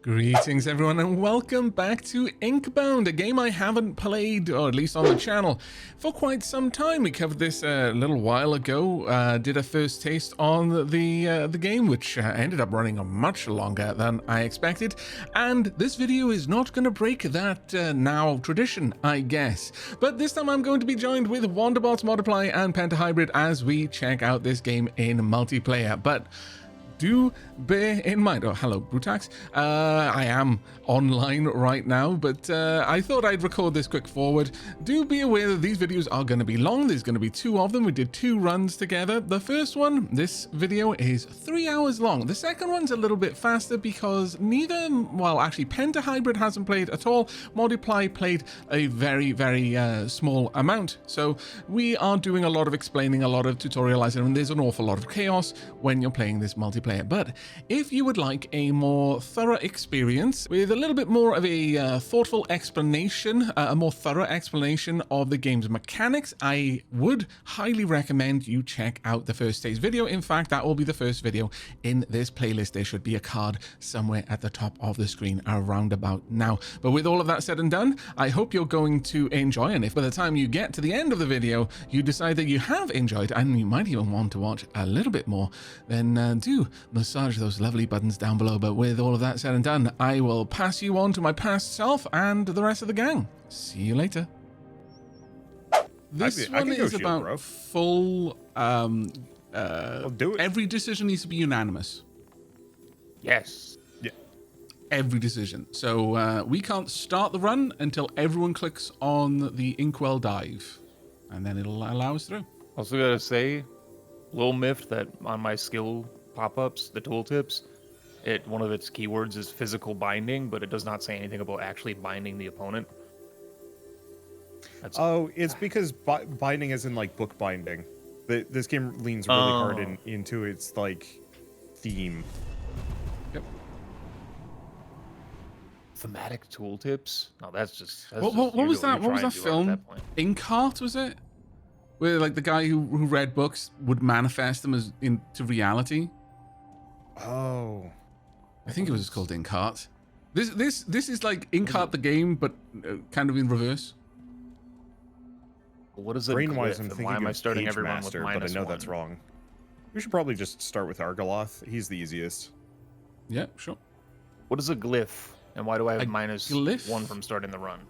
Greetings everyone and welcome back to Inkbound, a game I haven't played, or at least on the channel, for quite some time. We covered this a little while ago, did a first taste on the game, which ended up running much longer than I expected, and this video is not going to break that now tradition, I guess. But this time I'm going to be joined with Wanderbots, Multiply and Pentahybrid as we check out this game in multiplayer. But do bear in mind, oh hello Brutax, I am online right now, but I thought I'd record this quick forward. Do be aware that these videos are going to be long. There's going to be two of them. We did two runs together. The first one, this video, is 3 hours long. The second one's a little bit faster because neither, well actually Pentahybrid hasn't played at all. Multiply played a very small amount. So we are doing a lot of explaining, a lot of tutorializing, and there's an awful lot of chaos when you're playing this multiplayer. But if you would like a more thorough experience with a little bit more of a thoughtful explanation, a more thorough explanation of the game's mechanics, I would highly recommend you check out the first taste video. In fact, that will be the first video in this playlist. There should be a card somewhere at the top of the screen around about now. But with all of that said and done, I hope you're going to enjoy, and if by the time you get to the end of the video you decide that you have enjoyed and you might even want to watch a little bit more, then do massage those lovely buttons down below. But with all of that said and done, I will pass you on to my past self and the rest of the gang. See you later. This one is about full every decision needs to be unanimous. Yes. Yeah. Every decision. So we can't start the run until everyone clicks on the Inkwell dive, and then it'll allow us through. Also gotta say, little miffed that on my skill pop-ups, the tooltips, one of its keywords is physical binding, but it does not say anything about actually binding the opponent. It's because binding is in like book binding. This game leans really hard into its like theme. Yep. Thematic tooltips? No, that's just. What was that? What was that film? Inkheart, was it? Where like the guy who read books would manifest them as into reality. Oh, I think it was called Inkheart. This is like Inkheart the game, but kind of in reverse. What is it? Brain-wise, I'm thinking why am I starting Page everyone Master, with but I know -1? that's wrong. We should probably just start with Argoloth. He's the easiest. Yeah, sure. What is a glyph, and why do I have glyph? -1 from starting the run?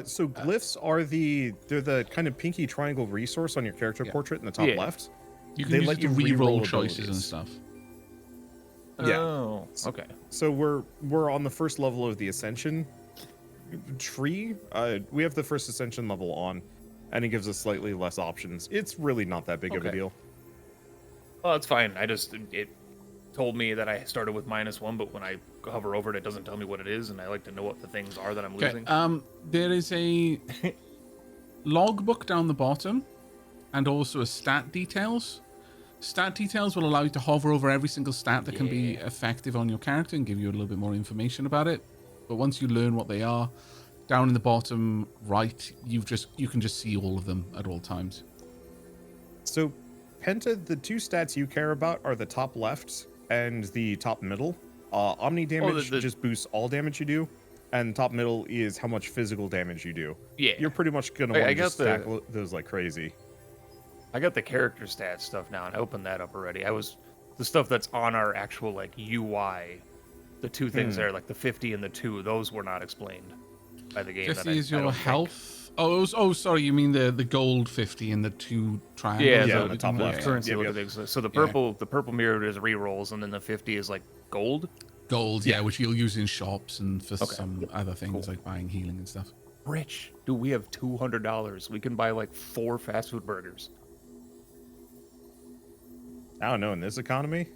So glyphs are they're the kind of pinky triangle resource on your character portrait in the top left. You can use it to re-roll choices and stuff. Yeah. Oh, okay. So we're on the first level of the Ascension tree. We have the first Ascension level on, and it gives us slightly less options. It's really not that big of a deal. Well, it's fine. It told me that I started with -1, but when I hover over it, it doesn't tell me what it is, and I like to know what the things are that I'm losing. There is a logbook down the bottom, and also a stat details. Stat details will allow you to hover over every single stat that can be effective on your character and give you a little bit more information about it. But once you learn what they are, down in the bottom right, you can just see all of them at all times. So, Penta, the two stats you care about are the top left and the top middle. Omni damage just boosts all damage you do, and top middle is how much physical damage you do. Yeah. You're pretty much going to want to stack those like crazy. I got the character stats stuff now, and I opened that up already. The stuff that's on our actual like UI, the two things there, like the 50 and the 2, those were not explained by the game. 50 is your health. Oh, sorry, you mean the gold 50 and the 2 triangles? Yeah, the top left. Currency So the purple mirror is re-rolls, and then the 50 is like gold. Gold, yeah, which you'll use in shops and for some other things like buying healing and stuff. Rich, dude, we have $200. We can buy like 4 fast food burgers. I don't know, in this economy?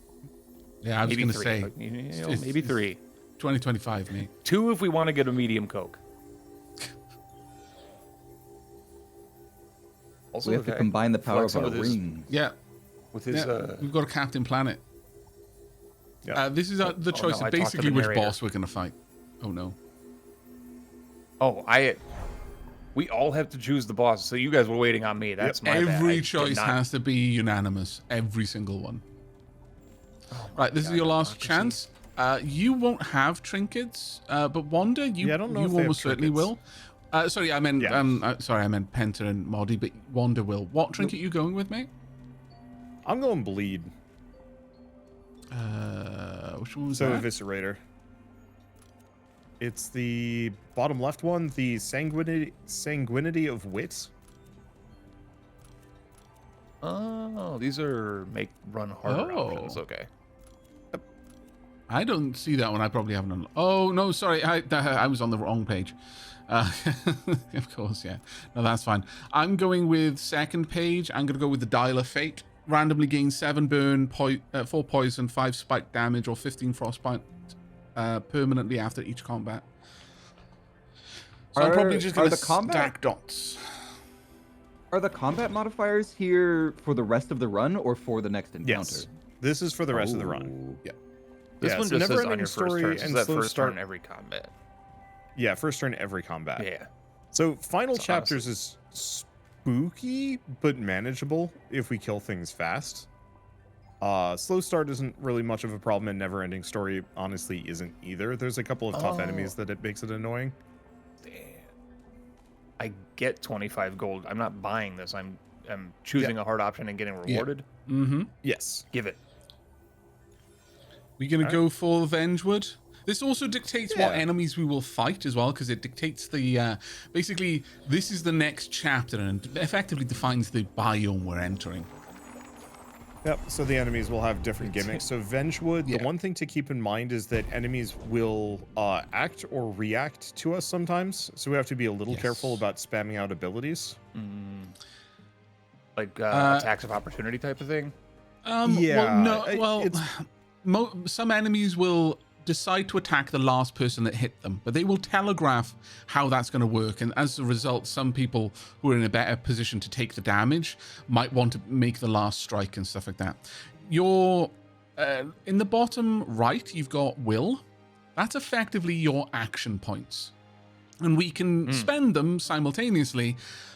Yeah, I was going to say. Maybe 3. 2025, mate. 2 if we want to get a medium Coke. Also, we have to combine the power of our rings. Yeah. With his, we've got a Captain Planet. Yeah. This is the choice of basically which boss we're going to fight. Oh, no. We all have to choose the boss, so you guys were waiting on me. That's my bad. Every choice has to be unanimous. Every single one. Right, this is your last chance. You won't have trinkets, but Wanda, you I don't know if they almost have certainly will. Sorry, I meant Yeah. I meant Penta and Moddy, but Wanda will. What trinket you going with, mate? I'm going bleed. Which one was So that? Eviscerator. It's the bottom left one, the sanguinity of wit. Oh, these are run harder options. Okay. I don't see that one. I probably haven't. Oh no, sorry, I was on the wrong page. Of course, yeah. No, that's fine. I'm going with second page. I'm gonna go with the Dial of Fate. Randomly gain 7 burn, 4 poison, 5 spike damage, or 15 frostbite permanently after each combat. So I'm probably just gonna stack dots. Are the combat modifiers here for the rest of the run or for the next encounter? Yes. This is for the rest of the run. Yeah. This one just says on your first turn. And that slow first start turn every combat. Yeah, first turn every combat. Yeah. So final So chapters is spooky but manageable if we kill things fast. Slow start isn't really much of a problem, and never ending story honestly isn't either. There's a couple of tough enemies that it makes it annoying. Damn. I get 25 gold. I'm not buying this. I'm choosing a hard option and getting rewarded. Yeah. Mm-hmm. Yes. Give it. We're gonna go for Vengewood. This also dictates what enemies we will fight as well, because it dictates the basically this is the next chapter and effectively defines the biome we're entering. Yep, so the enemies will have different gimmicks. So Vengewood, the one thing to keep in mind is that enemies will act or react to us sometimes. So we have to be a little careful about spamming out abilities. Like attacks of opportunity type of thing? Some enemies will decide to attack the last person that hit them, but they will telegraph how that's going to work, and as a result, some people who are in a better position to take the damage might want to make the last strike and stuff like that. You're in the bottom right, you've got will. That's effectively your action points, and we can spend them simultaneously,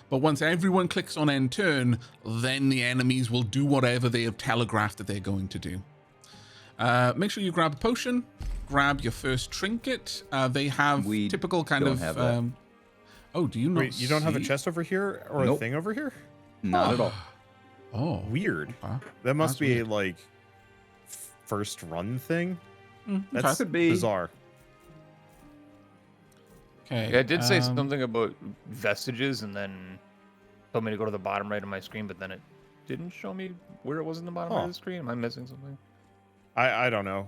but once everyone clicks on end turn, then the enemies will do whatever they have telegraphed that they're going to do. Make sure you grab a potion, grab your first trinket. They have typical kind of. Oh, do you not? Wait, you don't have a chest over here or a thing over here? Not at all. Oh, weird. Okay. That must be a like first run thing. That could be bizarre. Okay. Yeah, it did say something about vestiges, and then told me to go to the bottom right of my screen, but then it didn't show me where it was in the bottom right of the screen. Am I missing something? I don't know.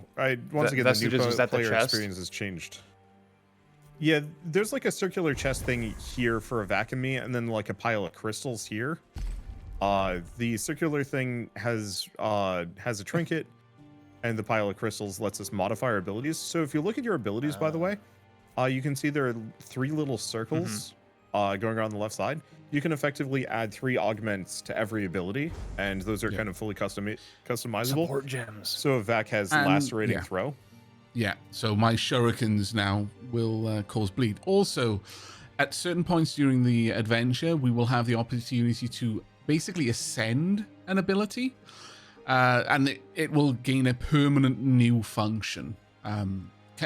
Once again, the new player experience has changed. Yeah, there's like a circular chest thing here for Aavak and me, and then like a pile of crystals here. The circular thing has a trinket, and the pile of crystals lets us modify our abilities. So if you look at your abilities, by the way, you can see there are 3 little circles going around the left side. You can effectively add 3 augments to every ability, and those are kind of fully customizable. Support gems. So Aavak has lacerating throw. Yeah, so my shurikens now will cause bleed. Also, at certain points during the adventure, we will have the opportunity to basically ascend an ability, and it will gain a permanent new function.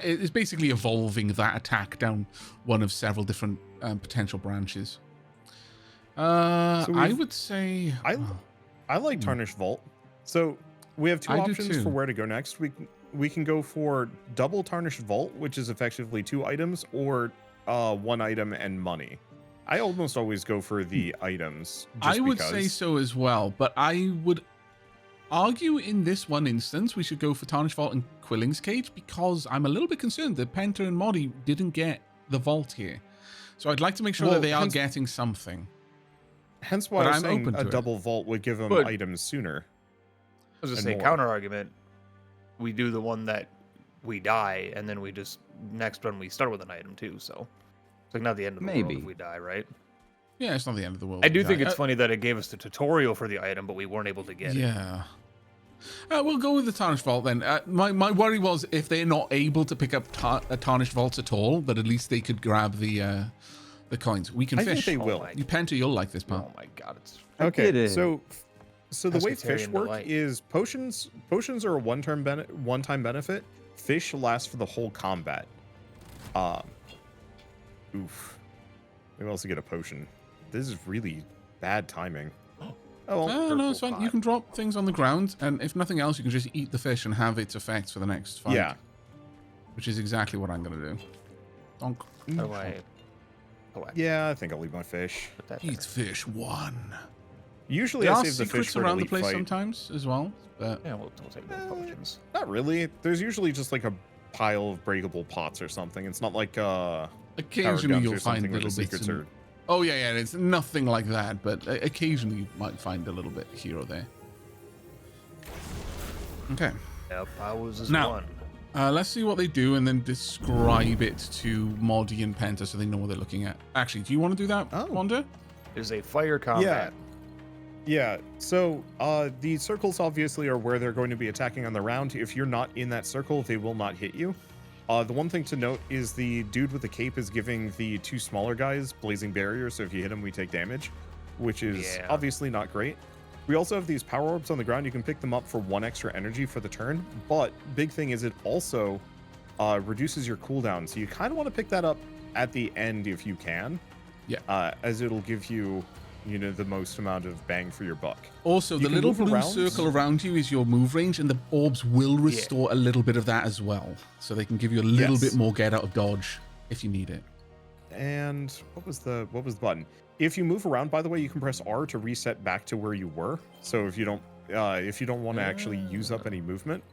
It's basically evolving that attack down one of several different potential branches. I would say I like Tarnished Vault. So we have 2 options for where to go next. We can go for double Tarnished Vault, which is effectively 2 items, or 1 item and money. I almost always go for the items. I would say so as well, but I would argue in this one instance we should go for Tarnished Vault and Quilling's Cage, because I'm a little bit concerned that Penta and Moddy didn't get the vault here. So I'd like to make sure that they are getting something. Hence why I'm saying a double vault would give them items sooner. I was going to say, counter argument, we do the one that we die, and then we just, next run we start with an item too, so it's like not the end of the world if we die, right? Yeah, it's not the end of the world. I do think it's funny that it gave us the tutorial for the item, but we weren't able to get it. Yeah. We'll go with the Tarnished Vault then. My worry was if they're not able to pick up Tarnished Vaults at all, that at least they could grab the coins. We can fish. I think they will. Penta, you'll like this part. Oh my god, it's okay. So the way fish work is potions are a one-time benefit. Fish last for the whole combat. Oof. Maybe also get a potion. This is really bad timing. Oh, well, No, it's fine. You can drop things on the ground, and if nothing else, you can just eat the fish and have its effects for the next fight. Yeah. Which is exactly what I'm going to do. Donk. How do I collect? Yeah, I think I'll leave my fish. Put that Eat fish 1. Usually There I are save the fish secrets for an around the elite place fight. sometimes as well, but there. Yeah, we'll take those potions. Not really. There's usually just like a pile of breakable pots or something. It's not like occasionally you'll find where the little bits. secrets are. Oh yeah, it's nothing like that, but occasionally you might find a little bit here or there. Okay. Yeah, powers is Now, 1. Let's see what they do and then describe it to Moddy and Penta so they know what they're looking at. Actually, do you want to do that, Wanda? There's a fire combat. Yeah, so the circles obviously are where they're going to be attacking on the round. If you're not in that circle, they will not hit you. The one thing to note is the dude with the cape is giving the 2 smaller guys blazing barriers, so if you hit them, we take damage, which is obviously not great. We also have these power orbs on the ground. You can pick them up for 1 extra energy for the turn, but big thing is it also reduces your cooldown, so you kind of want to pick that up at the end if you can. Yeah. As it'll give you, you know, the most amount of bang for your buck. Also, the little blue circle around you is your move range, and the orbs will restore a little bit of that as well. So they can give you a little bit more get out of dodge if you need it. And what was the button? If you move around, by the way, you can press R to reset back to where you were. So if you don't want to actually use up any movement,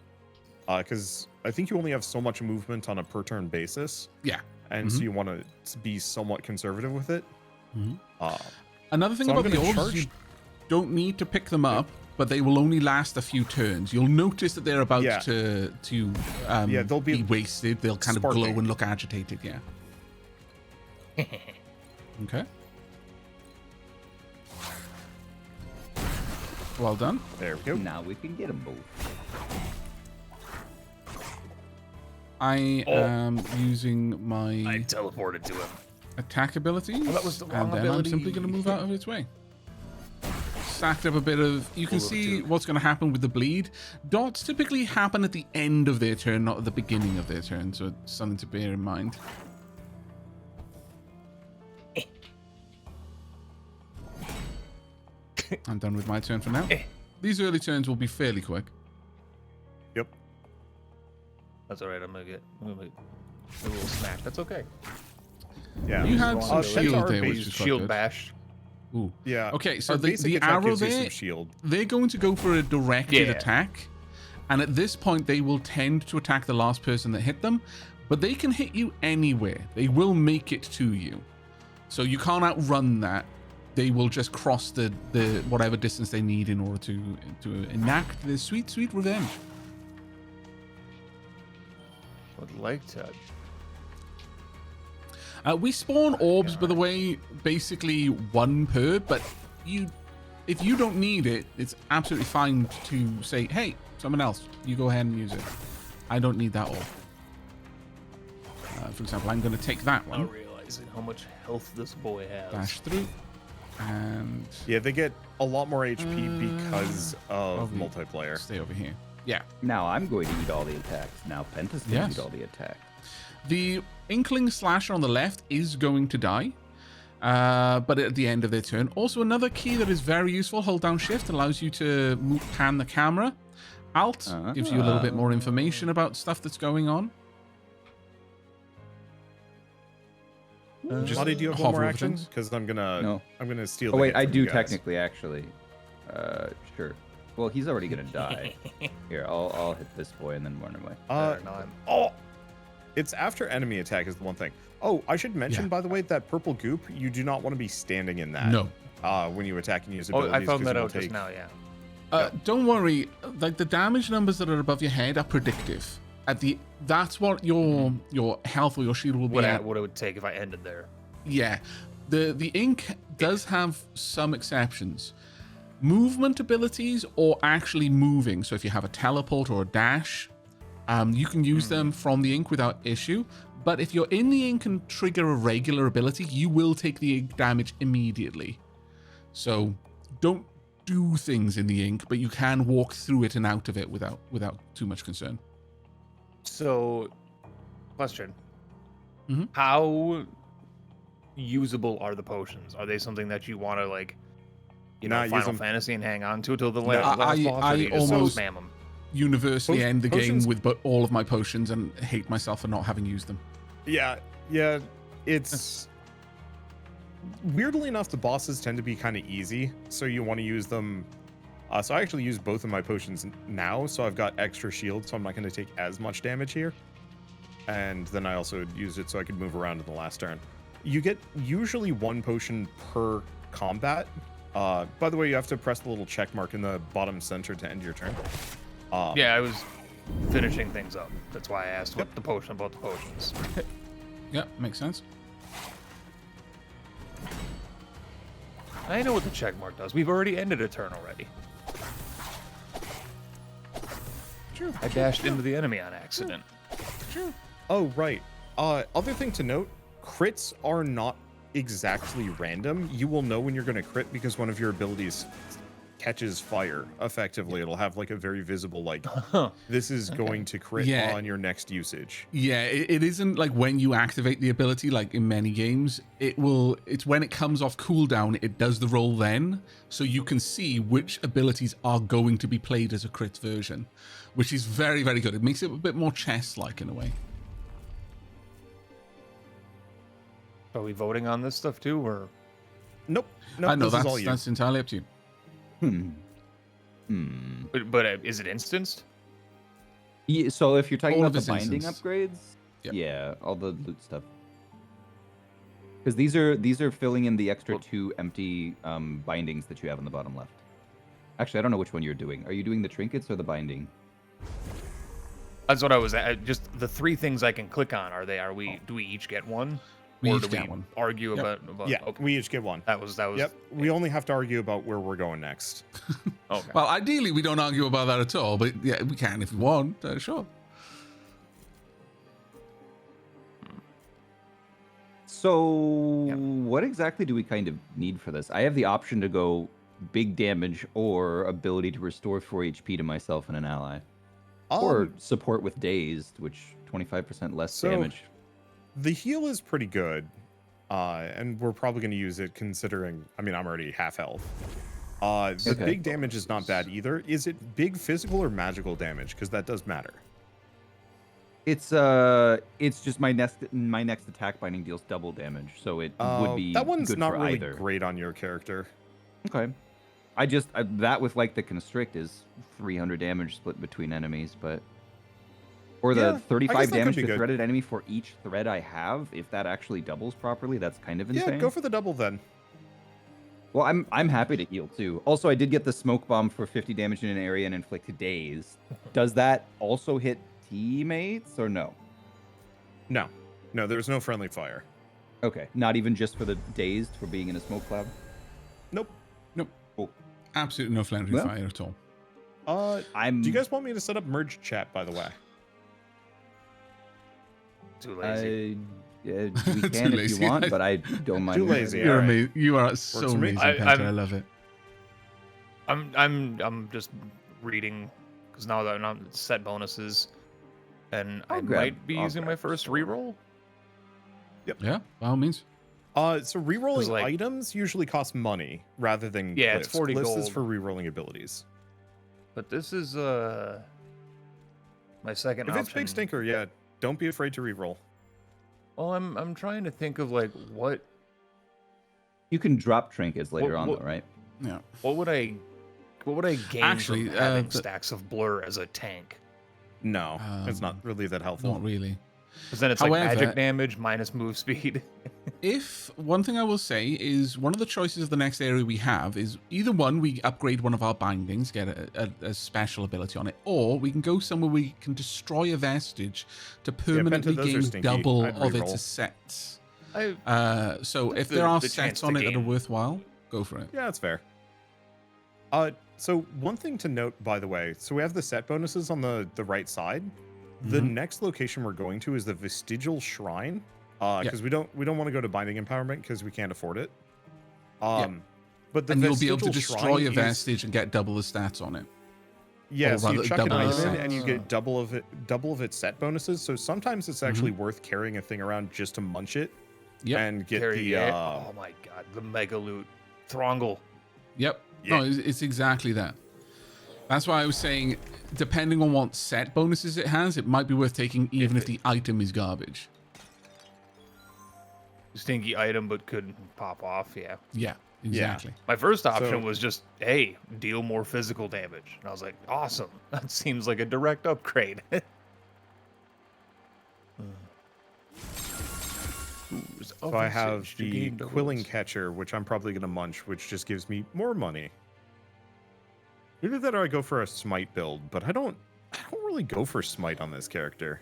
because I think you only have so much movement on a per turn basis. Yeah. And so you want to be somewhat conservative with it. Another thing about the orbs, you don't need to pick them up, but they will only last a few turns. You'll notice that they're about to they'll be wasted. They'll kind of glow and look agitated. Yeah. Okay. Well done. There we go. Now we can get them both. I am using I my teleported to him. attack abilities, that was the wrong and then ability. I'm simply going to move out of its way. Stacked up a bit of... You can see what's going to happen with the bleed. Dots typically happen at the end of their turn, not at the beginning of their turn, so it's something to bear in mind. I'm done with my turn for now. These early turns will be fairly quick. Yep. That's all right. I'm gonna get a little snack. That's okay. Yeah. You had some shield there, which is shield good. bash. Ooh. Yeah. Okay, so Our the basic attack arrow gives you there, some shield. they're going to go for a directed attack. And at this point, they will tend to attack the last person that hit them. But they can hit you anywhere. They will make it to you. So you can't outrun that. They will just cross the whatever distance they need in order to enact their sweet, sweet revenge. Would like to. We spawn orbs, by the way, basically 1 per, but if you don't need it, it's absolutely fine to say, hey, someone else, you go ahead and use it. I don't need that orb. For example, I'm going to take that one. Not realizing how much health this boy has. Dash through. And... Yeah, they get a lot more HP because of multiplayer. Stay over here. Yeah. Now I'm going to eat all the attacks. Now Penta's going to eat all the attacks. The Inkling Slasher on the left is going to die, but at the end of their turn. Also, another key that is very useful, hold down shift, allows you to pan the camera. Alt gives you a little bit more information about stuff that's going on. Lottie, do you have one more action? Because I'm gonna steal. Oh wait, I do technically actually. Sure. Well, he's already gonna die. Here, I'll hit this boy and then run away. It's after enemy attack is the one thing. Oh, I should mention by the way that purple goop. You do not want to be standing in that. No. When you attack and use abilities. I found that out just now. Yeah. Don't worry. Like the damage numbers that are above your head are predictive. That's what your health or your shield will be at. What it would take if I ended there. Yeah. The ink does have some exceptions. Movement abilities or actually moving. So if you have a teleport or a dash, you can use them from the ink without issue. But if you're in the ink and trigger a regular ability, you will take the ink damage immediately. So don't do things in the ink, but you can walk through it and out of it without too much concern. So, question. Mhm. How usable are the potions? Are they something that you want to, like, Nah, use Final 'em. Fantasy and hang on to till the No. last boss? Or do you just almost- spam them? Universally end the Potions- game with all of my potions and hate myself for not having used them. Yeah, it's weirdly enough, the bosses tend to be kind of easy, so you want to use them. So I actually use both of my potions now, so I've got extra shield, so I'm not going to take as much damage here. And then I also used it so I could move around in the last turn. You get usually 1 potion per combat. By the way, you have to press the little check mark in the bottom center to end your turn. Yeah, I was finishing things up. That's why I asked what the potion about the potions. Yeah, makes sense. I know what the check mark does. We've already ended a turn already. Sure. I dashed into the enemy on accident. Oh, right. Other thing to note, crits are not exactly random. You will know when you're going to crit because one of your abilities catches fire effectively. It'll have like a very visible, like, this is going to crit on your next usage. Yeah, it isn't like when you activate the ability, like in many games, it's when it comes off cooldown, it does the roll then, so you can see which abilities are going to be played as a crit version, which is very, very good. It makes it a bit more chess-like in a way. Are we voting on this stuff too, or? Nope. I know this is all you. that's entirely up to you. But is it instanced? Yeah, so if you're talking All about of the his binding instance. upgrades, Yep. yeah, all the loot stuff. Because these are filling in the extra 2 empty bindings that you have on the bottom left. Actually, I don't know which one you're doing. Are you doing the trinkets or the binding? That's what I was at. Just the 3 things I can click on. Do we each get one? We or each do get we one. argue Yep. about Yeah, okay. we each get one. That was Yep, we only have to argue about where we're going next. Okay. Well, ideally, we don't argue about that at all, but yeah, we can if we want, sure. So what exactly do we kind of need for this? I have the option to go big damage or ability to restore 4 HP to myself and an ally. Or support with dazed, which 25% less damage. The heal is pretty good, and we're probably going to use it considering, I mean, I'm already half health. The big damage is not bad either. Is it big physical or magical damage? Because that does matter. It's just my next attack binding deals double damage, so it would be that one's good not for really either. great on your character. Okay. That with like the constrict is 300 damage split between enemies, but or Yeah, the I 35 guess that damage could be to good. threaded enemy for each thread I have. If that actually doubles properly, that's kind of insane. Yeah, go for the double then. Well, I'm happy to heal too. Also, I did get the smoke bomb for 50 damage in an area and inflict daze. Does that also hit teammates or no? No, there's no friendly fire. Okay, not even just for the dazed for being in a smoke cloud. Nope. Cool. Absolutely no friendly Well, fire at all. Do you guys want me to set up merge chat, by the way? Too lazy. We Too can if lazy. you want, but I don't mind. Too doing lazy. it. You're alright. amazing. You are so Works for me. amazing, Penta. I love it. I'm just reading because now that I'm on set bonuses, and I might be using my first reroll. Yeah, by all means. So rerolling like- items usually cost money rather than Yeah, glyphs. it's 40 Glyphs is gold. for rerolling abilities. But this is my second If option. it's big stinker, yeah, don't be afraid to reroll. Well, I'm trying to think of like what You can drop trinkets later on, what- though, right? Yeah. what would I gain Actually, from having the- stacks of blur as a tank? No, it's not really that helpful. Not really. Because then it's However- like magic damage minus move speed. If one thing I will say is one of the choices of the next area we have is either one, we upgrade one of our bindings, get a special ability on it, or we can go somewhere we can destroy a vestige to permanently those are gain stinky. double I'd of its reroll. assets. So Like if the- there are the chance sets on to it that are gain. worthwhile, go for it. Yeah, that's fair. So one thing to note, by the way, so we have the set bonuses on the right side. The next location we're going to is the Vestigial Shrine, because we don't want to go to Binding Empowerment because we can't afford it. But the And you'll be able to Vestigial destroy Shrine a is- vestige and get double the stats on it. Yeah, Or so you rather, chuck an double item the in sets. and you get double of its set bonuses. So sometimes it's actually worth carrying a thing around just to munch it Yep. and get Carry the. it. Oh my god, the mega loot. Throngle. Yep. Yeah. No, it's exactly that. That's why I was saying, depending on what set bonuses it has, it might be worth taking even if the item is garbage. Stinky item, but couldn't pop off. Yeah. Yeah, exactly. My first option So- was just, hey, deal more physical damage. And I was like, awesome. That seems like a direct upgrade. So I have the Quilling Catcher, which I'm probably going to munch, which just gives me more money. Either that or I go for a Smite build, but I don't really go for Smite on this character.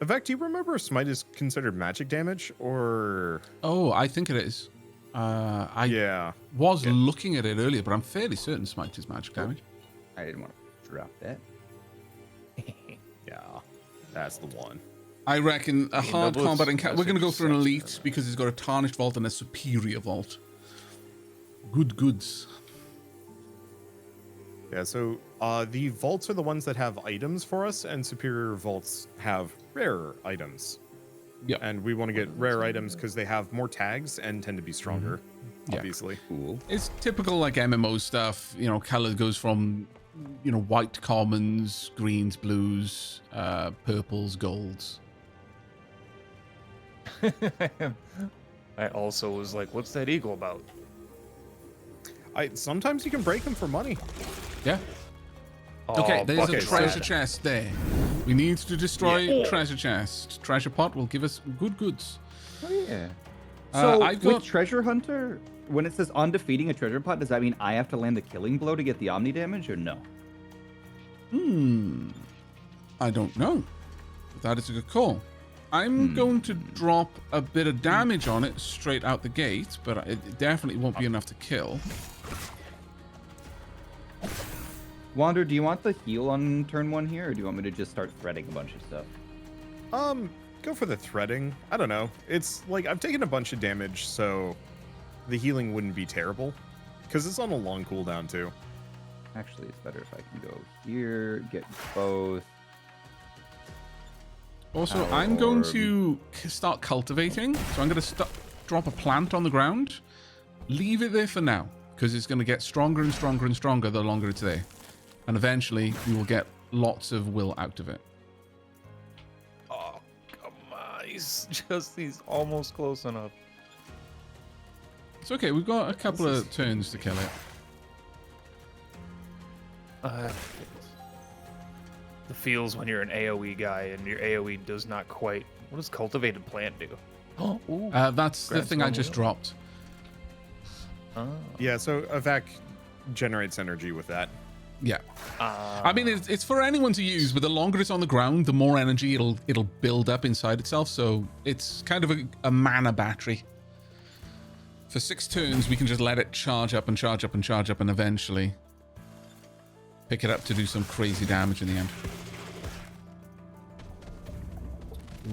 Aavak, do you remember if Smite is considered magic damage, or... Oh, I think it is. I Yeah. was looking at it earlier, but I'm fairly certain Smite is magic damage. I didn't want to drop that. Yeah, that's the one. I reckon a hard double combat encounter. We're going to go for an such elite because he's got a tarnished vault and a superior vault. Good goods. Yeah, so the vaults are the ones that have items for us, and superior vaults have rarer items. Yep. And we want to get rare items because they have more tags and tend to be stronger, Yeah. obviously. Cool. It's typical like MMO stuff. You know, color goes from, you know, white commons, greens, blues, purples, golds. I also was like, what's that eagle about? Sometimes you can break them for money. Yeah. Okay, Oh, there's a bucket treasure set. chest there. We need to destroy treasure chest. Treasure pot will give us good goods. Oh yeah. Uh, So I've got- with Treasure Hunter, when it says on defeating a treasure pot, does that mean I have to land the killing blow to get the omni damage, or no? I don't know. But that is a good call. I'm going to drop a bit of damage on it straight out the gate, but it definitely won't be enough to kill. Wander, do you want the heal on turn 1 here, or do you want me to just start threading a bunch of stuff? Go for the threading. I don't know. It's like I've taken a bunch of damage, so the healing wouldn't be terrible. Because it's on a long cooldown, too. Actually, it's better if I can go here, get both. Also, I'm going to start cultivating. So I'm going to drop a plant on the ground. Leave it there for now, because it's going to get stronger and stronger and stronger the longer it's there. And eventually, we will get lots of will out of it. Oh, come on. He's almost close enough. It's okay. We've got a couple of turns to kill it. The feels when you're an AoE guy and your AoE does not quite. What does cultivated plant do? Oh, ooh. That's the Grand thing I Storm just will. dropped. Oh. Yeah, so Aavak generates energy with that. Yeah. I mean, it's for anyone to use, but the longer it's on the ground, the more energy it'll build up inside itself. So it's kind of a mana battery. For 6 turns, we can just let it charge up and charge up and charge up, and eventually pick it up to do some crazy damage in the end.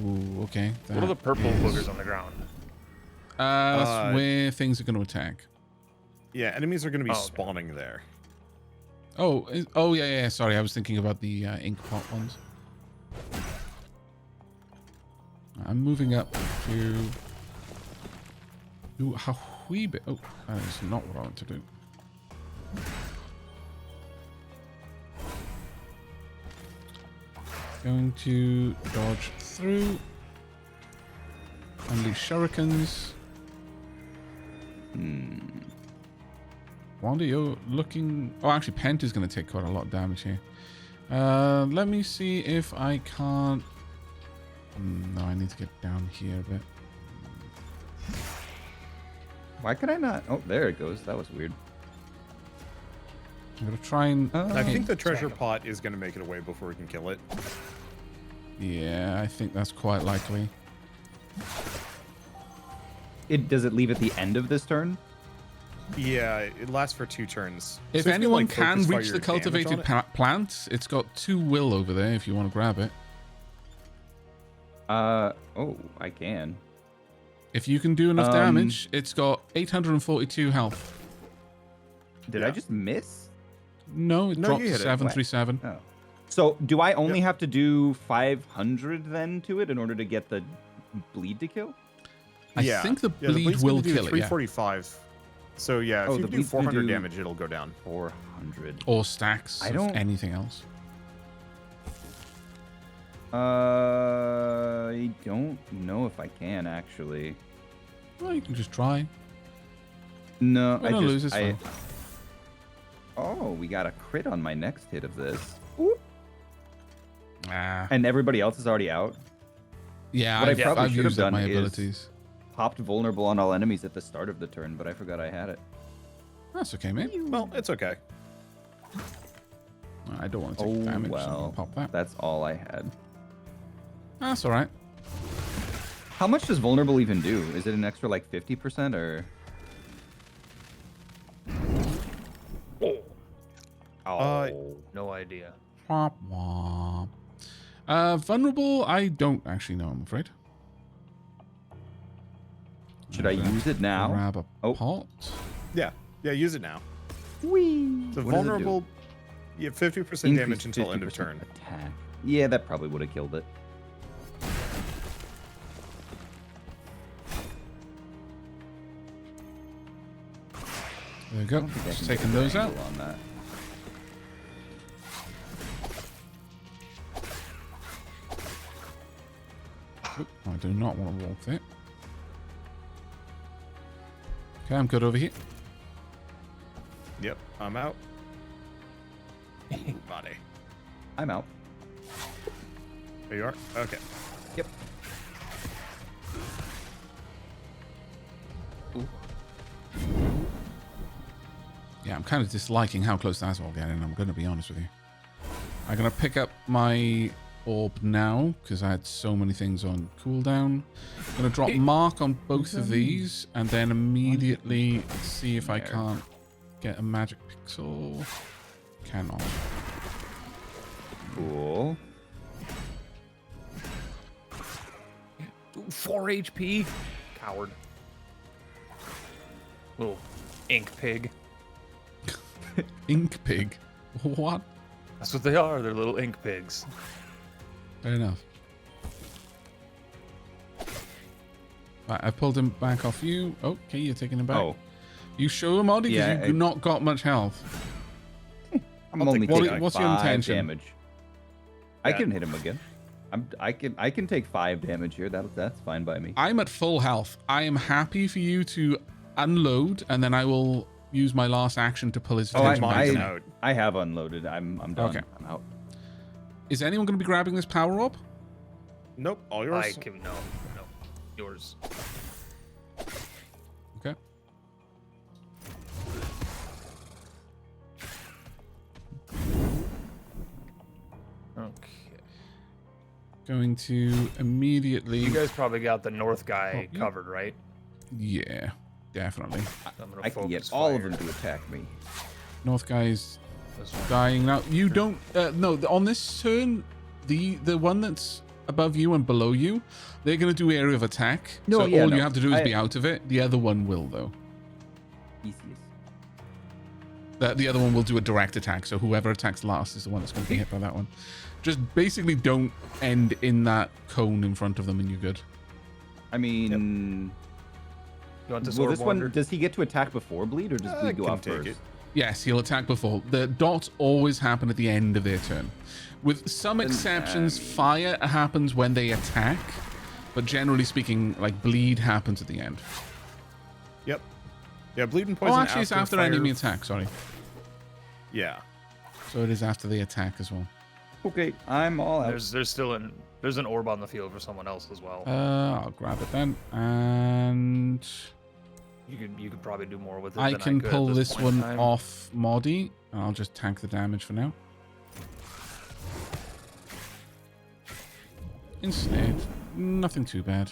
Ooh, okay. What are the purple boogers on the ground? That's where things are going to attack. Yeah, enemies are going to be Oh, okay. spawning there. Oh, yeah. Sorry, I was thinking about the ink pot ones. I'm moving up to do a wee bit. Oh, that is not what I want to do. Going to dodge through. Unleash shurikens. Wanda, you're looking... Oh, actually, Pent is going to take quite a lot of damage here. Let me see if I can't... No, I need to get down here a bit. Why could I not? Oh, there it goes. That was weird. I'm going to try and... I think the treasure pot is going to make it away before we can kill it. Yeah, I think that's quite likely. Does it leave at the end of this turn? Yeah, it lasts for 2 turns. If So you anyone like, can focus fire reach the your damage cultivated on it. plant, it's got 2 will over there if you want to grab it. Oh, I can. If you can do enough damage, it's got 842 health. Did I just miss? No, it dropped you to hit it. 737. Oh. So do I only have to do 500 then to it in order to get the bleed to kill? I think the bleed bleed's will gonna do kill it, yeah. 345. So yeah, if you the do bleed's gonna 400 do damage, it'll go down. 400. Or stacks I of don't- anything else. I don't know if I can actually. Well, you can just try. No, Win or lose is fine. Oh, we got a crit on my next hit of this. Ah. And everybody else is already out. Yeah, What I I've, probably I've should have used up done my is- abilities. Popped vulnerable on all enemies at the start of the turn, but I forgot I had it. That's okay, mate. Well, it's okay. I don't want to take Oh, damage. So well. I'll pop that. That's all I had. That's all right. How much does vulnerable even do? Is it an extra like 50% or? No idea. Womp womp. Vulnerable, I don't actually know, I'm afraid. Should I use it now? Grab a Oh. pot. Yeah, use it now. Whee! So What does it do? vulnerable, you have 50% damage Increase until end of 50% turn. Attack. Yeah, that probably would have killed it. There we go. I don't think I Just can get taking a good those out. angle on that. Oop, I do not want to walk there. Okay, I'm good over here. Yep, I'm out. Ooh, body. I'm out. There you are. Okay. Yep. Yeah, I'm kind of disliking how close that's all getting, I'm going to be honest with you. I'm going to pick up my orb now, because I had so many things on cooldown. I'm going to drop mark on both of these, and then immediately see if I can't get a magic pixel. Cannot. Cool. 4 HP. Coward. Little ink pig. Ink pig? What? That's what they are. They're little ink pigs. Fair enough. Right, I pulled him back off you. Okay, you're taking him back. Oh, You show him, Oddie, because Yeah, you've not got much health. I'm I'll only take taking what- what's your 5 intention? damage. I Yeah. can hit him again. I can take 5 damage here. That's fine by me. I'm at full health. I am happy for you to unload, and then I will use my last action to pull his Oh, attention mine's back in. out. I have unloaded. I'm done. Okay. I'm out. Is anyone going to be grabbing this power orb? Nope, all I yours. can no. Yours. Okay. Okay. Going to immediately... You guys probably got the north guy yeah. covered, right? Yeah, definitely. I'm gonna I can get focus all of fire. them to attack me. North guy's This one. dying now. You don't... no, on this turn, the one that's above you and below you, they're going to do area of attack. No, so yeah, all no. you have to do is I- be out of it. The other one will, though. Easiest. The other one will do a direct attack, so whoever attacks last is the one that's going to be hit by that one. Just basically don't end in that cone in front of them and you're good. I mean, You want this will orb this one? wander? Does he get to attack before bleed, or does I bleed go can off take first? it. Yes, he'll attack before. The dots always happen at the end of their turn. With some exceptions, fire happens when they attack, but generally speaking, like bleed happens at the end. Yep. Yeah, bleed and poison. Oh, actually, it's after fire. enemy attack, sorry. Yeah. So it is after the attack as well. Okay, I'm all out. There's still there's an orb on the field for someone else as well. I'll grab it then, and You could probably do more with it. I than can could at pull this this point in one time. off Modi, and I'll just tank the damage for now. Ensnared. Nothing too bad.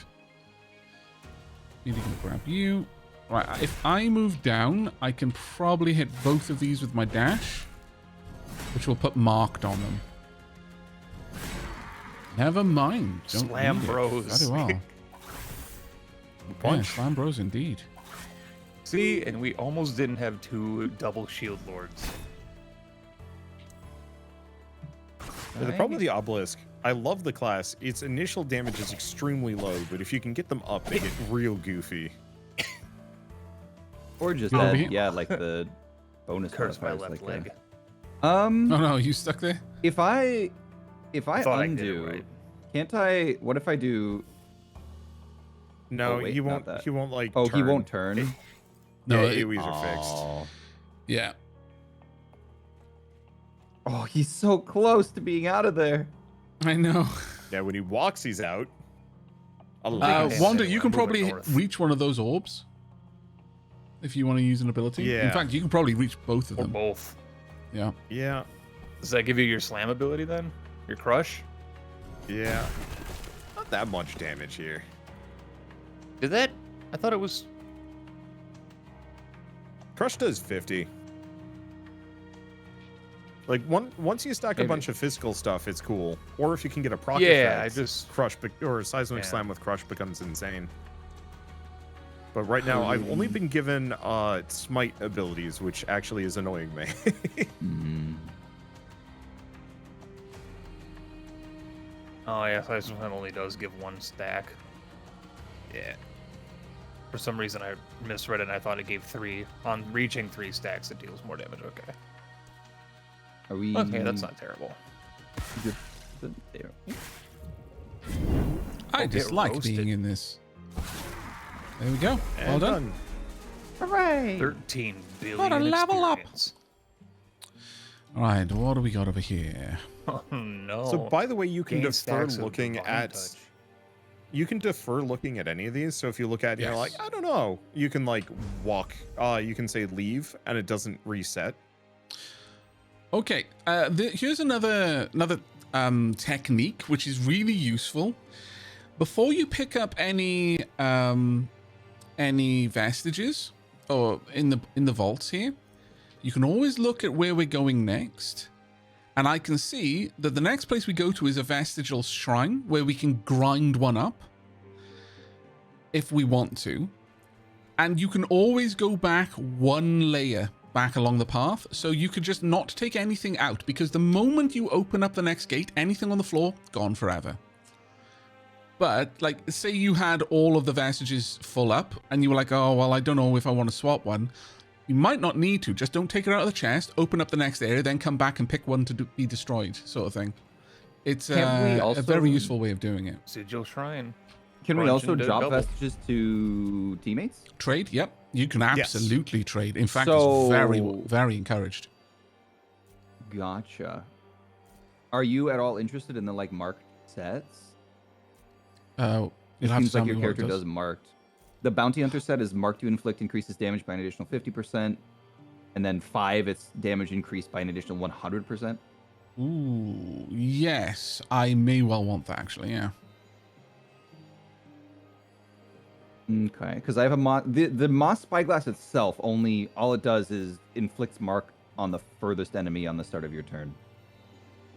Really gonna grab you. Right, if I move down, I can probably hit both of these with my dash, which will put marked on them. Never mind. Don't Slam need it. bros. Very well. Punch. Yeah, slam bros indeed. See, and we almost didn't have 2 double shield lords. The problem with the obelisk, I love the class. Its initial damage is extremely low, but if you can get them up, they get real goofy. Or just Oh, yeah, like the bonus Curse my modifiers left like leg. that. Oh no, you stuck there? If I thought I did it undo, right. can't I? What if I do? No, Oh, wait, he not won't. that. He won't like. Oh, turn. he won't turn. No, Yeah, AoEs are fixed. Oh. Yeah. Oh, he's so close to being out of there. I know. Yeah, when he walks, he's out. Alas. Wanda, Anyway, you can moving probably north. reach one of those orbs if you want to use an ability. Yeah. In fact, you can probably reach both of Or them. both. Yeah. Yeah, Does that give you your slam ability then? Your crush? yeah. Not that much damage here. Did that? I thought it was. Crush does 50. Like once you stack a Maybe. bunch of physical stuff, it's cool. Or if you can get a proc Yeah, effect, I just- crush or seismic Yeah. slam with crush becomes insane. But right now, I've only been given smite abilities, which actually is annoying me. Hmm. Oh yeah, Seismic Slam only does give one stack. Yeah. For some reason, I misread it and I thought it gave 3. On reaching 3 stacks, it deals more damage. Okay. Are we? Okay, that's not terrible. good? There. I Oh, just get like roasted. being in this. There we go. And Well done. Hooray! 13 billion What a level up. experience. All right, what do we got over here? Oh no. So by the way, you can Gain defer stacks of looking divine at. touch. You can defer looking at any of these. So if you look at, it, you're Yes. like, I don't know. You can like walk. You can say leave, and it doesn't reset. Okay, here's another technique which is really useful. Before you pick up any vestiges or in the vaults here, you can always look at where we're going next. And I can see that the next place we go to is a vestigial shrine where we can grind one up if we want to. And you can always go back one layer back along the path. So you could just not take anything out, because the moment you open up the next gate, anything on the floor, gone forever. But like, say you had all of the vestiges full up and you were like, oh, well, I don't know if I want to swap one. You might not need to. Just don't take it out of the chest, open up the next area, then come back and pick one to be destroyed, sort of thing. It's Can't we a also- very useful way of doing it. Sigil Shrine. Can we Crunch also into drop double. vestiges to teammates? Trade, yep. You can absolutely trade. In fact, So- it's very, very encouraged. Gotcha. Are you at all interested in the like marked sets? You'll It have to seems tell like me your what it character does marked. The bounty hunter set is marked to inflict increases damage by an additional 50%, and then 5 its damage increased by an additional 100%. Ooh, yes. I may well want that, actually, yeah. Okay, because I have a the moss spyglass itself only all it does is inflicts mark on the furthest enemy on the start of your turn,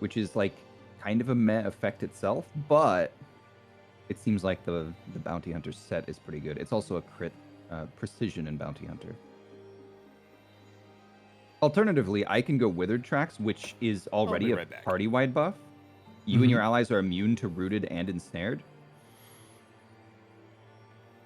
which is like kind of a meh effect itself, but it seems like the bounty hunter set is pretty good. It's also a crit precision in bounty hunter. Alternatively, I can go withered tracks, which is already a right back. party-wide buff. You and your allies are immune to rooted and ensnared.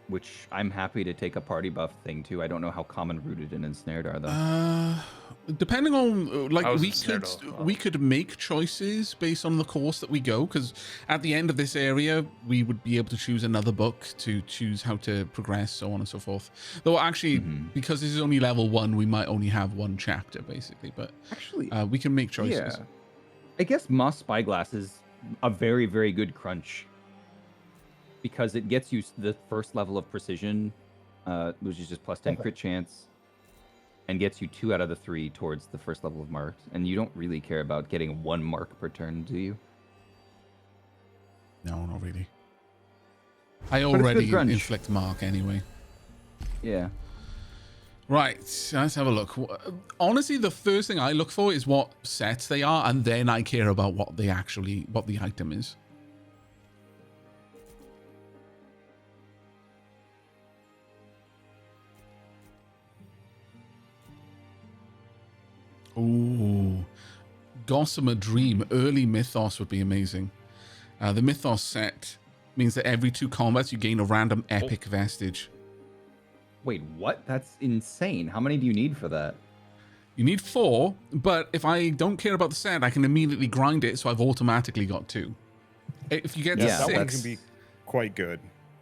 Which I'm happy to take a party buff thing too. I don't know how common rooted and ensnared are though. Depending on like I was we ensnared could off. we could make choices based on the course that we go, because at the end of this area we would be able to choose another book to choose how to progress, so on and so forth. Though actually, because this is only level 1, we might only have one chapter basically, but Actually, we can make choices. yeah. I guess moss spyglass is a very, very good crunch because it gets you the first level of precision, which is just plus 10 crit chance, and gets you 2 out of the 3 towards the first level of marked. And you don't really care about getting 1 mark per turn, do you? No, not really. I it's good already crunch. inflict mark anyway. Yeah. Right, let's have a look. Honestly, the first thing I look for is what sets they are, and then I care about what the item is. Ooh, Gossamer Dream, early Mythos would be amazing. The Mythos set means that every 2 combats you gain a random epic vestige. Wait, what? That's insane. How many do you need for that? You need 4, but if I don't care about the set, I can immediately grind it, so I've automatically got 2. If you get to 6... that one can be quite good.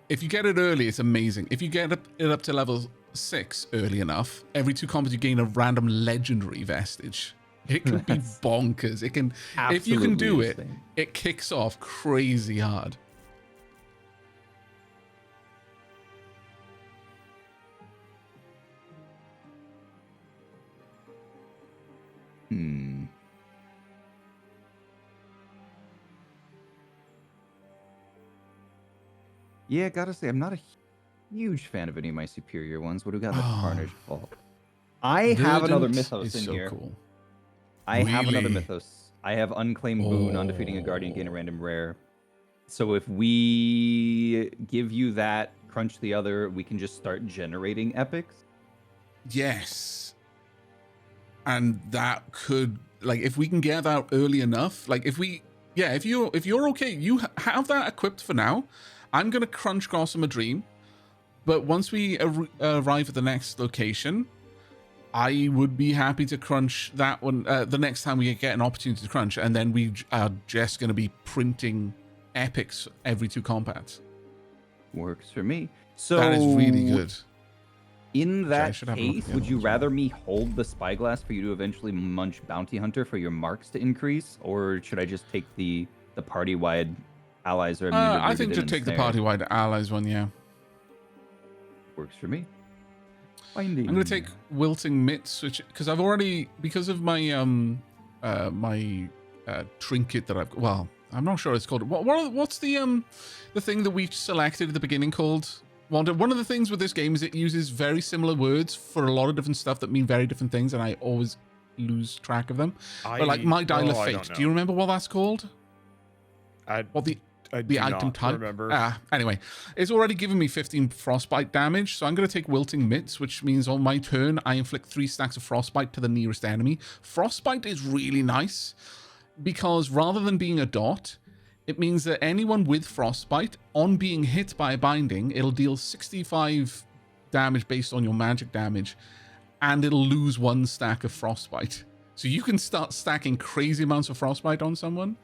If you get it early, it's amazing. If you get it up to level 6 early enough, every 2 combats you gain a random legendary vestige. It can be bonkers. It can, if you can do it, it kicks off crazy hard. Yeah, gotta say, I'm not a huge fan of any of my superior ones. What do we got? The Carnage Vault. I have another Mythos in here. Cool. I have another Mythos. I have Unclaimed Boon, on defeating a Guardian, gain a random rare. So if we give you that, crunch the other, we can just start generating epics? Yes. And that could, like, if we can get that early enough, like, if you're okay, you have that equipped for now. I'm going to crunch Gossamer Dream, but once we arrive at the next location, I would be happy to crunch that one the next time we get an opportunity to crunch, and then we are just going to be printing epics every 2 combats. Works for me. So that is really good. In that case, would you rather me hold the Spyglass for you to eventually munch Bounty Hunter for your marks to increase, or should I just take the party-wide allies are immune to I think just take the party-wide allies one, yeah. Works for me. Finding. I'm going to take Wilting Mitts, which because I've already, because of my trinket that I've, well, I'm not sure it's called. What's the thing that we selected at the beginning called? One of the things with this game is it uses very similar words for a lot of different stuff that mean very different things, and I always lose track of them. But like my Dial of Fate, do you remember what that's called? The item type. Remember. Anyway, it's already given me 15 frostbite damage, so I'm going to take Wilting Mitts, which means on my turn I inflict 3 stacks of frostbite to the nearest enemy. Frostbite is really nice because rather than being a dot, it means that anyone with frostbite, on being hit by a binding, it'll deal 65 damage based on your magic damage, and it'll lose 1 stack of frostbite. So you can start stacking crazy amounts of frostbite on someone,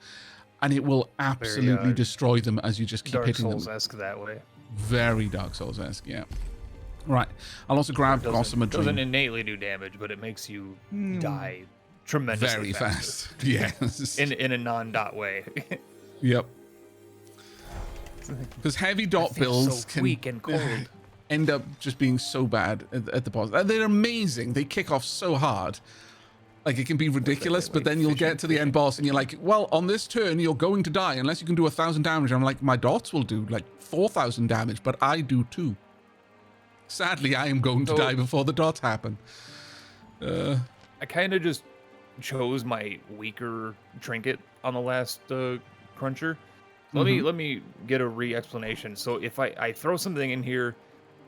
and it will absolutely destroy them as you just keep hitting them. Dark Souls-esque that way. Very Dark Souls-esque, yeah. Right. I'll also grab Gossamer Dream. It doesn't innately do damage, but it makes you die tremendously very fast. Yes. in a non-dot way. Yep. Because heavy dot builds so can weak and cold. End up just being so bad at the boss. They're amazing. They kick off so hard. Like, it can be ridiculous, but then you'll get to the end boss and you're like, well, on this turn, you're going to die unless you can do 1,000 damage. I'm like, my dots will do like 4,000 damage, but I do too. Sadly, I am going to die before the dots happen. I kind of just chose my weaker trinket on the last cruncher. Let me get a re-explanation. So if I throw something in here,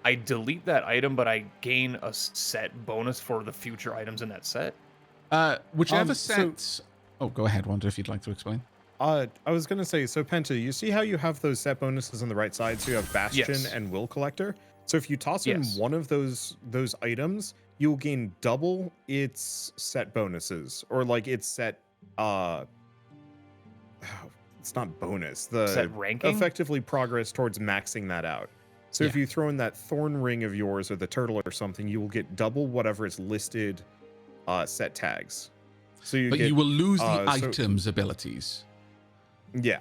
I delete that item, but I gain a set bonus for the future items in that set. Whichever sets. Oh, go ahead, Wanda, if you'd like to explain. I was gonna say, so Penta, you see how you have those set bonuses on the right side? So you have Bastion and Will Collector. So if you toss in one of those items, you'll gain double its set bonuses, or like its set. It's not bonus. The set ranking. Effectively progress towards maxing that out. So if you throw in that Thorn Ring of yours or the turtle or something, you will get double whatever is listed. Set tags. So you will lose the items abilities. Yeah.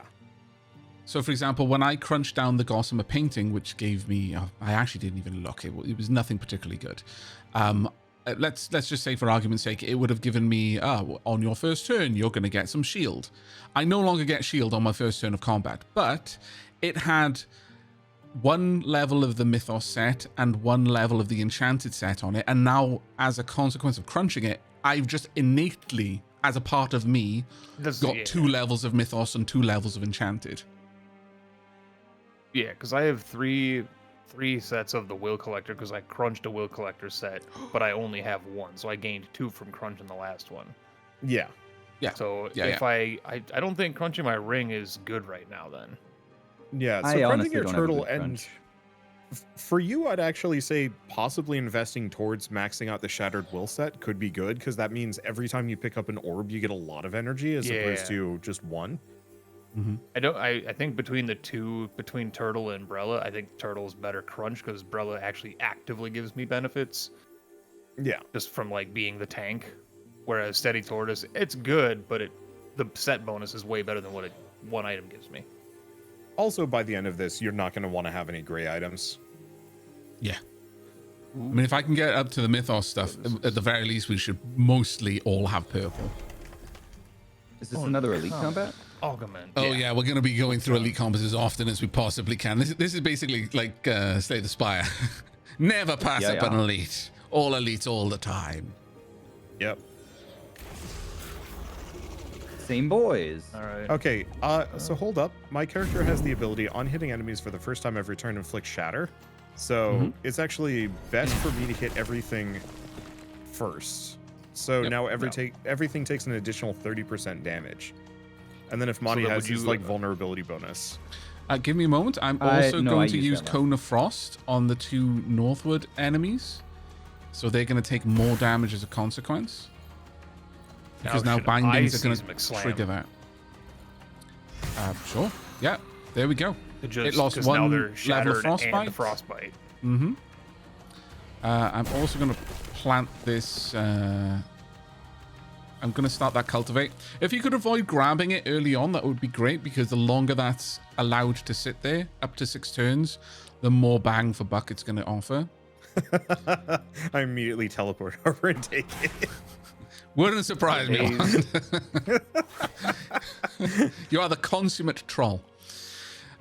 So for example, when I crunched down the Gossamer painting, which gave me, I actually didn't even look. It was nothing particularly good. Let's just say for argument's sake, it would have given me, on your first turn, you're going to get some shield. I no longer get shield on my first turn of combat, but it had 1 level of the Mythos set and 1 level of the Enchanted set on it. And now, as a consequence of crunching it, I've just innately, as a part of me, got 2 levels of Mythos and 2 levels of Enchanted. Yeah, because I have three sets of the Will Collector because I crunched a Will Collector set, but I only have 1. So I gained 2 from crunching the last one. Yeah. Yeah. So Yeah, if I don't think crunching my ring is good right now. Then Yeah, so I crunching honestly your don't have a turtle good and crunch. for you, I'd actually say possibly investing towards maxing out the Shattered Will set could be good because that means every time you pick up an orb, you get a lot of energy as opposed to just one. I think between the two, between Turtle and Brella, I think Turtle's better crunch because Brella actually actively gives me benefits. Yeah. Just from like being the tank, whereas Steady Tortoise, it's good, but the set bonus is way better than what one item gives me. Also, by the end of this, you're not going to want to have any gray items. Yeah. I mean, if I can get up to the Mythos stuff, at the very least, we should mostly all have purple. Is this another elite combat? Augment. Oh yeah, we're going to be going through elite combos as often as we possibly can. This is basically like Slay the Spire. Never pass up an elite. All elites all the time. Yep. Same boys. All right. Okay, so hold up. My character has the ability on hitting enemies for the first time every turn inflict shatter. So it's actually best for me to hit everything first. So now everything takes an additional 30% damage. And then if Monty has his like vulnerability bonus. Give me a moment. I'm also going to use that Cone of Frost on the 2 northward enemies. So they're going to take more damage as a consequence. Because now bindings are going to trigger that. Sure. Yeah. There we go. It lost 1 level of frostbite. Frostbite. I'm also going to plant this. I'm going to start that cultivate. If you could avoid grabbing it early on, that would be great, because the longer that's allowed to sit there, up to 6 turns, the more bang for buck it's going to offer. I immediately teleport over and take it. Wouldn't surprise me. You are the consummate troll.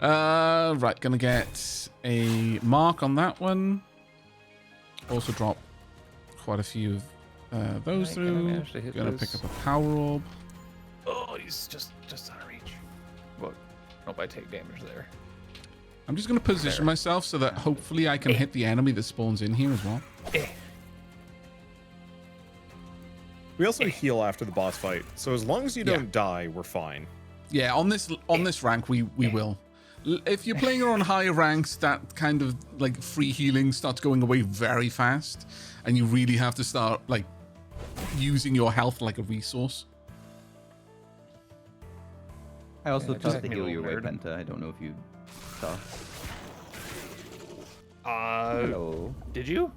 Right, gonna get a mark on that one. Also drop quite a few of those through. Gonna pick up a power orb. Oh, he's just out of reach. But hope I take damage there. I'm just gonna position myself so that hopefully I can hit the enemy that spawns in here as well. We also heal after the boss fight, so as long as you don't die, we're fine. Yeah, on this rank we will. If you're playing on higher ranks, that kind of like free healing starts going away very fast, and you really have to start like using your health like a resource. I also tossed the heal your way, Penta. I don't know if you saw. Hello. Did you?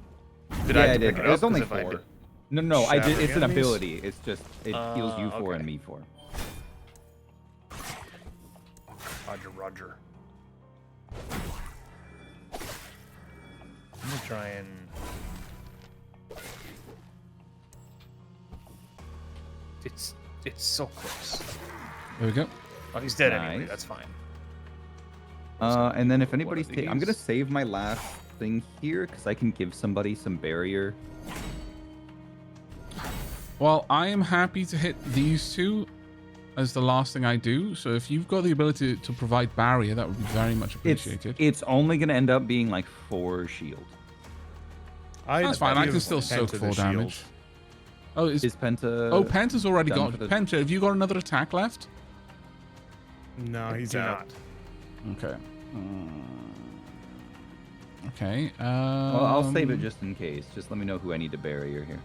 I did. It was only 4. No, I did. It's an enemies? ability. It's just it heals you 4 and me 4. Roger. I'm gonna try and. It's so close. There we go. Oh, he's dead anyway. That's fine. And then if anybody's taking, I'm gonna save my last thing here because I can give somebody some barrier. Well, I am happy to hit these 2 as the last thing I do. So if you've got the ability to provide barrier, that would be very much appreciated. It's only going to end up being like 4 shield. That's fine. I can still soak 4 damage. Oh, is Penta? Oh, Penta's already got. Penta, have you got another attack left? No, he's out. Okay. Okay. Well, I'll save it just in case. Just let me know who I need to barrier here.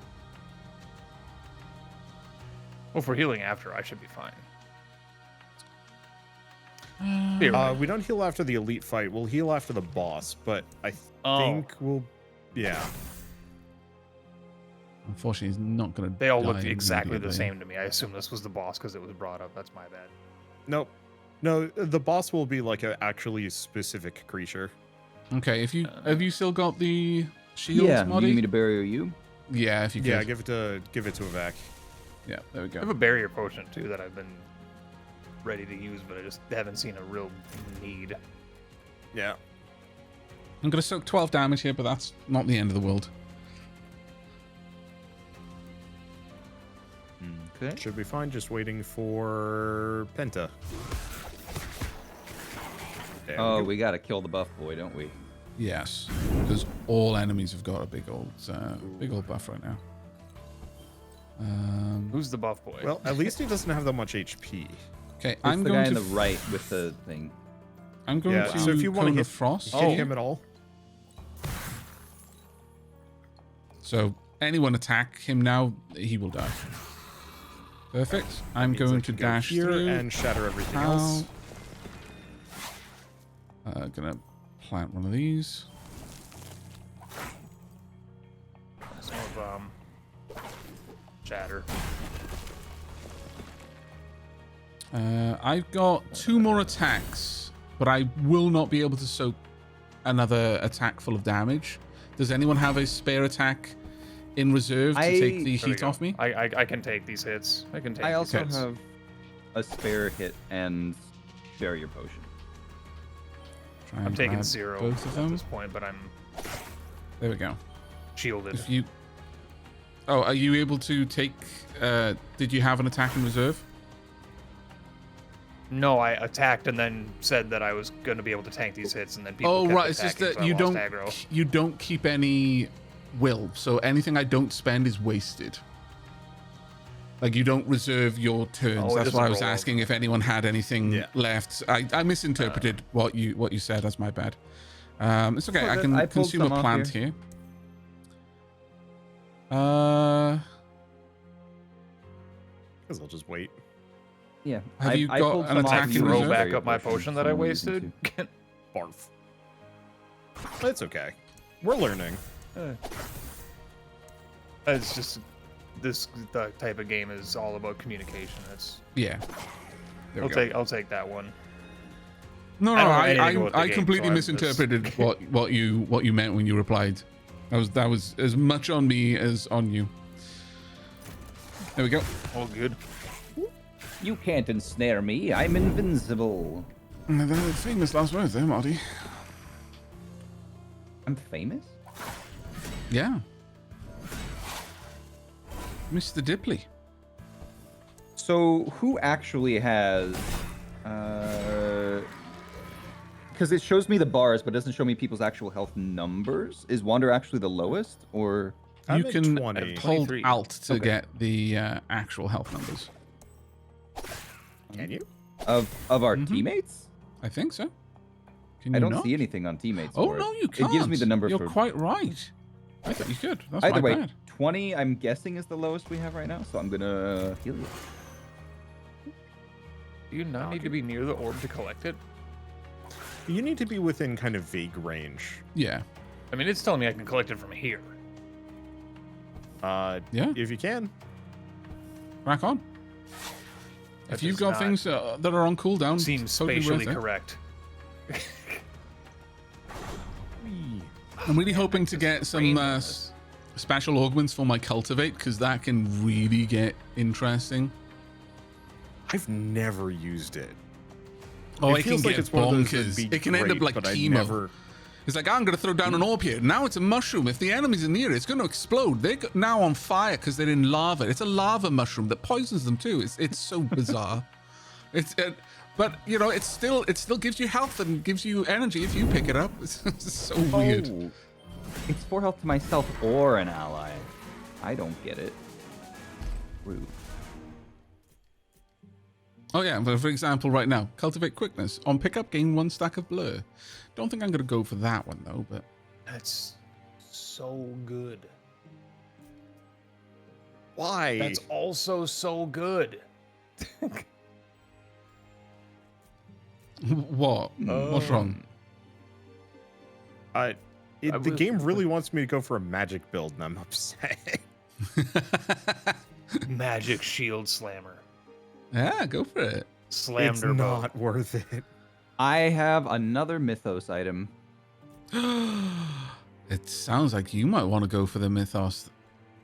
Well, for healing after, I should be fine. We don't heal after the elite fight. We'll heal after the boss, but I think we'll... Yeah. Unfortunately, he's not going to They all looked exactly the same to me. I assume this was the boss because it was brought up. That's my bad. Nope. No, the boss will be like an actually specific creature. Okay, if you have you still got the shields, Yeah, Moddy? you need me to barrier you? Yeah, if you could. Yeah, give it to Aavak. Yeah, there we go. I have a barrier potion too that I've been ready to use, but I just haven't seen a real need. Yeah. I'm going to soak 12 damage here, but that's not the end of the world. Okay. Should be fine. Just waiting for Penta. Oh, we gotta kill the buff boy, don't we? Yes, because all enemies have got a big old buff right now. Who's the buff boy? Well, at least he doesn't have that much HP. Okay, It's I'm the going guy to on the right with the thing. I'm going Yeah, to so if you want to Cone hit of Frost. hit him at all, So anyone attack him now, he will die. Perfect. I'm means I going can to go dash here through. and shatter everything How? else. Gonna plant one of these. Some of shatter. I've got 2 more attacks, but I will not be able to soak another attack full of damage. Does anyone have a spare attack in reserve to take the There we heat go. off me? I can take these hits. I can take. I these also hits. have a spare hit and barrier potion. Try and I'm taking grab 0 both of at them. this point, but I'm There we go. shielded. If you, are you able to take? Did you have an attack in reserve? No, I attacked and then said that I was going to be able to tank these hits, and then people. Oh kept right, it's just attacking, that so I you lost don't aggro. you don't keep any will, so anything I don't spend is wasted. Like you don't reserve your turns. Oh, it That's why I was doesn't roll asking if anyone had anything Yeah. left. I misinterpreted what you said. That's my bad. It's okay. Well, I then can I pulled consume a some off plant here. here. Because I'll just wait. Yeah. Have you got pulled an some off attack in you Throw with reserve? back barrier up my potion, potion that I someone using wasted. too. Barf. It's okay. We're learning. It's just this the type of game is all about communication. That's Yeah. There we go. I'll take that one. No, I don't know I anything about the game, completely so I'm misinterpreted what you meant when you replied. That was as much on me as on you. There we go. All good. You can't ensnare me. I'm invincible. The famous last words there, Marty. I'm famous? Yeah. Mr. Dipley. So who actually has because it shows me the bars but doesn't show me people's actual health numbers. Is Wander actually the lowest, or I'm You at can 20. hold 23. Alt to Okay. get the actual health numbers. Can you? of our Mhm. teammates? I think so. Can I you don't not? see anything on teammates. Oh for no, it. you can't. It gives me the number You're for quite right. I thought you could. That's either my way. bad. 20, I'm guessing, is the lowest we have right now. So I'm gonna heal you. Do you not need to be near the orb to collect it? You need to be within kind of vague range. Yeah. I mean, it's telling me I can collect it from here. Yeah. If you can. Crack on. That If you've does got not things that are on cooldown, Seems totally worth spatially it. correct. I'm really hoping to get some Brainless. special augments for my cultivate because that can really get interesting. I've never used it. Oh, it, feels can like get it's one of those that'd bonkers. be It can end up great, like but I chemo. never- It's like, I'm going to throw down an orb here. Now it's a mushroom. If the enemies are near it, it's going to explode. They're now on fire because they're in lava. It's a lava mushroom that poisons them too. It's so bizarre. But you know, it still gives you health and gives you energy if you pick it up. It's so weird. Oh, it's 4 health to myself or an ally. I don't get it. Rude. Oh yeah, but for example, right now, cultivate quickness on pickup, gain 1 stack of blur. Don't think I'm going to go for that one though. But That's so good. Why? That's also so good. what? What's wrong? The was- game really wants me to go for a magic build, and I'm upset. Magic shield slammer. Yeah, go for it. Slammed It's her bow. not worth it. I have another Mythos item. It sounds like you might want to go for the Mythos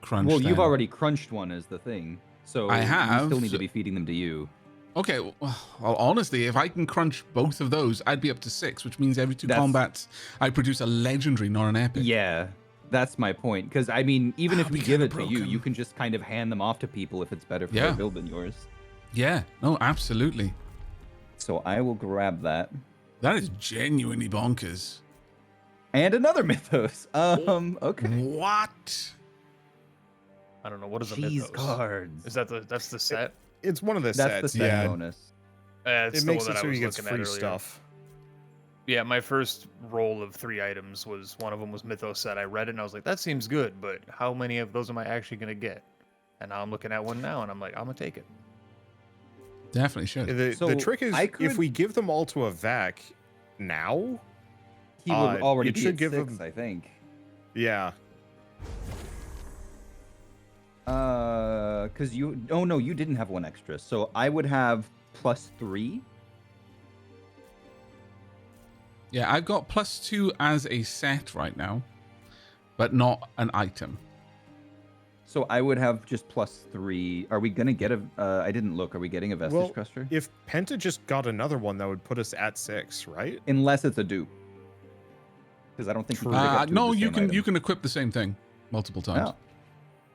crunch. Well, you've then. already crunched one is the thing. So I have, we still need so- to be feeding them to you. Okay, well, honestly, if I can crunch both of those, I'd be up to 6, which means every 2 That's- combats, I produce a legendary, not an epic. Yeah, that's my point. Because, I mean, even if That'd we be give kinda it to you, broken. you can just kind of hand them off to people if it's better for Yeah. their build than yours. Yeah, no, absolutely. So I will grab that. That is genuinely bonkers. And another Mythos. Okay. What? I don't know. What is a Cheese mythos? cards. Is that that's the set? It's one of the That's sets. the set yeah, bonus. It's it the makes one it that so I was he gets looking at free earlier. stuff. Yeah, my first roll of 3 items was one of them was mythos set. I read it and I was like, that seems good, but how many of those am I actually gonna get? And now I'm looking at one now and I'm like, I'm gonna take it. Definitely should. The trick is if we give them all to Aavak now, He would already it be should at give 6, him. I think. Yeah. Because you... Oh, no, you didn't have one extra. So I would have +3. Yeah, I've got +2 as a set right now, but not an item. So I would have just +3. Are we gonna get a? I didn't look. Are we getting a vestige Well, cluster? if Penta just got another one, that would put us at 6, right? Unless it's a dupe. Because I don't think you can pick up two no, of the you same can item. you can equip the same thing multiple times. Oh.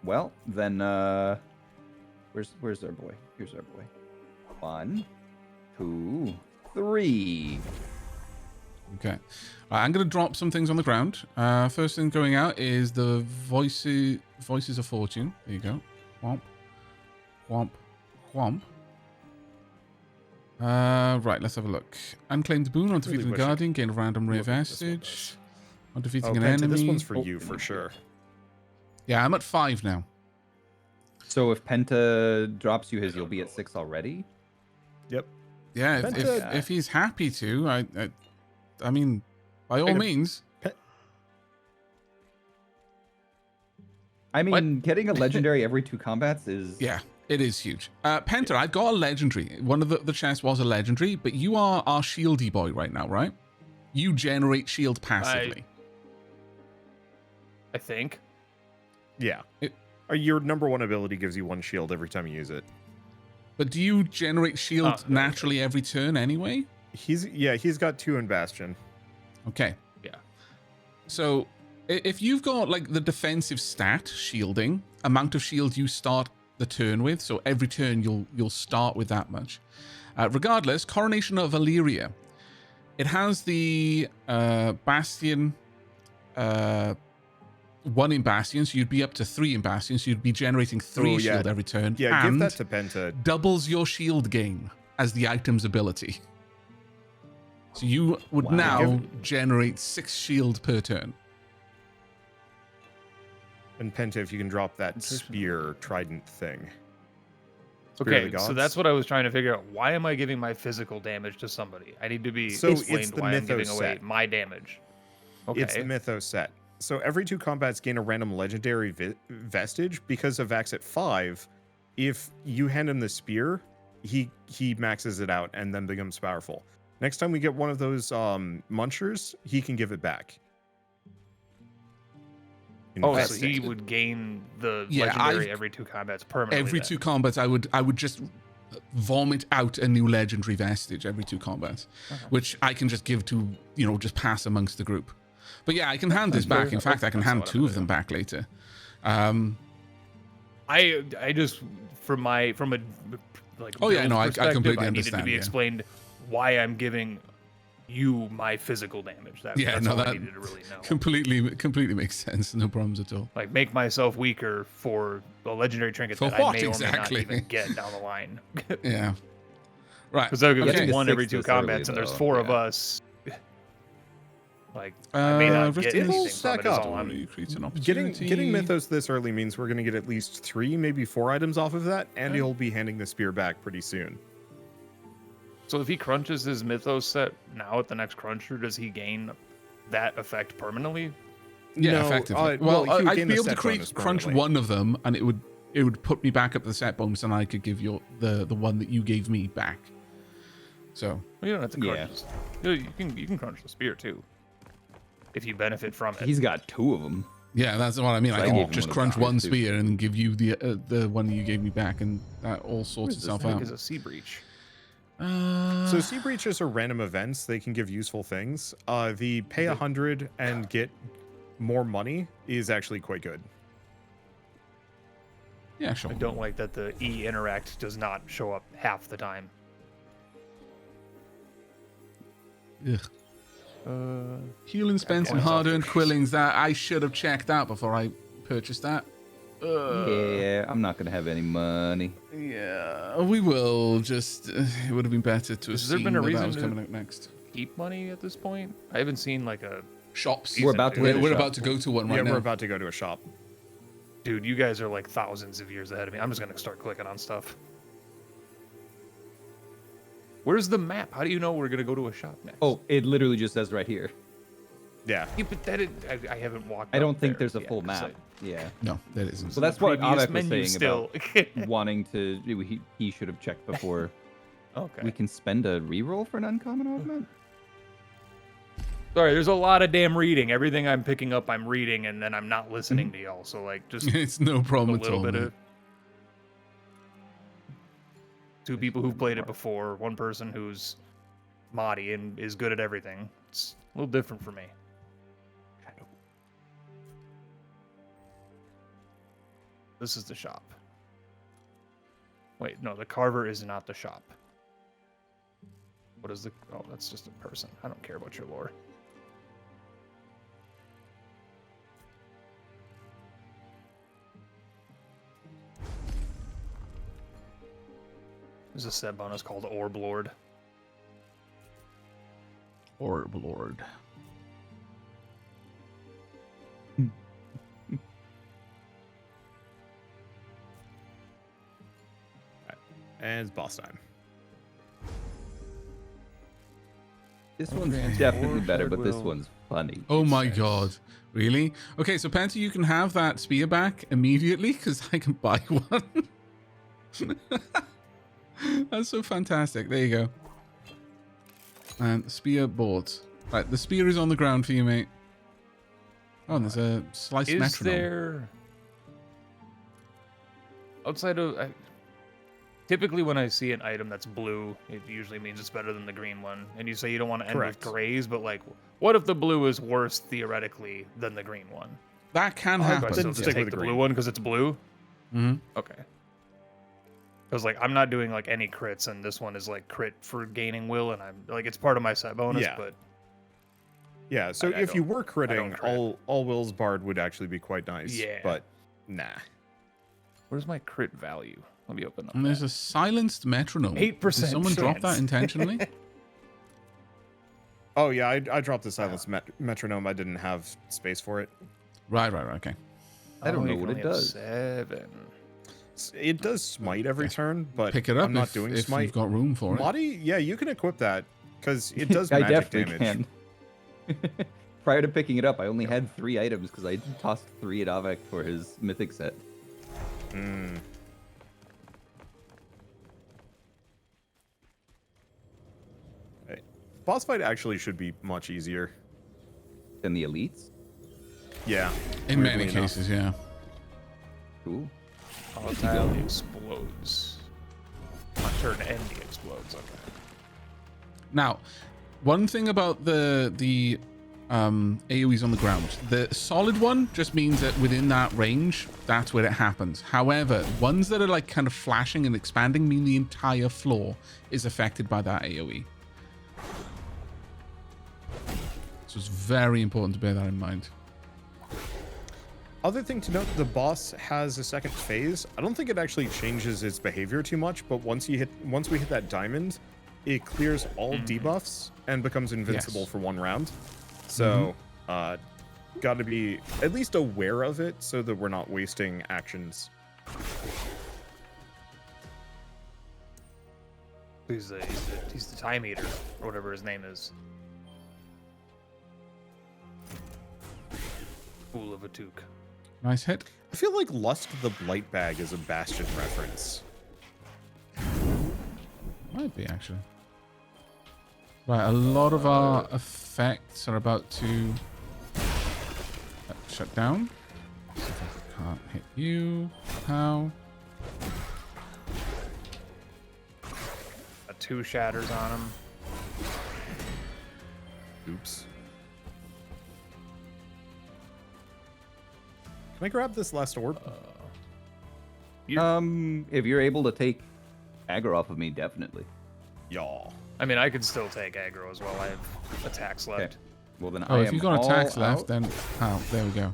Well, then where's our boy? Here's our boy. 1, 2, 3. Okay. I'm going to drop some things on the ground. First thing going out is the Voices of Fortune. There you go. Whomp. Whomp. Whomp. Right, let's have a look. Unclaimed boon on defeating the Guardian. Gain a random rare vestige. On defeating an Penta, enemy. this one's for you for sure. Yeah, I'm at 5 now. So if Penta drops you his, you'll be at 6 already? Yep. Yeah, Penta- if he's happy to, I mean, by all means. I mean, getting a legendary every 2 combats is... Yeah, it is huge. Penta, I've got a legendary. One of the chests was a legendary, but you are our shieldy boy right now, right? You generate shield passively. I think. Yeah. Your number 1 ability gives you 1 shield every time you use it. But do you generate shield naturally every turn anyway? He's got 2 in Bastion. Okay. Yeah. So if you've got like the defensive stat shielding, amount of shield you start the turn with, so every turn you'll start with that much. Regardless, Coronation of Valyria. It has the Bastion 1 in Bastion, so you'd be up to 3 in Bastion, so you'd be generating 3 shield every turn. Yeah, and give that to Penta. doubles your shield gain as the item's ability. So you would now generate 6 shield per turn. And Penta, if you can drop that spear trident thing. Okay, so that's what I was trying to figure out. Why am I giving my physical damage to somebody? I need to be explained why I'm giving away my damage. Okay. It's the Mythos set. So every 2 combats gain a random legendary vestige. Because Aavak's at 5, if you hand him the spear, he maxes it out and then becomes powerful. Next time we get one of those munchers, he can give it back. So he would gain the legendary every 2 combats permanently. Every 2 combats, I would just vomit out a new legendary vestige every 2 combats, which I can just give to, just pass amongst the group. But yeah, I can hand this back. In fact, I can hand 2 of them back later. I just from a like. Oh yeah, no, I completely I understand. needed to be explained why I'm giving you my physical damage. That's all I needed to really know. Completely makes sense. No problems at all. Like make myself weaker for a legendary trinket For that what I may exactly? or may not even get down the line. Yeah. Right. Because I'll Okay. get 1 every 2 This combats, and early, there's though, 4 of us. Like I may not get it'll anything stack from it. Is up. all I'm Creates an opportunity. Getting Mythos this early means we're going to get at least 3, maybe 4 items off of that, and he'll be handing the spear back pretty soon. So if he crunches his Mythos set now at the next cruncher, does he gain that effect permanently? Yeah, No, effectively. he would I'd gain be the able to set bonus crunch permanently. 1 of them, and it would put me back up to the set bonus, and I could give you the one that you gave me back. So Well, you don't have to crunch. You can crunch the spear too, if you benefit from it. He's got 2 of them. yeah, that's what I mean. I I can gave him just one of crunch the 1 spears, too. spear and give you the one you gave me back, and that all sorts itself out. Is a sea breach. So sea breaches are random events. They can give useful things. The pay 100 and get more money is actually quite good. Yeah, sure. I don't like that the E interact does not show up half the time. Ugh. Healing spends and points off hard-earned your- quillings. That I should have checked out before I purchased that. Yeah, I'm not gonna have any money. Yeah, we will. Just it would have been better to have Has there seen been a that reason was to coming out next. keep money at this point? I haven't seen like a Shops. We're about to We're, hit a we're shop. about to go to one right We're now. about to go to a shop. dude. You guys are like thousands of years ahead of me. I'm just gonna start clicking on stuff. Where's the map? How do you know we're gonna go to a shop next? Oh, it literally just says right here. Yeah. Yeah, but I haven't walked. I don't up think there there's a yet, full 'cause map. Yeah. No, that isn't. So that's what previous Aavak was menu saying still. about wanting to. He should have checked before. Okay. We can spend a reroll for an uncommon augment. Sorry, there's a lot of damn reading. Everything I'm picking up, I'm reading, and then I'm not listening to y'all. So like, just It's no a problem at little all. bit mate. of. Two people who've played it before. One person who's Mahdi and is good at everything. It's a little different for me. This is the shop. Wait, no, the carver is not the shop. What is the... Oh, that's just a person. I don't care about your lore. There's a set bonus called Orb Lord. Orb Lord. And it's boss time. This one's Okay. definitely Or better, but this will- one's funny. Oh my Yes. god. Really? Okay, so Penta, you can have that spear back immediately because I can buy one. That's so fantastic. There you go. And spear bought. Right, the spear is on the ground for you, mate. Oh, and there's a sliced Is metronome. there... Outside of... Typically when I see an item that's blue, it usually means it's better than the green one. And you say you don't want to end Correct. with grays, but like, what if the blue is worse theoretically than the green one? That can Do I happen. still Then just stick take with the green. blue one because it's blue? hmm Okay. Because like I'm not doing like any crits, and this one is like crit for gaining will, and I'm like it's part of my set bonus, Yeah. but Yeah, so I if you don't- were critting, don't crit. all Will's Bard would actually be quite nice. Yeah. But nah. where's my crit value? Let me open up. And there's that. a silenced metronome. 8% Did someone drop that chance. intentionally? Oh yeah, I dropped the silence metronome. I didn't have space for it. Right, okay. I don't Oh, know you what can it only have does. 7. It does smite every turn, but Pick it up I'm not if, doing if smite. you've got room for it. Mahdi, yeah, you can equip that because it does I magic definitely damage. can. Prior to picking it up, I only had 3 items because I tossed 3 at Aavak for his mythic set. Mm. Hey, boss fight actually should be much easier. Then the elites. Yeah. In many weirdly enough. cases, yeah. Cool. Volatile explodes. On turn end, he explodes. Okay. Now, one thing about the AoEs on the ground, the solid one just means that within that range, that's where it happens. However, ones that are like kind of flashing and expanding mean the entire floor is affected by that AoE. So it's very important to bear that in mind. Other thing to note, the boss has a second phase. I don't think it actually changes its behavior too much, but once we hit that diamond, it clears all debuffs and becomes invincible Yes. for 1 round. So, got to be at least aware of it so that we're not wasting actions. He's the time eater, or whatever his name is. Fool of a Took. Nice hit. I feel like Lust the Blight Bag is a Bastion reference. Might be, actually. Right, a lot of our effects are about to shut down. See if I can't hit you. How? Got 2 shatters on him. Oops. Can I grab this last orb? If you're able to take aggro off of me, definitely. Y'all. I mean, I could still take aggro as well. I have attacks left. Okay. Well, then Oh, I if am you've got attacks all left, out. then... Oh, there we go.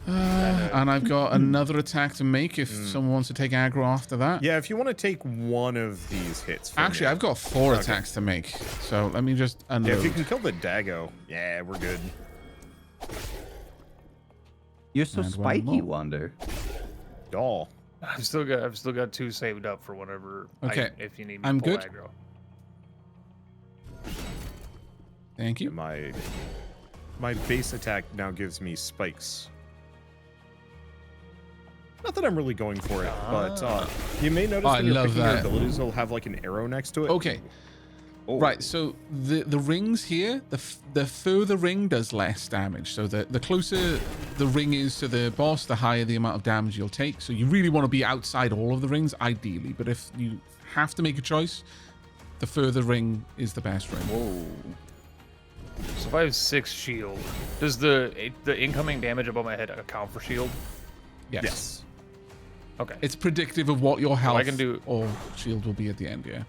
And I've got another attack to make if someone wants to take aggro after that. Yeah, if you want to take one of these hits. Actually, I've got 4 attacks to make. So let me just unload. Yeah, if you can kill the Dago, yeah, we're good. You're so And one spiky, more. Wander. Doll. I've still got 2 saved up for whenever. Okay, if you need me I'm to pull good. aggro. Thank you. My base attack now gives me spikes. Not that I'm really going for it, but you may notice I when you're love picking your that. abilities, they'll have like an arrow next to it. Okay. Oh. Right, so the rings here, the further ring does less damage. So the closer the ring is to the boss, the higher the amount of damage you'll take. So you really want to be outside all of the rings, ideally. But if you have to make a choice, the further ring is the best ring. Whoa. So if I have 6 shield, does the incoming damage above my head account for shield? Yes. Okay. It's predictive of what your health I can do- or shield will be at the end, yeah.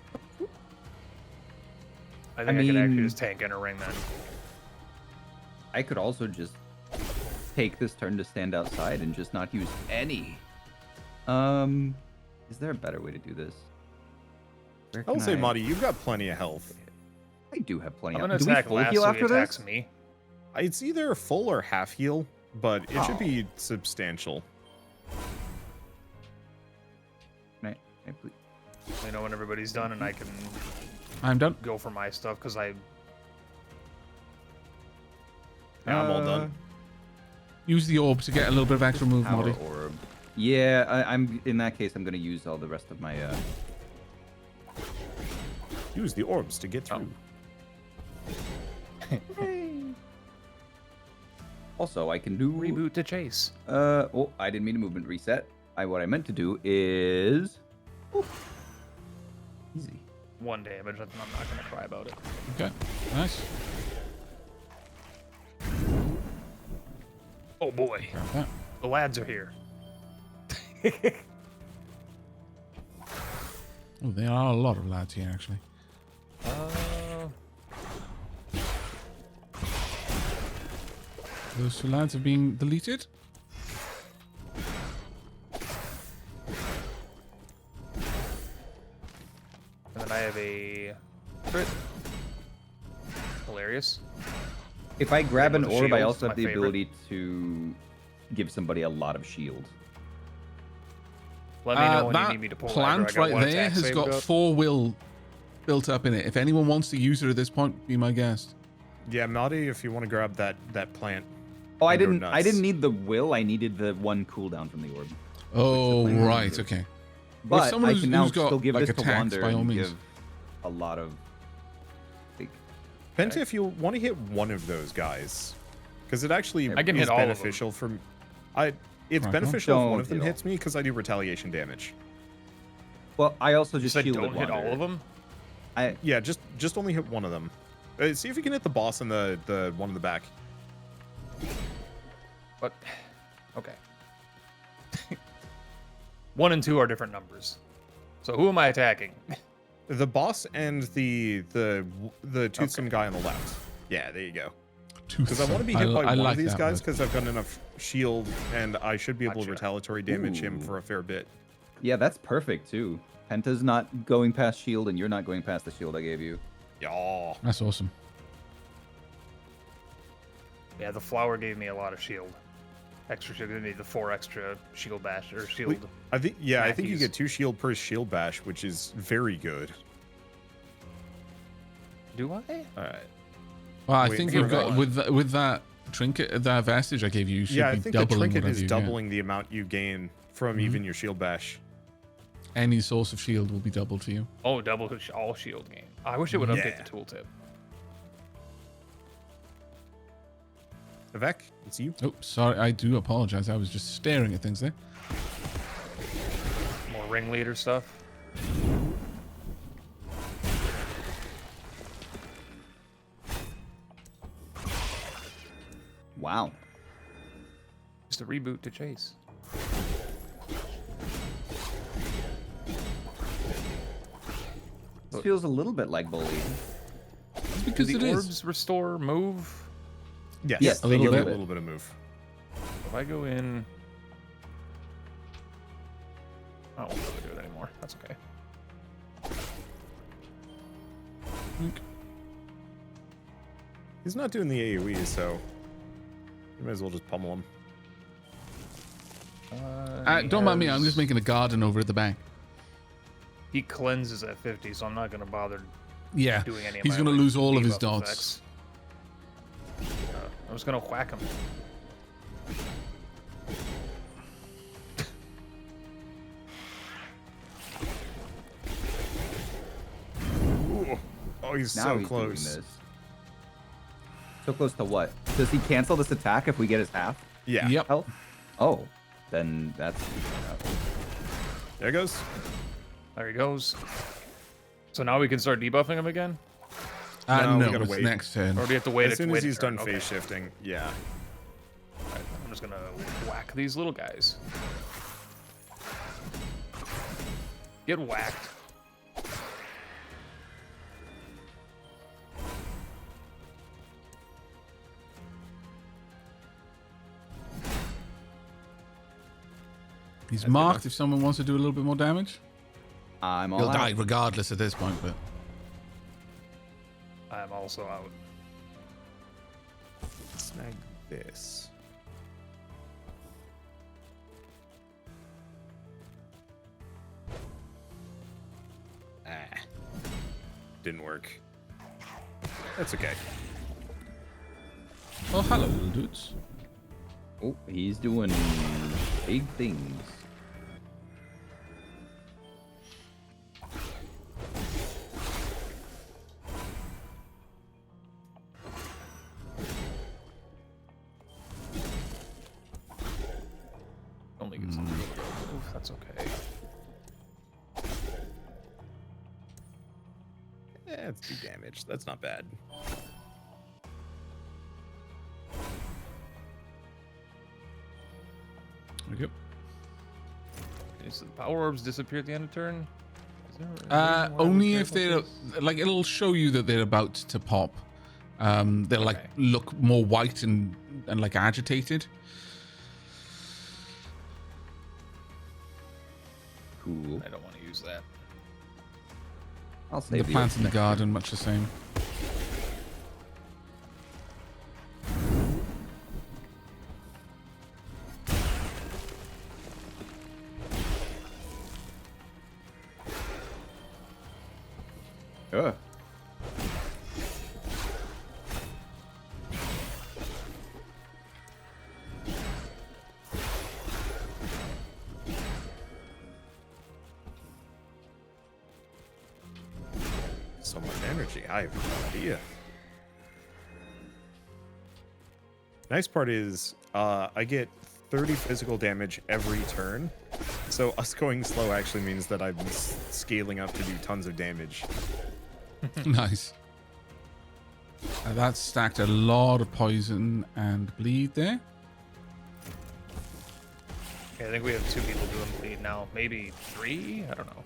I think I can actually just tank in a ring then. I could also just take this turn to stand outside and just not use any. Is there a better way to do this? Where I will can say, Marty, you've got plenty of health. I do have plenty I'm of. gonna Do we attack full last heal so he after attacks this? me. It's either full or half heal, but it should Oh. be substantial. Can I please? I know when everybody's done, and I can I'm done. go for my stuff because I. Yeah, I'm all done. Use the orb to get a little bit of extra move, Power Molly. orb. Yeah, I'm in that case. I'm gonna use all the rest of my. Use the orbs to get through. Also, I can do Reboot to chase. Oh, I didn't mean a movement reset. What I meant to do is. Easy. 1 damage. I'm not gonna cry about it. Okay, nice. Oh boy, Grab that. the lads are here. Oh, there are a lot of lads here, actually. Those 2 lads have been deleted. And then I have a crit. Hilarious. If I grab an One of orb, I shields, also have my the favorite. ability to give somebody a lot of shield. Let me know when you that need me to pull aggro. I plant got right 1 there attack has saved got up. 4 will built up in it. If anyone wants to use it at this point, be my guest. Yeah, Marty, if you want to grab that plant. Oh, I and go didn't. I nuts. didn't need the will. I needed the 1 cooldown from the orb. Oh, plant right, needed. okay. But Well, if someone I who's can now got still give like this to attacks, Wander by all and means. give a lot of. Like, Penta, if you want to hit one of those guys, because it actually I can is hit all of them. beneficial from. It's Right, beneficial if don't one of them hit all. hits me because I do retaliation damage. well, I also You just said shielded don't hit Wander. all of them. Yeah, just only hit one of them. See if you can hit the boss and the one in the back. But okay. 1 and 2 are different numbers. So who am I attacking? The boss and the toothsome guy on the left. Yeah, there you go. Because I want to be hit by one like of these that guys word. because I've got enough shield and I should be able to Gotcha. retaliatory damage him Ooh. for a fair bit. Yeah, that's perfect too. Penta's not going past shield, and you're not going past the shield I gave you. Yeah. That's awesome. Yeah, the flower gave me a lot of shield. Extra shield. Gave me the 4 extra shield bash or shield. I think you Mackies. get 2 shield per shield bash, which is very good. Do I? All right. Well, I Wait, think for you've got what? with that trinket, that vestige I gave you, you should Yeah, I be think the doubling trinket whatever is you get. doubling the amount you gain from even your shield bash. Any source of shield will be doubled for you. Oh, double all shield gain. I wish it would update Yeah. the tooltip. Aavak, it's you. Oh, sorry, I do apologize. I was just staring at things there. More ringleader stuff. Wow. Just a reboot to chase. This feels a little bit like bully. It's Do because the it is. orbs restore move? Yes, Yes, they a little give you bit. a little bit of move. if I go in... I won't be able to do it anymore. That's okay. He's not doing the AoE, so you might as well just pummel him. Don't mind me, I'm just making a garden over at the back. He cleanses at 50, so I'm not going to bother Yeah, doing any of he's my, going to lose all of his debuff dots. effects. I'm just going to whack him. Ooh. Oh, he's Now so he's close. doing this. So close to what? Does he cancel this attack if we get his half Yeah. Yep. health? Oh, then that's... There it goes. There he goes. So now we can start debuffing him again? No, we No, gotta it's wait. next turn. Or do we have to wait As soon wait as a he's turn? done Okay. phase shifting, yeah. Alright, I'm just going to whack these little guys. Get whacked. He's marked if someone wants to do a little bit more damage. I'm all He'll out. die regardless at this point, but... I'm also out. Snag this. Ah. Didn't work. That's okay. Oh, hello, little dudes. Oh, he's doing big things. Only gets a little bit of move. That's okay. Yeah, it's 2 damage. That's not bad. There we go. Okay, so the power orbs disappear at the end of turn? Is there a reason why I would Only care if about they're... this? Like, it'll show you that they're about to pop. They'll, like, Okay. look more white and like, agitated. Cool. I don't want to use that. I'll The save plants in the garden, much the same. Ugh. So much energy. I have no idea. Nice part is I get 30 physical damage every turn. So us going slow actually means that I'm scaling up to do tons of damage. Nice. That stacked a lot of poison and bleed there. Okay, I think we have 2 people doing bleed now. Maybe 3? I don't know.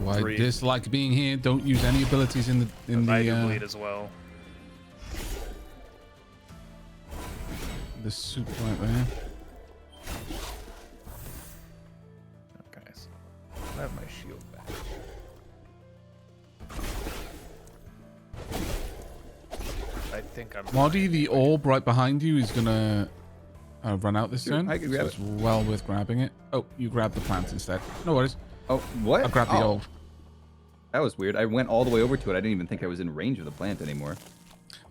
Oh, I 3. dislike being here. Don't use any abilities in I do the bleed as well. soup right there. Okay, so I have my shield back. I think I'm... Moddy, the orb right behind you is gonna run out this Sure, turn. I can so grab it's well worth grabbing it. Oh, you grabbed the plant instead. No worries. Oh, what? I'll grab the Oh, orb. that was weird. I went all the way over to it. I didn't even think I was in range of the plant anymore.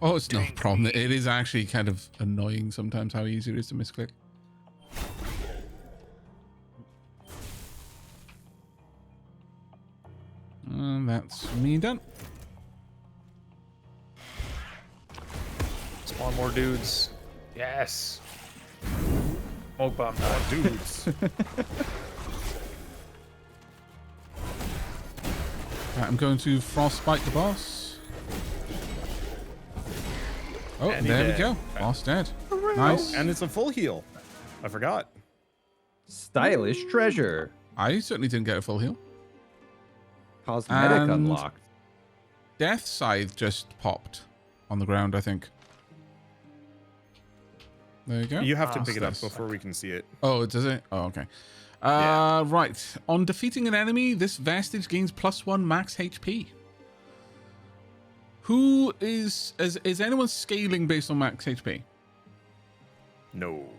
Oh, it's no problem. It is actually kind of annoying sometimes how easy it is to misclick. And that's me done. Spawn more dudes. Yes. Smoke bomb. Dudes. Right, I'm going to frostbite the boss. Oh, And he there we dead. go. Boss dead. Nice. And it's a full heal. I forgot. Stylish treasure. I certainly didn't get a full heal. Cosmetic And- unlocked. Death Scythe just popped on the ground, I think. There you go. You have to pick it up This. before we can see it. Oh, does it? Oh, okay. Yeah. Right. On defeating an enemy, this vestige gains +1 max HP. Who is anyone scaling based on max HP? No.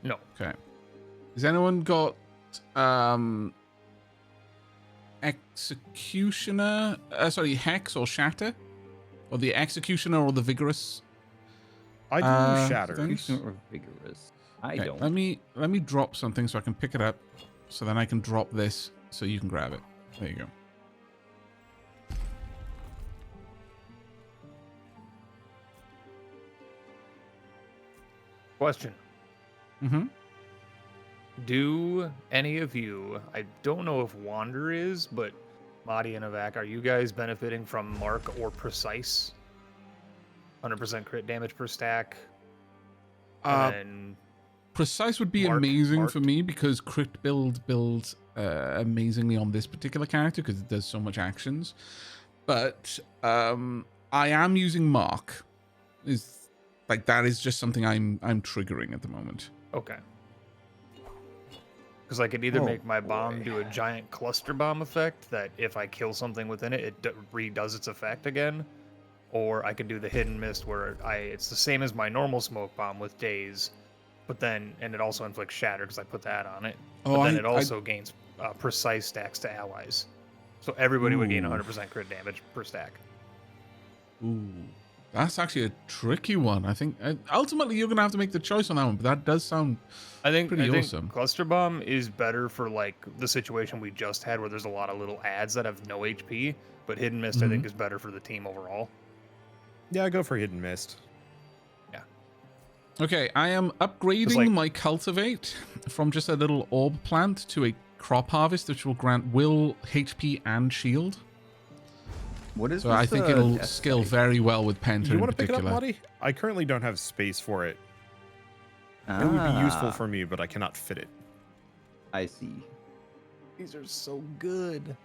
No. Okay. Has anyone got executioner? Sorry, hex or shatter, or the executioner or the vigorous? I do shatter. things? Or vigorous. I Okay, don't. Let me drop something so I can pick it up, so then I can drop this so you can grab it. There you go. Question. Mm-hmm. Do any of you, I don't know if Wander is, but Madi and Aavak, are you guys benefiting from Mark or Precise? 100% crit damage per stack. And then Precise would be amazing for me because crit builds amazingly on this particular character because it does so much actions. But I am using Mark. That is just something I'm triggering at the moment. okay. Because I could either make my bomb do a giant cluster bomb effect that if I kill something within it, it redoes its effect again. Or I can do the hidden mist where it's the same as my normal smoke bomb with daze, but then, and it also inflicts shatter because I put that on it. But then it also gains precise stacks to allies. So everybody would gain 100% crit damage per stack. Ooh. That's actually a tricky one. I think ultimately you're gonna have to make the choice on that one, but that does sound pretty awesome. Cluster bomb is better for like the situation we just had where there's a lot of little ads that have no HP, but hidden mist I think is better for the team overall. Yeah, go for hidden mist. Yeah. Okay, I am upgrading my cultivate from just a little orb plant to a crop harvest, which will grant will, HP, and shield. What is so I think it'll scale very well with Penta in particular. Do you want to pick it up, Marty? I currently don't have space for it. It would be useful for me, but I cannot fit it. I see. These are so good.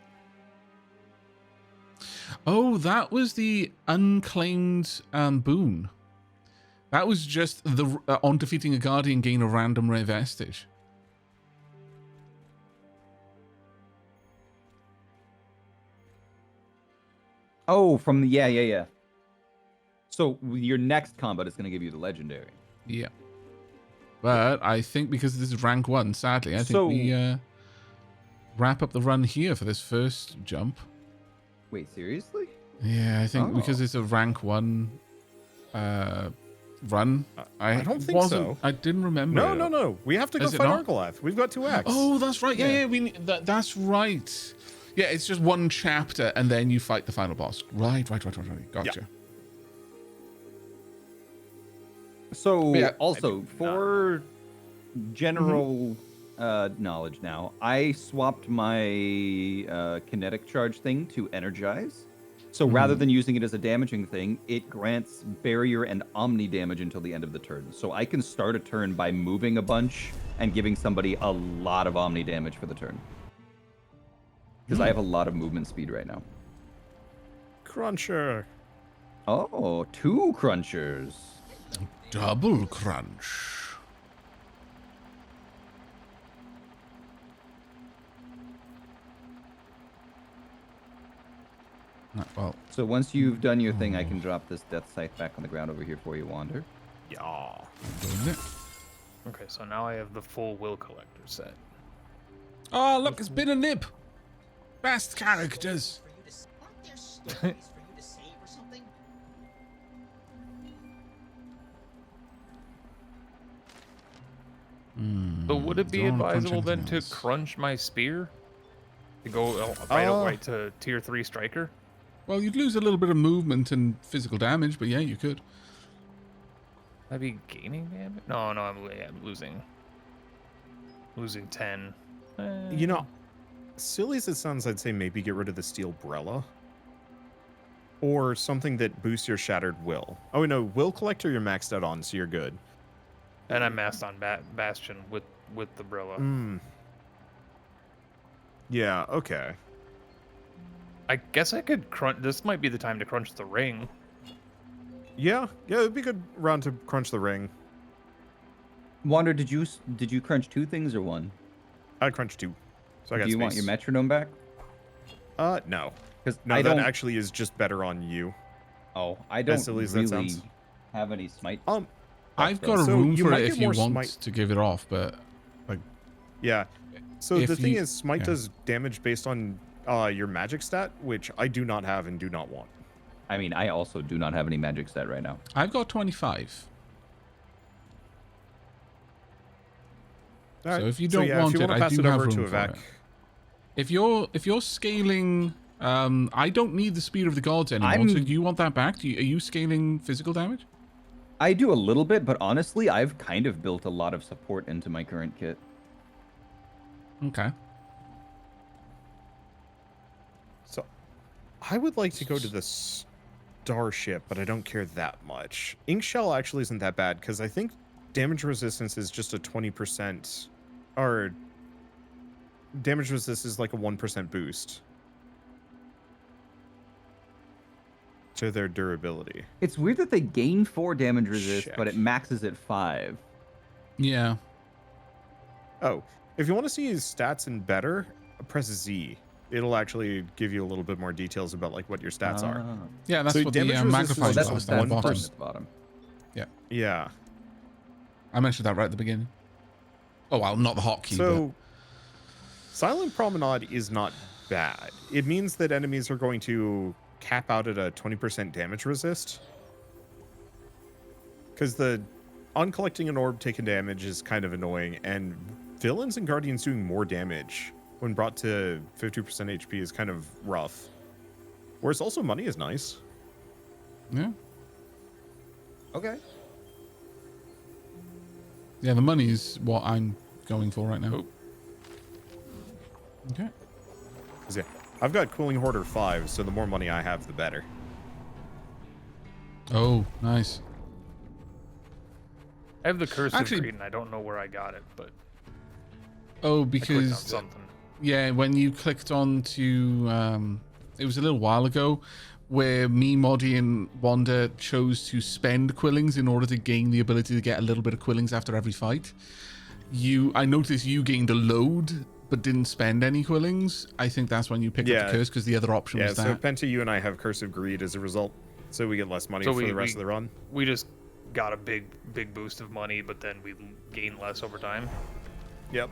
Oh, that was the unclaimed boon. That was just the on defeating a guardian gain a random rare vestige. Oh, from the yeah. So your next combat is going to give you the legendary. Yeah. But I think because this is rank 1, sadly, I think we wrap up the run here for this first jump. Wait, seriously? Yeah, I think because it's a rank 1 run. I don't think so. I didn't remember. No. We have to go fight Roguelite. We've got 2 acts. Oh, that's right. Yeah. That's right. Yeah, it's just one chapter, and then you fight the final boss. Right. Gotcha. Yeah. So, also, for general knowledge now, I swapped my kinetic charge thing to energize. So rather than using it as a damaging thing, it grants barrier and omni damage until the end of the turn. So I can start a turn by moving a bunch and giving somebody a lot of omni damage for the turn. Because I have a lot of movement speed right now. Cruncher. Oh, 2 crunchers. Double crunch. Well, so once you've done your thing, I can drop this death scythe back on the ground over here for you, Wander. Yeah. Okay, so now I have the full will collector set. Oh, look, it's been a nip. Best characters. Aren't there stories for you to save or something? So would it be advisable then to crunch my spear? To go right to tier 3 striker? Well, you'd lose a little bit of movement and physical damage, but yeah, you could. I'd be gaining damage? No, I'm losing. Losing 10. You know, silly as it sounds, I'd say maybe get rid of the steel brella. Or something that boosts your shattered will. Oh no, will collector you're maxed out on, so you're good. And I'm maxed on Bastion with the Brilla. Yeah, okay. I guess I could crunch. This might be the time to crunch the ring. Yeah, it'd be a good round to crunch the ring. Wander, did you crunch 2 things or 1? I crunched 2, so I got Do you space. want your metronome back? No. Because No, I that don't. actually is just better on you. Oh, I don't silly as that really sounds. have any smite. I've though. got a So room you for might it get if you more want smite. to give it off, but like, Yeah. So If the thing you- is, smite yeah. does damage based on your magic stat, which I do not have and do not want. I mean, I also do not have any magic set right now. I've got 25. All right. So if you So don't yeah, want if you it, want to I pass do it have over to room for Aavak. it. If you're scaling, I don't need the speed of the gods anymore. So do you want that back? Are you scaling physical damage? I do a little bit, but honestly, I've kind of built a lot of support into my current kit. Okay. So I would like to go to the starship, but I don't care that much. Inkshell actually isn't that bad because I think damage resistance is just a 20%, or damage resistance is like a 1% boost to their durability. It's weird that they gain 4 damage resist, Check. but it maxes at 5. Yeah. Oh, if you want to see his stats in better, press Z. It'll actually give you a little bit more details about like what your stats are. Ah. Yeah, that's So what the damage resistance magnifying is That's glass just down that's the the bottom. button at the bottom. Yeah. I mentioned that right at the beginning. Oh, well, not the hotkey, So Silent Promenade is not bad. It means that enemies are going to cap out at a 20% damage resist. Because the uncollecting an orb taking damage is kind of annoying, and villains and guardians doing more damage when brought to 50% HP is kind of rough. Whereas also money is nice. but yeah. Okay. Yeah, the money is what I'm going for right now. Okay. 'Cause, yeah, I've got Cooling Hoarder 5, so the more money I have, the better. Oh, nice. I have the curse Actually- of greed, and I don't know where I got it, but Oh, I clicked on because something. yeah, when you clicked on to it was a little while ago where me, Moddy, and Wanda chose to spend quillings in order to gain the ability to get a little bit of quillings after every fight. I noticed you gained a load but didn't spend any quillings. I think that's when you picked up Yeah. the curse because the other option Yeah, was so that. Penta, you and I have Curse of Greed as a result, so we get less money So for the rest of the run. We just got a big boost of money, but then we gain less over time. Yep.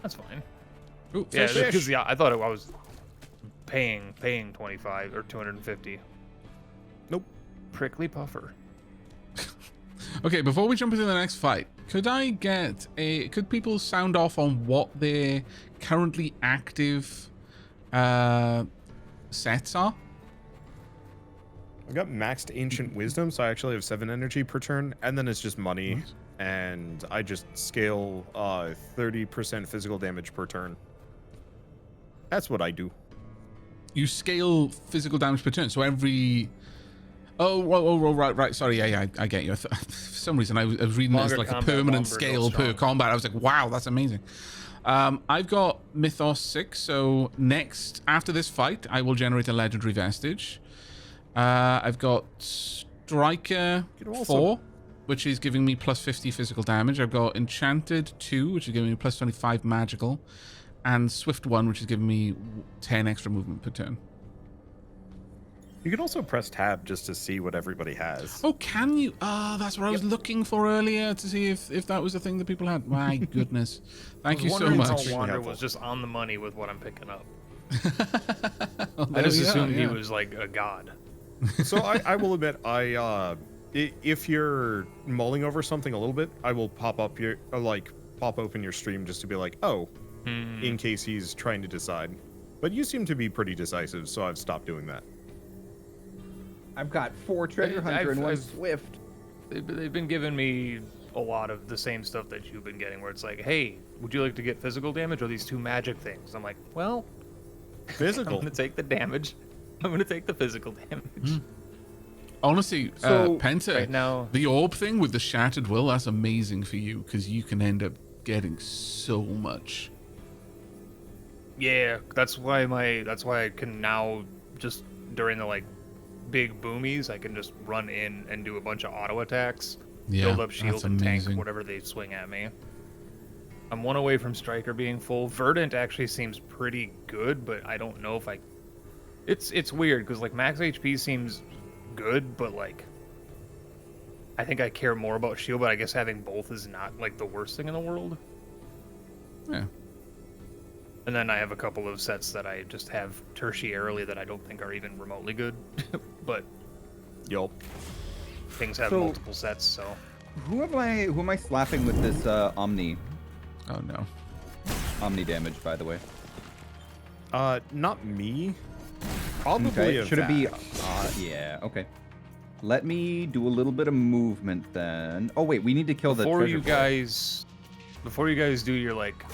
That's fine. Ooh, Yeah, fish. because I thought I was paying 25 or 250. Nope. Prickly puffer. Okay, before we jump into the next fight, could people sound off on what their currently active sets are? I've got maxed Ancient Wisdom, so I actually have 7 energy per turn, and then it's just money, Nice. and I just scale 30% physical damage per turn. That's what I do. You scale physical damage per turn, so every... Oh, right. Sorry, yeah, I get you. For some reason, I was reading it as Longer like a combat, permanent longer, scale go per strong. combat. I was like, wow, that's amazing. I've got Mythos 6, so next, after this fight, I will generate a Legendary Vestige. I've got Striker You can also- 4, which is giving me plus 50 physical damage. I've got Enchanted 2, which is giving me plus 25 magical. And Swift 1, which is giving me 10 extra movement per turn. You can also press tab just to see what everybody has. Oh, can you? Ah, that's what I was looking for earlier to see if that was a thing that people had. My goodness. Thank you so Wondering much. how Extremely Wander helpful. was just on the money with what I'm picking up. Well, I there just we are, assumed he yeah. was like a god. So I will admit, if you're mulling over something a little bit, I will pop open your stream just to be like, oh, in case he's trying to decide. But you seem to be pretty decisive, so I've stopped doing that. I've got 4 treasure hunter and 1 I've- swift. They've been giving me a lot of the same stuff that you've been getting, where it's like, hey, would you like to get physical damage or these 2 magic things? I'm like, well, I'm Physical. gonna take the damage. I'm gonna take the physical damage. Honestly, So, Penta, right now- the orb thing with the Shattered Will, that's amazing for you because you can end up getting so much. Yeah, that's why I can now just during the like big boomies, I can just run in and do a bunch of auto attacks Yeah, build up shield that's and tank amazing. whatever they swing at me. I'm 1 away from Striker being full. Verdant actually seems pretty good, but I don't know if I... It's weird, because, like, max HP seems good, but, like... I think I care more about shield, but I guess having both is not, like, the worst thing in the world. Yeah. And then I have a couple of sets that I just have tertiarily that I don't think are even remotely good. But Yup. things have So- multiple sets, so... Who am I slapping with this Omni Oh no. damage, by the way? Not me. Probably Okay. a Should it be? Vac. Yeah. Okay. Let me do a little bit of movement then. Oh wait, we need to kill the Before treasure you boy. guys do your, like,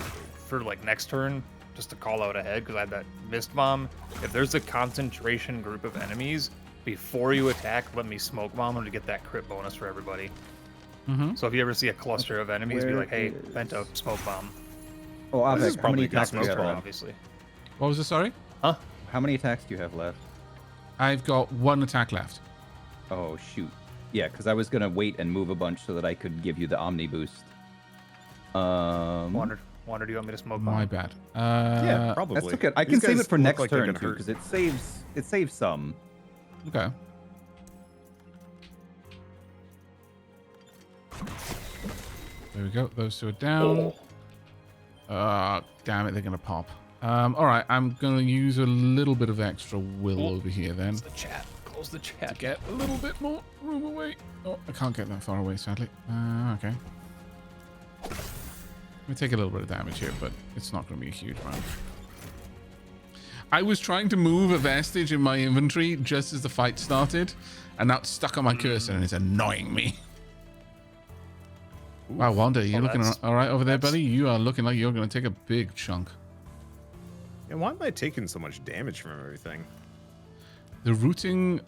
for, like, next turn, just to call out ahead, because I had that mist bomb, if there's a concentration group of enemies, before you attack, let me smoke bomb them to get that crit bonus for everybody. Mm-hmm. So if you ever see a cluster of enemies, be Where like, hey, is- Penta, smoke bomb. Oh, This is Aavak, how probably many a good attacks do you smoke have bomb. left? Obviously. What was it? Sorry. Huh? How many attacks do you have left? I've got 1 attack left. Oh shoot. Yeah, because I was gonna wait and move a bunch so that I could give you the Omni boost. Wander, do you want me to smoke bomb? My bad. Yeah, probably. That's okay. I These can save guys it for look next like they're turn gonna too, hurt. because it saves some. Okay. There we go. Those 2 are down. Damn it, they're gonna pop. All right, I'm gonna use a little bit of extra will over here then. Close the chat. Close the chat. To get a little bit more room away. Oh, I can't get that far away, sadly. Okay. We take a little bit of damage here, but it's not going to be a huge amount. I was trying to move a vestige in my inventory just as the fight started, and now it's stuck on my cursor and it's annoying me. Wow, Wanda, you looking that's- all right over there, buddy? You are looking like you're going to take a big chunk. And why am I taking so much damage from everything? The rooting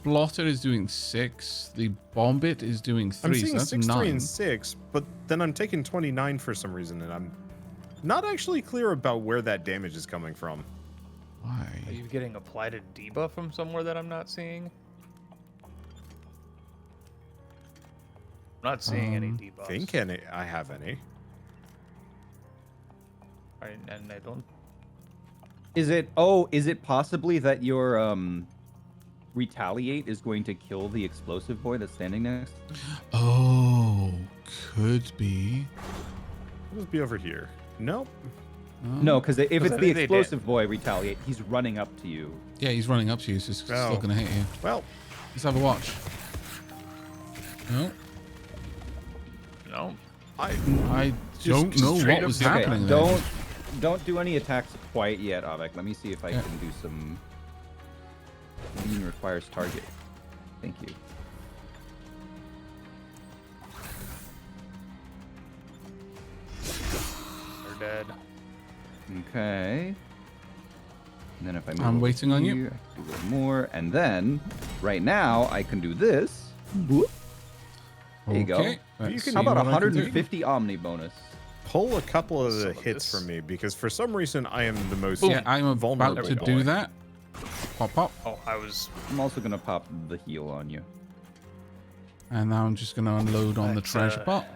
blotter is doing 6. The bombit is doing 3. I'm So seeing that's 6, 3, 9. and 6, but then I'm taking 29 for some reason, and I'm not actually clear about where that damage is coming from. Why? Are you getting applied a debuff from somewhere that I'm not seeing? I'm not seeing any debuffs. I have any. And I don't. Is it possibly that your retaliate is going to kill the explosive boy that's standing next? Oh, could be. Let's be over here. Nope. No, because if Because it's I the think they did. explosive boy retaliate, he's running up to you. Yeah, he's running up to you, so he's still Oh. gonna hit you. Well, Let's have a watch. No, No. I don't know straight what up was okay, happening there. Don't do any attacks quite yet, Aavak. Let me see if I Yeah. can do some. Lean requires target. Thank you. They're dead. Okay. And then if I move I'm over waiting on you. here, I can do a little more, and then right now I can do this. Whoop. There you go. Okay, You let's can- see How about what I can do. 150 Omni bonus? pull a couple of the Some of hits this. from me because for some reason I am the most Yeah, I'm about vulnerable. to do that. Pop, pop. Oh, I was. I'm also gonna pop the heal on you. And now I'm just gonna unload on the That's, treasure pot.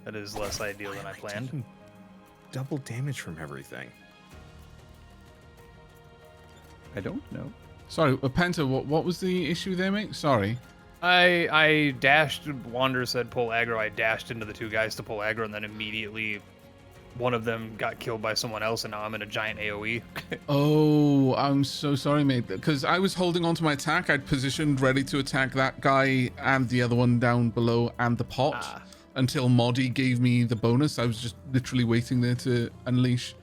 That is less ideal than I planned. Taking double damage from everything. I don't know. Sorry, Penta, what was the issue there, mate? Sorry. I dashed. Wander said pull aggro. I dashed into the 2 guys to pull aggro, and then immediately one of them got killed by someone else, and now I'm in a giant AoE. Oh, I'm so sorry, mate. Because I was holding on to my attack. I'd positioned ready to attack that guy and the other one down below and the pot until Moddy gave me the bonus. I was just literally waiting there to unleash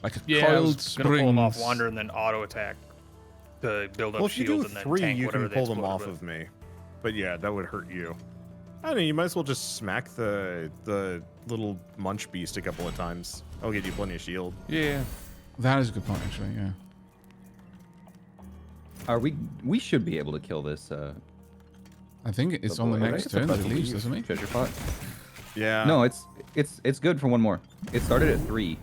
like a Yeah, I coiled was gonna pull him off springs. Wander and then auto attack to build up Well, if you shield do and then 3, tank you whatever can they pull them explode off with. of me. But yeah, that would hurt you. I don't know, you might as well just smack the little munch beast a couple of times. I'll get you plenty of shield. Yeah. That is a good point, actually. Yeah. Are we should be able to kill this. I think it's on the boy. next I think turn it's that it about leaves, to doesn't leave. it? Treasure pot. Yeah. No, it's good for one more. It started at 3.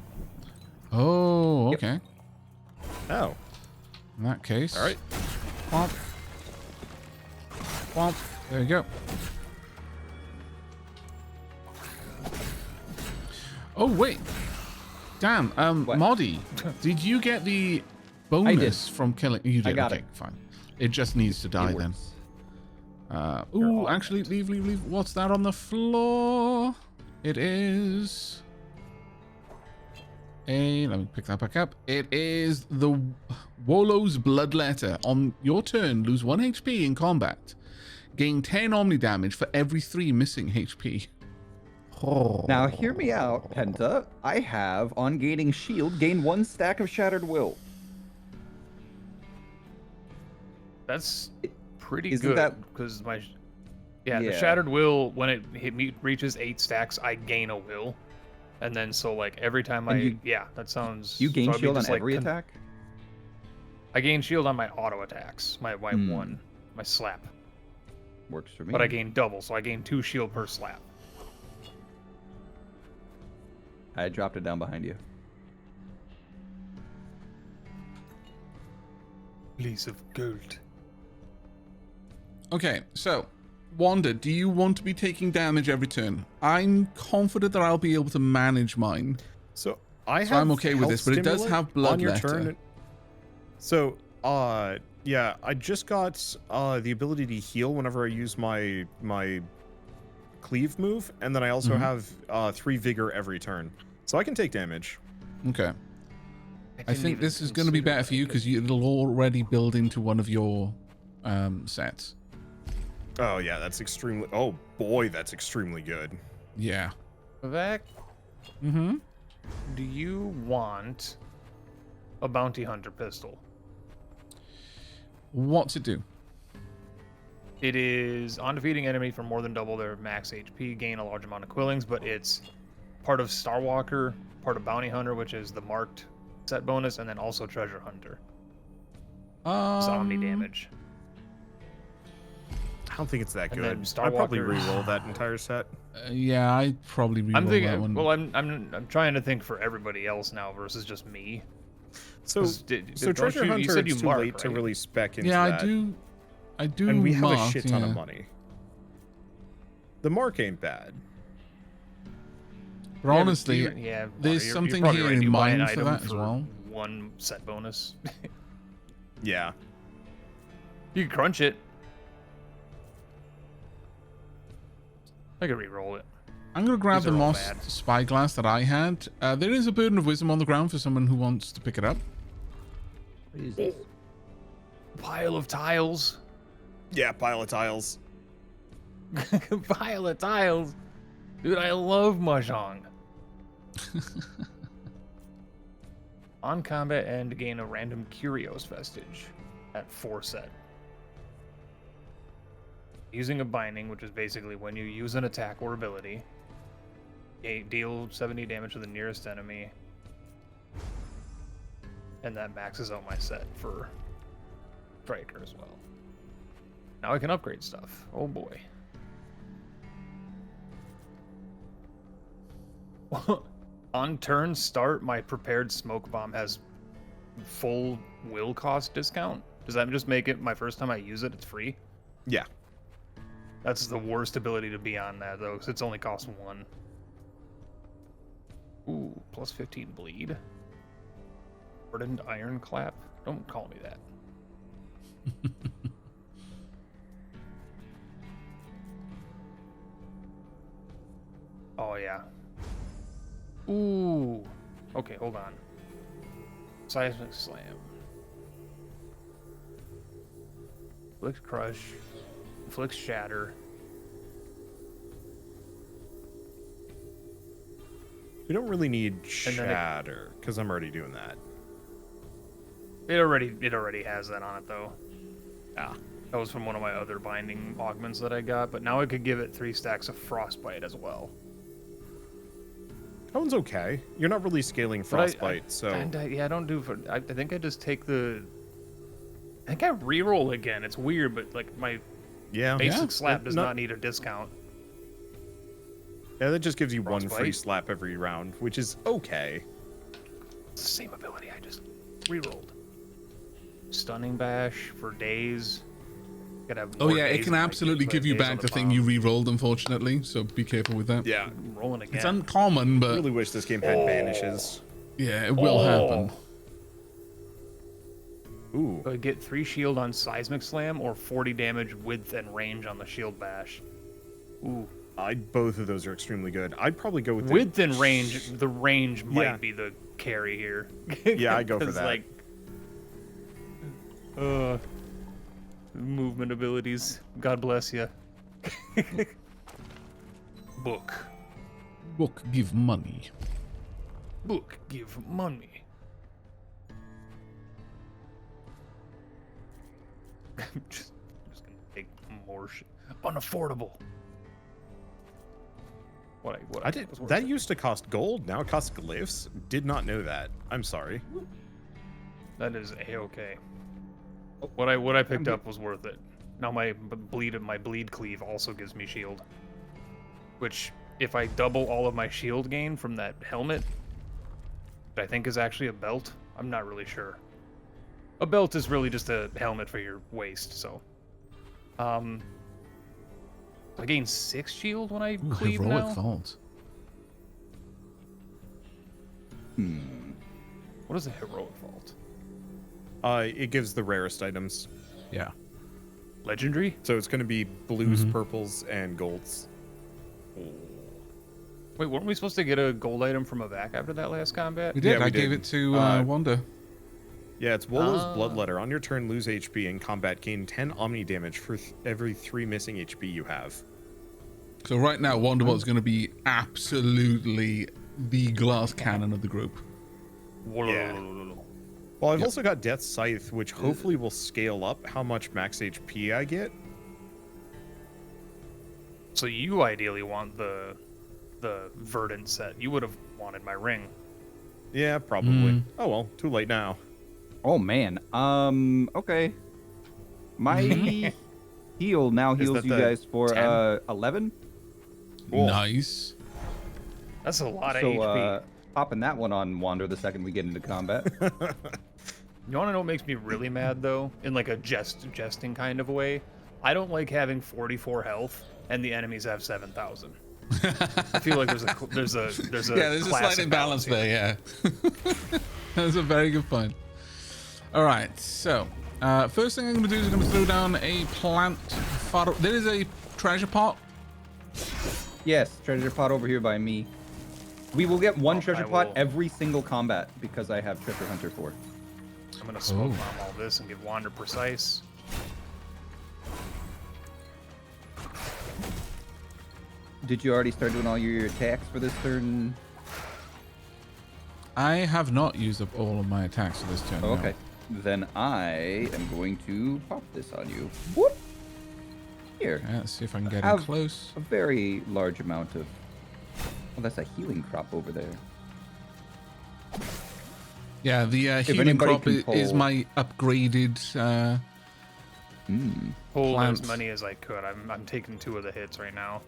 Oh, Yep. okay. Oh. In that case. All right. Pop. Well, there you go. Oh, wait. Damn, What? Moddy, did you get the bonus from killing? You did. I got okay, it. fine. It just needs to die It then. works. Ooh, actually, leave. What's that on the floor? It is let me pick that back up. It is the Wolo's Bloodletter. On your turn, lose 1 HP in combat. Gain 10 Omni damage for every 3 missing HP. Oh. Now, hear me out, Penta. I have, on gaining shield, gain 1 stack of Shattered Will. That's pretty Isn't good that- because the Yeah. Shattered Will, when it reaches 8 stacks, I gain a will, and then so like every time And that sounds. You gain so it'd be shield on just, like, every attack? I gain shield on my auto attacks, my Hmm. one, my slap, Works for me. but I gain double, so I gain 2 shield per slap. I dropped it down behind you. Piece of gold. Okay, so Wanda, do you want to be taking damage every turn? I'm confident that I'll be able to manage mine. So I'm okay with this, but it does have on your Bloodletter. turn. So, yeah, I just got the ability to heal whenever I use my cleave move, and then I also have 3 vigor every turn, so I can take damage. Okay. I think this is going to be better for you because it'll already build into one of your sets. Oh yeah, that's extremely. Oh boy, that's extremely good. Yeah. Aavak, Mm-hmm. do you want a bounty hunter pistol? What's it do? It is on defeating enemy for more than double their max HP, gain a large amount of quillings, but it's part of Starwalker, part of Bounty Hunter, which is the marked set bonus, and then also Treasure Hunter. It's Omni damage. I don't think it's that And good. then Star I'd probably Walker- re-roll that entire set. Yeah, I'd probably reroll I'm thinking. that one. Well, I'm trying to think for everybody else now versus just me. So, 'Cause don't Treasure you Hunter, said it's you too mark, late to right? really spec into yeah, that. I do. And we have a marked, shit ton yeah. of money. The mark ain't bad. But honestly, yeah, there's you're something probably here right. in You buy an mind for item that as well. 1 set bonus. Yeah. You can crunch it. I could re-roll it. I'm going to grab These the are all moss bad. spyglass that I had. There is a burden of wisdom on the ground for someone who wants to pick it up. What is this? Pile of tiles. Yeah, pile of tiles. Pile of tiles. Dude, I love Mahjong. On combat end, gain a random Curios vestige at 4 set. Using a binding, which is basically when you use an attack or ability, deal 70 damage to the nearest enemy. And that maxes out my set for Striker as well. Now I can upgrade stuff. Oh boy. On turn start, my prepared smoke bomb has full will cost discount. Does that just make it my first time I use it, it's free? Yeah. That's the worst ability to be on that though, because it's only cost 1. Ooh, plus 15 bleed. Hardened iron clap. Don't call me that. Oh yeah. Ooh. Okay, hold on. Seismic slam. Inflicts crush. Inflicts shatter. We don't really need And then it- shatter, because I'm already doing that. It already has that on it though. Ah. That was from one of my other binding augments that I got, but now I could give it 3 stacks of frostbite as well. That one's okay. You're not really scaling But I frostbite, so yeah, I don't do. I think I just take the. I think I reroll again. It's weird, but like my yeah. basic slap does No- not need a discount. Yeah, that just gives you one free Frostbite? slap every round, which is okay. It's the same ability. I just rerolled. Stunning bash for days. Gotta have Oh more yeah, it days can on my absolutely days give you on back the thing bomb. you re-rolled, unfortunately. So be careful with that. Yeah. I'm rolling again. It's uncommon, I but really wish this game had vanishes. yeah, it will happen. Ooh. I get 3 shield on seismic slam or 40 damage width and range on the shield bash. Ooh. Both of those are extremely good. I'd probably go with Width and range. The range might Yeah. be the carry here. Yeah, I go for 'Cause, that. Like, movement abilities. God bless you. Book. Book give money. Book give money. I'm just gonna take more shit. Unaffordable. What I did. was worth That it. used to cost gold. Now it costs glyphs. Did not know that. I'm sorry. That is a-okay. What I picked up was worth it. Now my bleed cleave also gives me shield. Which, if I double all of my shield gain from that helmet, that I think is actually a belt, I'm not really sure. A belt is really just a helmet for your waist, so. I gain 6 shield when I Ooh, cleave heroic now. vault. What is a heroic vault? It gives the rarest items. Yeah. Legendary? So it's going to be blues, purples, and golds. Wait, weren't we supposed to get a gold item from Aavak after that last combat? We did. Yeah, we I gave did. it to Wanda. Yeah, it's Wolo's Bloodletter. On your turn, lose HP in combat. Gain 10 Omni damage for every 3 missing HP you have. So right now, Wonderbot's going to be absolutely the glass cannon of the group. Yeah. Well, I've also got Death's Scythe, which hopefully will scale up how much max HP I get. So you ideally want the Verdant set. You would have wanted my ring. Yeah, probably. Oh well, too late now. Oh man. Okay. My heal now heals that you the guys for 10? 11. Cool. Nice. That's a lot of So HP. popping that one on Wander the second we get into combat. You want to know what makes me really mad though? In like a jesting kind of a way. I don't like having 44 health and the enemies have 7,000. I feel like there's a Yeah, there's a slight class imbalance here. there, yeah. That's a very good point. All right, so first thing I'm going to do is I'm going to throw down a plant. There is a treasure pot. Yes, treasure pot over here by me. We will get one treasure I pot will- every single combat because I have Treasure Hunter 4. I'm gonna smoke Oh. bomb all this and get Wander precise. Did you already start doing all your attacks for this turn? I have not used up all of my attacks for this turn. Oh, no. okay. Then I am going to pop this on you. Whoop! Here. Yeah, let's see if I can get in Have close. a very large amount of... Oh, that's a healing crop over there. Yeah, the healing anybody crop can is pull- my upgraded. Pull Plant. as many as I could. I'm taking 2 of the hits right now.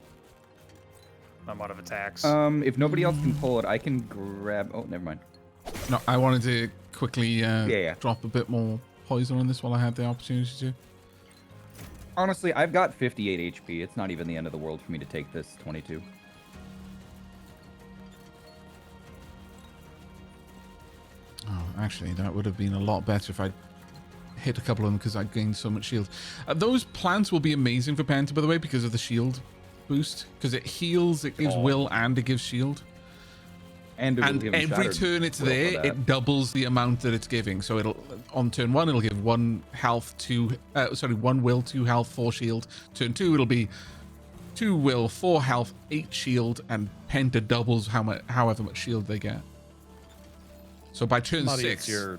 I'm out of attacks. If nobody else can pull it, I can grab... Oh, never mind. No, I wanted to quickly yeah. drop a bit more poison on this while I had the opportunity to. Honestly, I've got 58 HP. It's not even the end of the world for me to take this 22. Oh, actually, that would have been a lot better if I hit a couple of them because I gained so much shield. Those plants will be amazing for Penta, by the way, because of the shield boost. Because it heals, it gives will, and it gives shield. And, it will And give me every shattered turn it's will for there, that. it doubles the amount that it's giving. So it'll on turn 1 it'll give 1 health, 1 will, 2 health, 4 shield. Turn 2 it'll be 2 will, 4 health, 8 shield, and Penta doubles however much shield they get. So by turn Buddy, 6, it's your...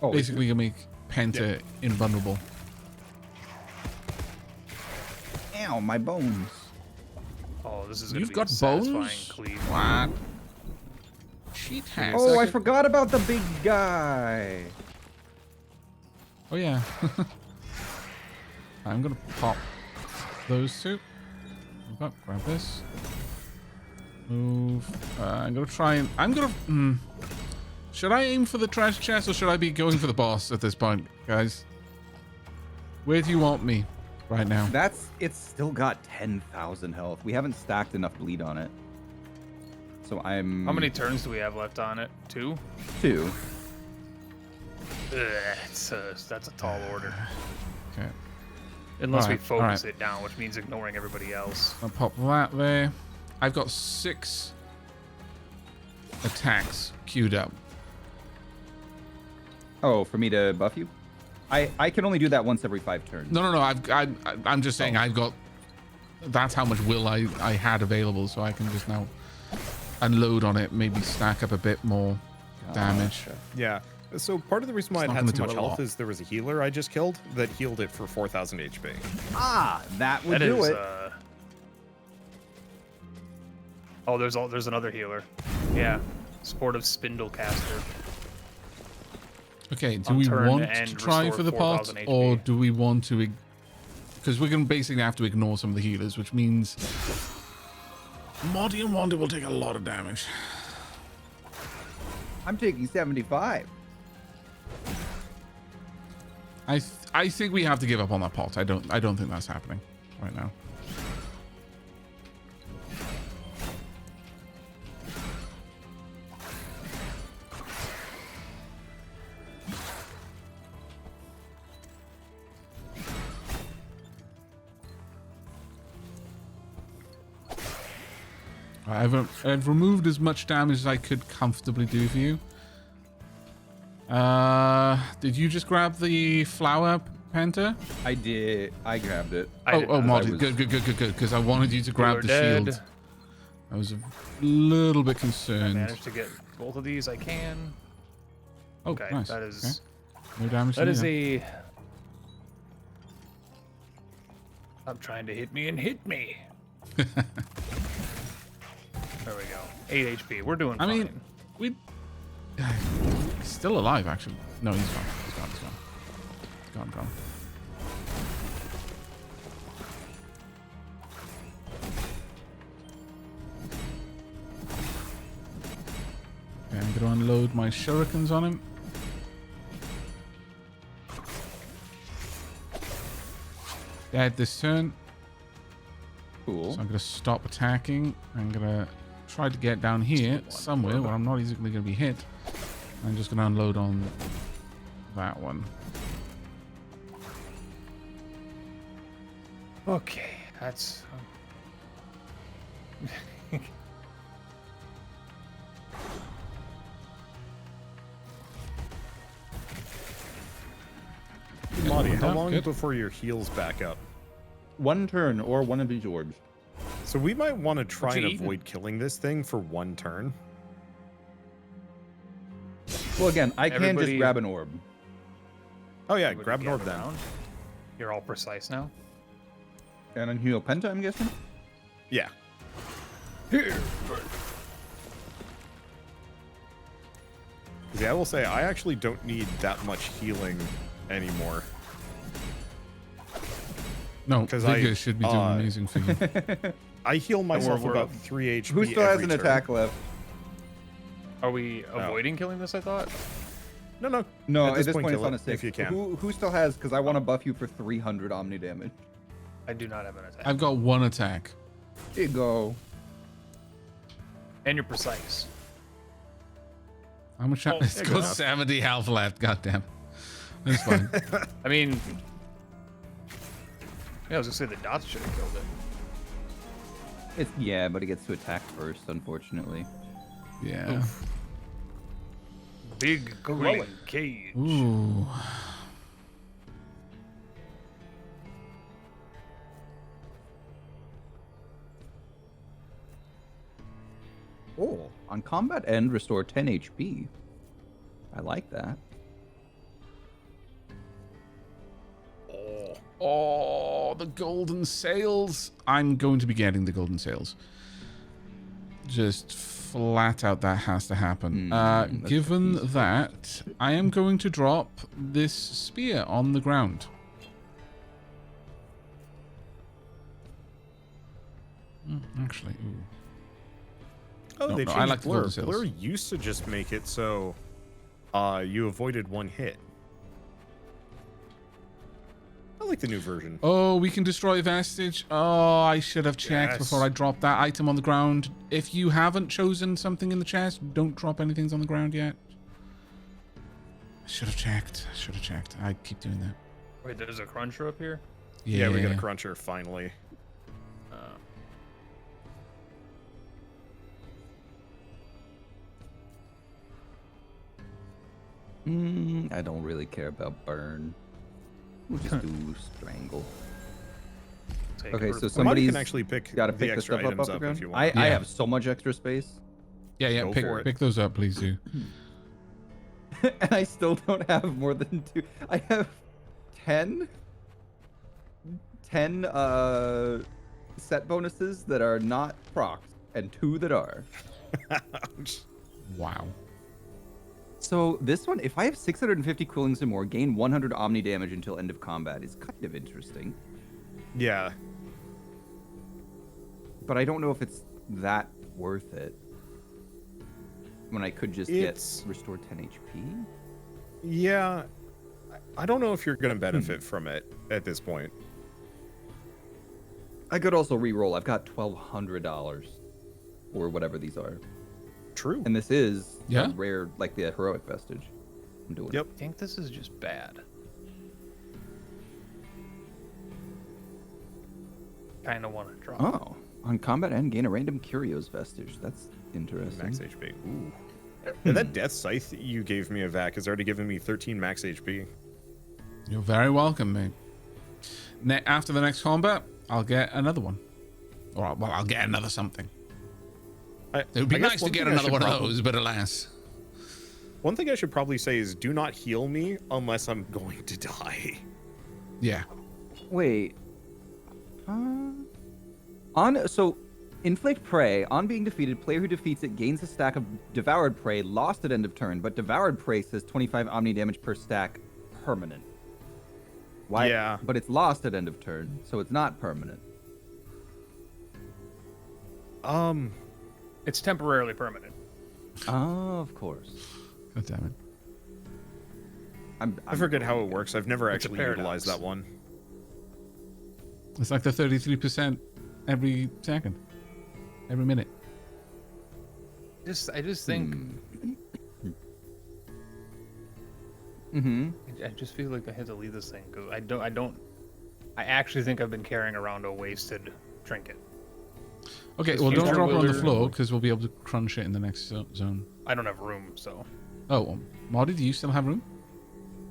Oh, it's- basically you make Penta invulnerable. Ow, my bones. Oh, this is gonna You've be got a satisfying bones? cleave. What? Cheat hack. Oh, I forgot about the big guy. Oh yeah. I'm gonna pop those 2. Move up, grab this. Move. I'm gonna try and should I aim for the trash chest or should I be going for the boss at this point, guys? Where do you want me? right now. It's still got 10,000 health. We haven't stacked enough bleed on it. So I'm... How many turns do we have left on it? 2? 2. That's a tall order. Okay. Unless we Alright, focus alright. it down, which means ignoring everybody else. I'll pop that there. I've got 6 attacks queued up. Oh, for me to buff you? I can only do that once every 5 turns. No. I'm just saying I've got. That's how much will I had available, so I can just now unload on it. Maybe stack up a bit more damage. Yeah. So part of the reason why It's it not had gonna so do much a lot. health is there was a healer I just killed that healed it for 4,000 HP. Ah, that would That do is. it. Oh, there's another healer. Yeah, Sportive Spindlecaster. Okay, do On we turn want and to try restore for the pot, 4,000 or HP. do we want to? Because we're gonna basically have to ignore some of the healers, which means Moddy and Wanda will take a lot of damage. I'm taking 75. I think we have to give up on that pot. I don't think that's happening right now. I've removed as much damage as I could comfortably do for you. Did you just grab the flower, Penta? I did. I grabbed it. I did not. Moddy, was- good. Because I wanted you to grab the Healer dead. shield. I was a little bit I concerned. managed to get both of these. I can. Oh, Okay, nice. that is Okay. No damage. that is neither. a. Stop trying to hit me and hit me. There we go. 8 HP. We're doing I fine. mean, we. He's still alive, actually. No, he's gone. He's gone. He's gone. Okay, I'm gonna unload my shurikens on him. Dead this turn. Cool. So I'm gonna stop attacking. I'm gonna try to get down here somewhere where I'm not easily gonna be hit. I'm just gonna unload on that one. Okay, that's. Monty, how Good. long Good. before your heals back up? 1 turn or one of these orbs. So we might want to try What and you eating? avoid killing this thing for 1 turn. Well, again, I can just Everybody- grab an orb. Oh yeah, Would you grab an orb gather then. around? You're all precise now. And then heal Penta, I'm guessing? Yeah. Yeah, I will say I actually don't need that much healing anymore. No, 'Cause Vigor I, should be doing amazing for you. I heal myself we're- about 3 HP. Who still has every an turn. attack left? Are we avoiding killing this? I thought. No. No, at this point kill it's on it a 6. if you can. Who still has? Because I want to buff you for 300 Omni damage. I do not have an attack. I've got 1 attack. There you go. And you're precise. How much? Oh, It's there got you go. 70 health left. Goddamn. That's fine. I mean, yeah, I was gonna say the dots should have killed it. Yeah, but he gets to attack first, unfortunately. Yeah. Big glowing cage. Ooh. Oh, on combat end, restore 10 HP. I like that. Oh, the golden sails. I'm going to be getting the golden sails. Just flat out, that has to happen. that's a Given piece of that, I am going to drop this spear on the ground. Actually, ooh. Oh, No, they no, changed I like the Blur. golden sails. Blur used to just make it so you avoided 1 hit. Oh, like the new version. Oh, we can destroy vestige. Oh, I should have checked before I dropped that item on the ground. If you haven't chosen something in the chest, don't drop anything on the ground yet. I should have checked. I keep doing that. Wait, there's a cruncher up here? Yeah, we got a cruncher finally. I don't really care about burn. We'll just do strangle. Okay, so somebody's can actually pick got to the pick the extra stuff items up up off if the you ground. want. I have so much extra space. Yeah, Go for it. pick those up, please do. And I still don't have more than 2. I have 10 set bonuses that are not procs and 2 that are. Wow. So this one, if I have 650 coolings or more, gain 100 omni damage until end of combat is kind of interesting. Yeah. But I don't know if it's that worth it. When I could just get restored 10 HP? Yeah. I don't know if you're going to benefit from it at this point. I could also re-roll. I've got $1,200 or whatever these are. True. And this is Yeah? a rare, like the heroic vestige. I'm doing Yep. I think this is just bad. Kind of want to drop. Oh, on combat end, gain a random curios vestige. That's interesting. Max HP. Ooh. And that death scythe you gave me, Aavak, has already given me 13 max HP. You're very welcome, mate. After the next combat, I'll get another one. Or, well, I'll get another something. It would be nice to get another one of those, but alas. One thing I should probably say is do not heal me unless I'm going to die. Yeah. Wait. So, inflict prey. On being defeated, player who defeats it gains a stack of devoured prey lost at end of turn, but devoured prey says 25 omni damage per stack permanent. Why? Yeah. But it's lost at end of turn, so it's not permanent. It's temporarily permanent. Oh, of course. God damn it. I forget how it works. I've never It's a actually paradox. utilized that one. It's like the 33% every second. Every minute. I just think I just feel like I had to leave this thing because I actually think I've been carrying around a wasted trinket. Okay, Just well, don't future drop it on the wizard. floor because we'll be able to crunch it in the next zone. I don't have room, so Oh, well, Marty, do you still have room?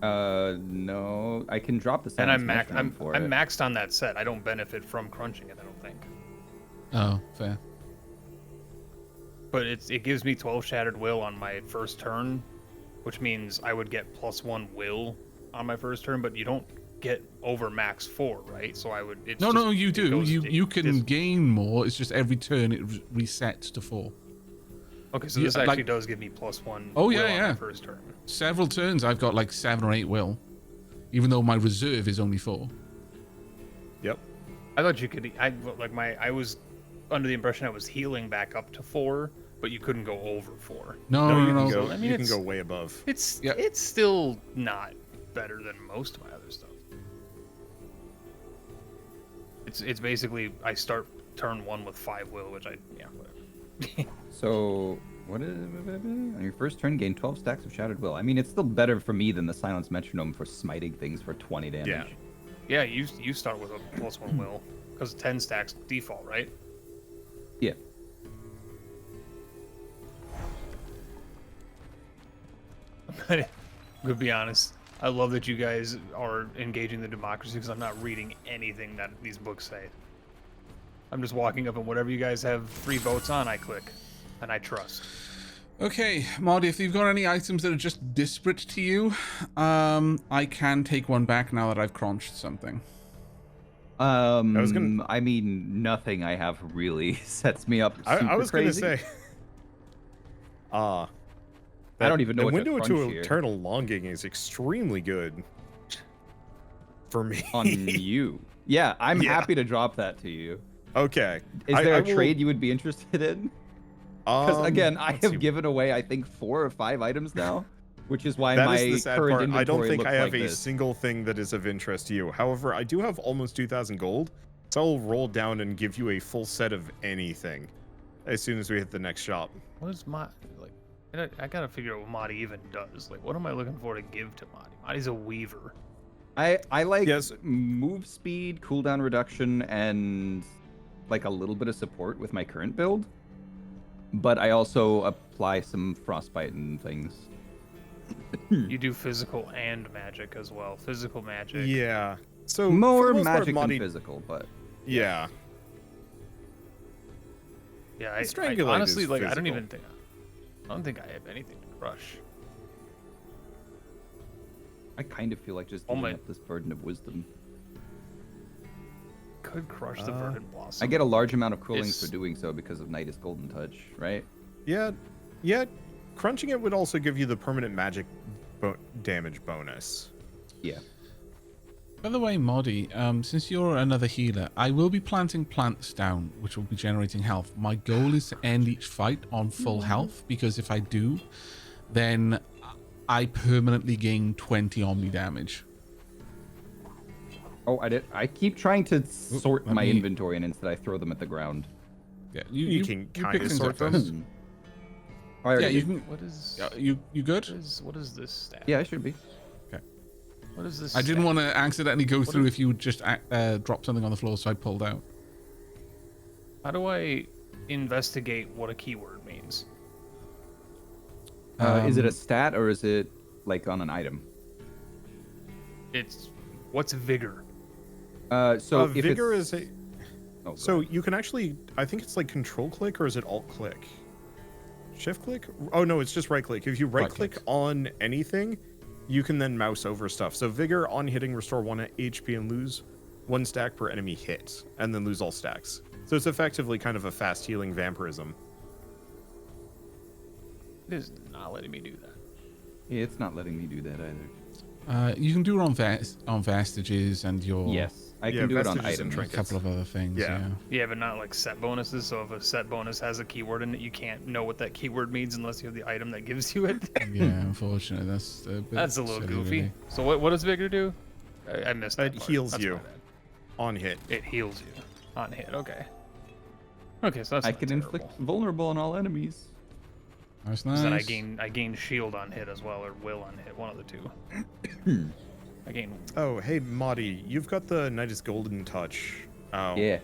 No, I can drop the and silence I'm metronome for I'm it. maxed on that set. I don't benefit from crunching it. I don't think, Oh, fair. but it gives me 12 shattered will on my first turn, which means I would get +1 will on my first turn. But you don't get over max 4, right? So I would. It's No, just, you it do. goes- You can it's- gain more. It's just every turn it resets to 4. Okay, so Yeah, this actually like- does give me +1. Oh, will yeah, on yeah. my first turn. Several turns I've got like 7 or 8 will, even though my reserve is only 4. Yep. I thought you could. I was under the impression I was healing back up to 4, but you couldn't go over 4. No, you no, can no. go. I mean, You can it's- go way above. It's Yeah. it's still not better than most of my other stuff. It's basically I start turn 1 with 5 will, which whatever. So, what is on your first turn, gain 12 stacks of shattered will. I mean, it's still better for me than the silence metronome for smiting things for 20 damage. Yeah. Yeah, you start with a +1 will because 10 stacks default, right? Yeah. To be honest, I love that you guys are engaging the democracy because I'm not reading anything that these books say. I'm just walking up and whatever you guys have free votes on, I click, and I trust. Okay, Marty, if you've got any items that are just disparate to you, I can take one back now that I've crunched something. I mean, nothing I have really sets me up. Super I was going to crazy. say. I don't even know the what to window crunch to here. eternal longing is extremely good for me. On you. Yeah, I'm Yeah. happy to drop that to you. Okay. Is there I a will- trade you would be interested in? Because again, I let's have see. given away, I think, 4 or 5 items now. Which is why That my is the sad current part. I don't inventory think looks I have like a this. single thing that is of interest to you. However, I do have almost 2,000 gold, so I'll roll down and give you a full set of anything as soon as we hit the next shop. What is Mod like? I gotta figure out what Mod even does. Like, what am I looking for to give to Mod? Mod's a weaver. I like Yes. move speed, cooldown reduction, and like a little bit of support with my current build. But I also apply some frostbite and things. You do physical and magic as well. Physical magic. Yeah. So More for the most part, magic than Madi- physical, but Yeah. Yeah, I Strangulate honestly is like. I don't physical. don't think I have anything to crush. I kind of feel like just Oh giving my- up this burden of wisdom. Could crush the verdant blossom. I get a large amount of coolings It's- for doing so because of Nidus Golden Touch, right? Yeah. Yeah. Crunching it would also give you the permanent magic damage bonus. Yeah. By the way, Moddy, since you're another healer, I will be planting plants down, which will be generating health. My goal is to end each fight on full health, because if I do, then I permanently gain 20 Omni damage. Oh, I keep trying to sort let my me- inventory, and instead I throw them at the ground. Yeah, You can pick kind of things sort up them. first. I already Yeah, you did. can. What is? You good? What is this stat? Yeah, I should be. What is this? I didn't stat? want to accidentally go What through is- if you would just drop something on the floor, so I pulled out. How do I investigate what a keyword means? Is it a stat or is it like on an item? It's what's vigor? So if Vigor it's... is a. Oh, go So ahead. you can actually, I think it's like control click or is it alt click? Shift click? Oh no, it's just right click. If you right click click. on anything, you can then mouse over stuff. So vigor on hitting restore 1 HP and lose 1 stack per enemy hit, and then lose all stacks. So it's effectively kind of a fast healing vampirism. It is not letting me do that. Yeah, it's not letting me do that either. You can do it on vestiges and your Yes, I Yeah, can do it on vestiges and items. a trinkets. couple of other things. Yeah. Yeah. Yeah, but not like set bonuses. So if a set bonus has a keyword in it, you can't know what that keyword means unless you have the item that gives you it. Yeah, unfortunately, that's a bit That's a little silly, goofy. really. So what does vigor do? I missed that It part. heals That's you. my bad. On hit. It heals you on hit. Okay. Okay, so that's I not can terrible. inflict vulnerable on all enemies. That's 'Cause nice. Then I gain shield on hit as well, or will on hit, one of the two. I gain. Oh, hey, Madi, you've got the Nidus Golden Touch. Oh. Yeah.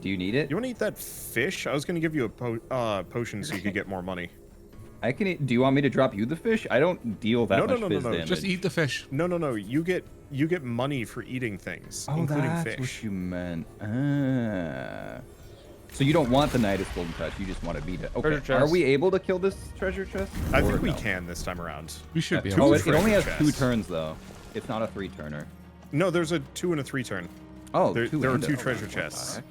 Do you need it? You want to eat that fish? I was going to give you a potion so you could get more money. I can. Do you want me to drop you the fish? I don't deal that No, no, much no, no, fizz no. damage. Just eat the fish. No, no, no. You get money for eating things, Oh, including that's fish. what you meant. So you don't want the Nidus Golden Touch. You just want to beat it. Okay. Treasure Are chest. we able to kill this treasure chest? I Or think we no? can this time around. We should be two able Oh, to. it only has treasure 2 chests. turns though. It's not a 3-turner. No, there's a 2 and a 3 turn. Oh, There- two there are and a- 2 oh, treasure what the chests. heck?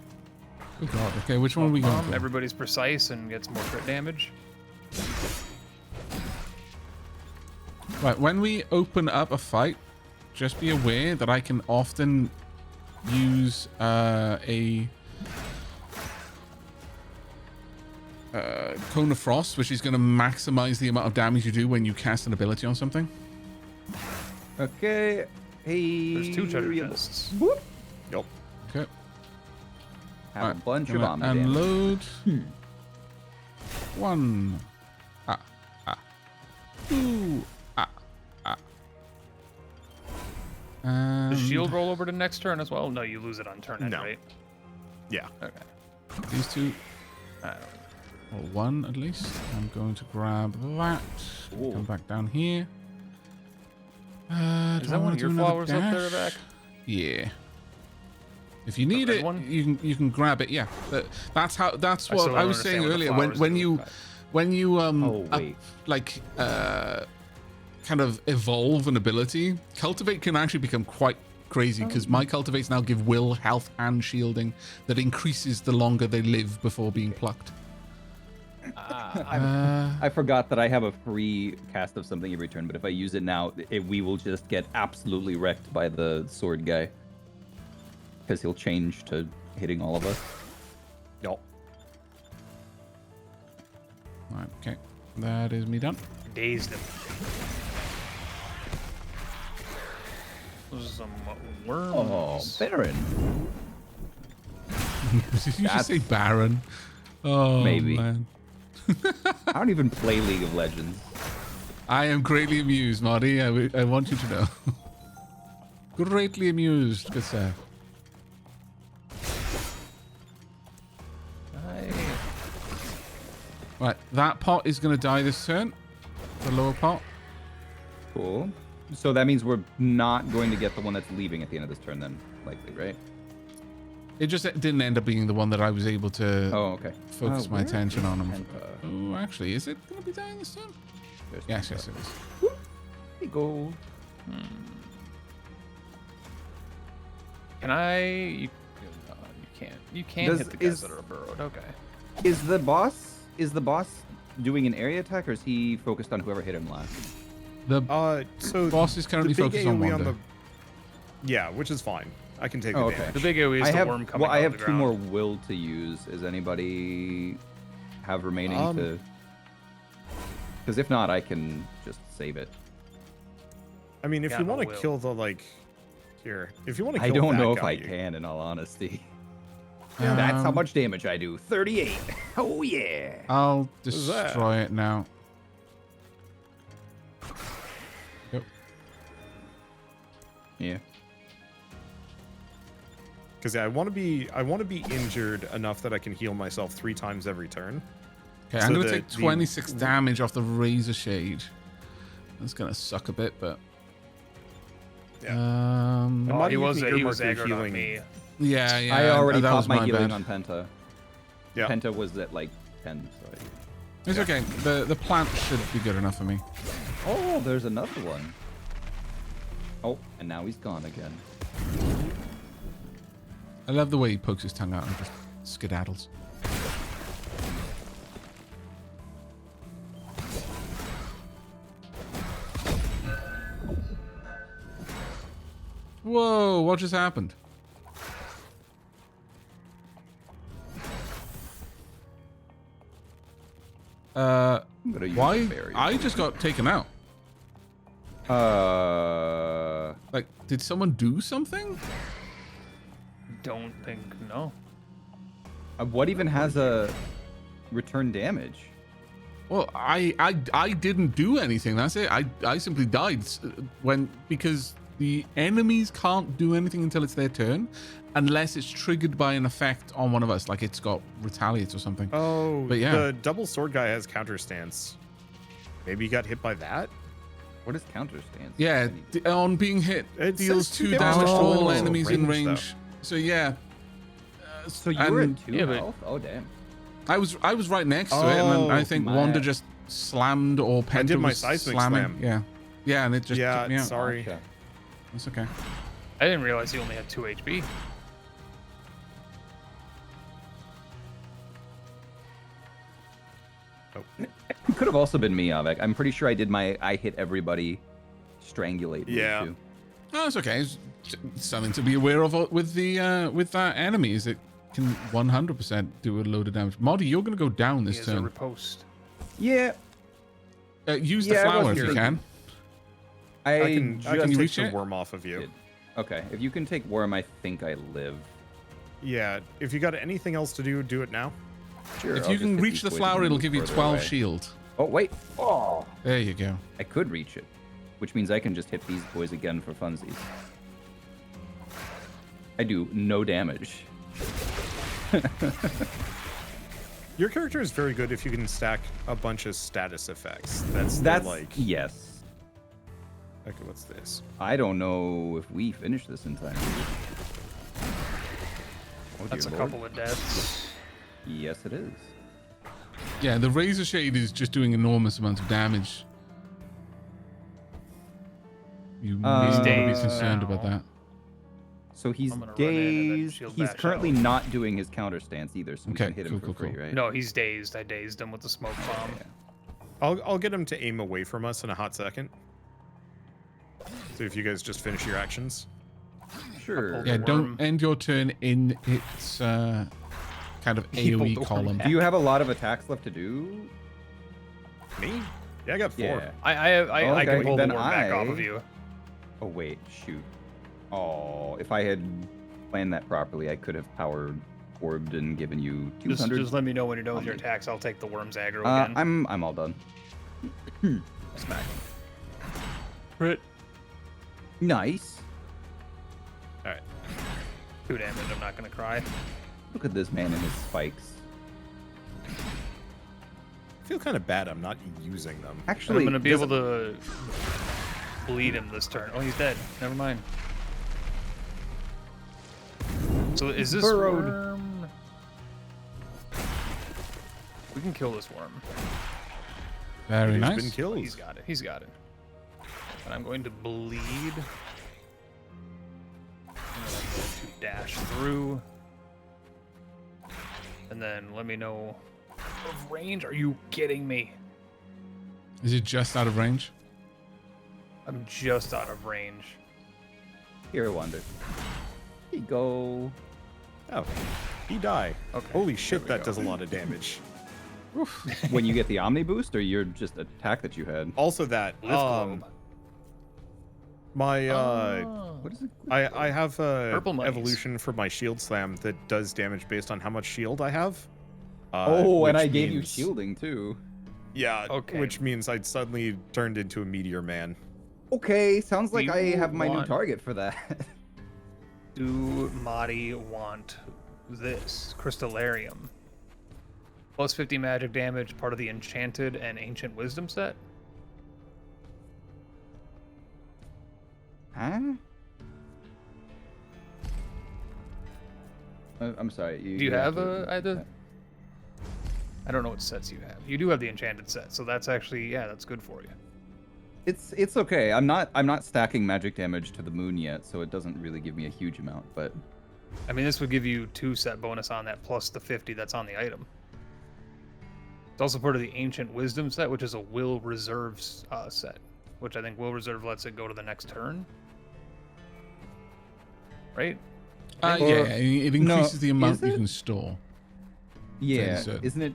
Oh god. Okay, which one are we going for? Everybody's precise and gets more crit damage. Right, when we open up a fight, just be aware that I can often use a Cone of Frost, which is going to maximize the amount of damage you do when you cast an ability on something. Okay. Hey. There's 2 treasure yeah. chests. Whoop. Yup. Okay. Have a Alright, bunch of gonna omni damage. unload. 1. 2. Does shield roll over to next turn as well? No, you lose it on turn end, No. right? Yeah. Okay. These 2, I don't or 1 at least. I'm going to grab that. Ooh. Come back down here. Is Do I that one wanna of your do another flowers up there, dash? Aavak? Yeah. If you need red it, one? you can grab it. Yeah, that's still what I don't was understand saying what the earlier. flowers When do. you when you Oh, up- wait. like kind of evolve an ability, cultivate can actually become quite crazy because my cultivates now give will, health, and shielding that increases the longer they live before being plucked. I forgot that I have a free cast of something every turn, but if I use it now, we will just get absolutely wrecked by the sword guy. Because he'll change to hitting all of us. Yup. Right, okay, that is me done. dazed him. Those are some worms. Oh, Baron. Did you just say Baron? Oh, Maybe. man. I don't even play League of Legends. I am greatly amused, Marty. I want you to know. Greatly amused, good sir. Right, that pot is going to die this turn. The lower pot. Cool. So that means we're not going to get the one that's leaving at the end of this turn then, likely, right? It just didn't end up being the one that I was able to focus my where attention is on. Penta? Oh, actually, is it going to be dying this turn? There's Yes, Penta. yes, it is. There you go. Can I? You can't. You can't hit the guys that are burrowed. Okay. Is the boss doing an area attack, or is he focused on whoever hit him last? The so boss is currently the big focused on AoE Wanda. Yeah, which is fine. I can take the okay. damage. The big AoE is the worm coming I out have of the two more ground. will to use. Does anybody have remaining to? Because if not, I can just save it. I mean, if Yeah, you no want to will. kill the here, if you want to I kill don't that know if guy, I can, in all honesty. Um, That's how much damage I do. 38. Oh yeah. I'll is that? destroy it now. Yep. Yeah. Because I want to be injured enough that I can heal myself 3 times every turn. Okay, So I'm going to the- take 26 damage off the Razor Shade. That's going to suck a bit, but... Yeah. Um, Why do He you was think he you're was marking aggroed on healing? me. yeah, I already that popped was my my healing bad. on Penta. Yeah. Penta was at like 10. So It's okay. The plant should be good enough for me. Oh, there's another one. Oh, and now he's gone again. I love the way he pokes his tongue out and just skedaddles. Whoa, what just happened? I'm gonna use Why? a berry. I just got taken out. Like, did someone do something? Don't think no. What even has a return damage? Well, I didn't do anything. That's it. I simply died because the enemies can't do anything until it's their turn, unless it's triggered by an effect on one of us, like it's got retaliates or something. Oh, But yeah. the double sword guy has counter stance. Maybe you got hit by that? What is counter stance? Yeah, on being hit, It deals says 2 2 damage to damage all to enemies in range, range. So yeah. So you were and at 2 yeah, but- health? Oh damn. I was right next to it, and then I think my- Wanda just slammed, or Penta did my was seismic slamming. slam. Yeah, and it just Yeah, took me out. sorry. Gotcha. That's okay. I didn't realize he only had 2 HP. It could have also been me, Aavak. I'm pretty sure I did my I hit everybody strangulate. move, Yeah. too. Oh, that's okay. It's something to be aware of with that enemy is it can 100% do a load of damage. Marty, you're gonna go down He this has a turn. riposte. Yeah. Use the Yeah, I flower wasn't if you thinking. can. I I can you take reach the it? worm off of you. did. Okay, if you can take worm, I think I live. Yeah, if you got anything else to do, do it now. Sure. If I'll you just can hit reach these the boys flower, and it'll move give you further 12 away. shield. Oh wait. Oh. There you go. I could reach it, which means I can just hit these boys again for funsies. I do no damage. Your character is very good if you can stack a bunch of status effects. That's like yes. okay, what's this? I don't know if we finish this in time. Oh, That's a dear Lord. couple of deaths. Yes, it is. Yeah, the Razor Shade is just doing enormous amounts of damage. You need to be dazed concerned now. about that. So he's I'm gonna run in and then dazed. shield He's bash currently out. not doing his counter stance either, so we Okay, can hit him cool, for cool, free, cool. right? No, he's dazed. I dazed him with the smoke bomb. Yeah. I'll get him to aim away from us in a hot second. So if you guys just finish your actions. Sure. pulled Yeah, the don't worm. end your turn in its kind of He pulled AoE the worm column. Do you have a lot of attacks left to do? Me? Yeah, I got 4. Yeah. I can Okay, pull the then worm back off of you. Oh wait, shoot. Oh, if I had planned that properly, I could have powered orbed and given you 200. Just let me know when you're done with your attacks. I'll take the worm's aggro again. I'm all done. Smack. Crit. Nice. All right. 2 damage. I'm not gonna cry. Look at this man and his spikes. I feel kind of bad I'm not using them. Actually, I'm gonna be able to bleed him this turn. Oh, he's dead. Never mind. So is this Burrowed. worm? We can kill this worm. Very He's nice. been killed. He's got it. He's got it. And I'm going to bleed. And then I'm going to dash through. And then let me know of range. Are you kidding me? Is it just out of range? I'm just out of range. Here, Wander. Here you go. Oh, he died. Okay. Holy shit, we that go. does a lot of damage. When you get the Omni boost, or your just attack that you had? Also that, Lift globe. my What is it? I have a Purple monies. evolution for my shield slam that does damage based on how much shield I have. Oh, and which I gave you means- shielding too. Yeah, Okay. which means I'd suddenly turned into a meteor man. Okay, sounds like Do I you have my new want- target for that. Do Madi want this? Crystallarium. Plus 50 magic damage, part of the Enchanted and Ancient Wisdom set. Huh? I'm sorry. Do you have either? I don't know what sets you have. You do have the Enchanted set, so that's actually, yeah, that's good for you. It's okay. I'm not stacking magic damage to the moon yet, so it doesn't really give me a huge amount. But I mean, this would give you 2 set bonus on that, plus the 50 that's on the item. It's also part of the Ancient Wisdom set, which is a Will Reserve set, which I think Will Reserve lets it go to the next turn. Right? Yeah, it increases the amount you can store. yeah, said. isn't it?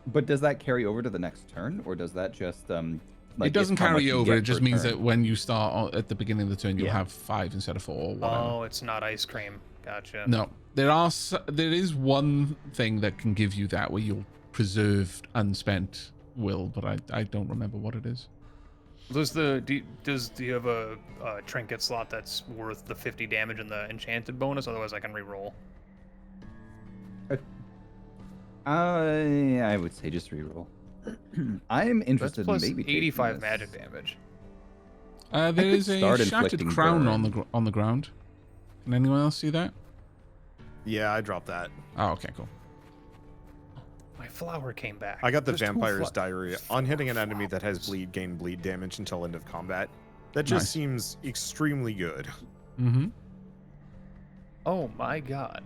But does that carry over to the next turn, or does that just like It doesn't how much carry you over. get It just per means turn? that when you start at the beginning of the turn, you'll Yeah. have 5 instead of 4 or whatever. Oh, it's not ice cream. Gotcha. No, there is one thing that can give you that where you'll preserve unspent will, but I don't remember what it is. Do you have a trinket slot that's worth the 50 damage and the enchanted bonus? Otherwise, I can reroll. I would say just reroll. I'm That's interested plus in maybe taking 85 this. magic damage. There could is a start shattered inflicting crown burn. on the ground. Can anyone else see that? Yeah, I dropped that. Oh, okay, cool. My flower came back. I got the There's 2 Vampire's Diary. On hitting an enemy that has bleed, gain bleed damage until end of combat. That just Nice. seems extremely good. Mm-hmm. Oh my god.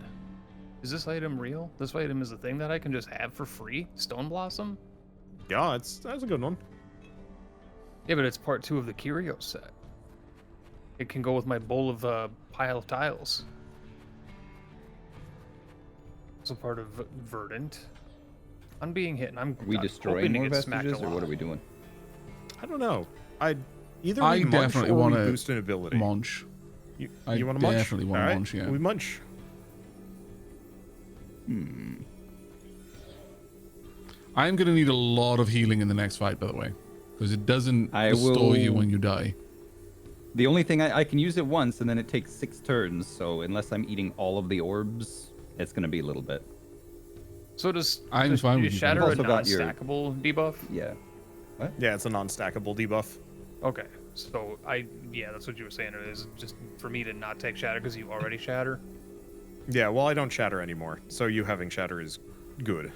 Is this item real? This item is a thing that I can just have for free? Stone Blossom? Yeah, that's a good one. Yeah, but it's part 2 of the Curio set. It can go with my bowl of pile of tiles. Also part of Verdant. I'm being hit, and I'm Are we I'm destroying hoping to more get smacked vestiges, a or what lot. are we doing? I don't know. I I we munch definitely or we wanna boost an ability. Munch. You I want to munch? definitely wanna All right, munch, yeah. We munch. I'm gonna need a lot of healing in the next fight, by the way, because it doesn't I restore you will- when you die. The only thing I can use it once, and then it takes 6 turns. So unless I'm eating all of the orbs, it's gonna be a little bit. So does I'm fine with you. Shatter a You've also got your- non-stackable debuff? Yeah. Yeah, it's a non-stackable debuff. Okay, so yeah, that's what you were saying. It is just for me to not take Shatter because you already Shatter. Yeah, well, I don't shatter anymore, so you having shatter is good.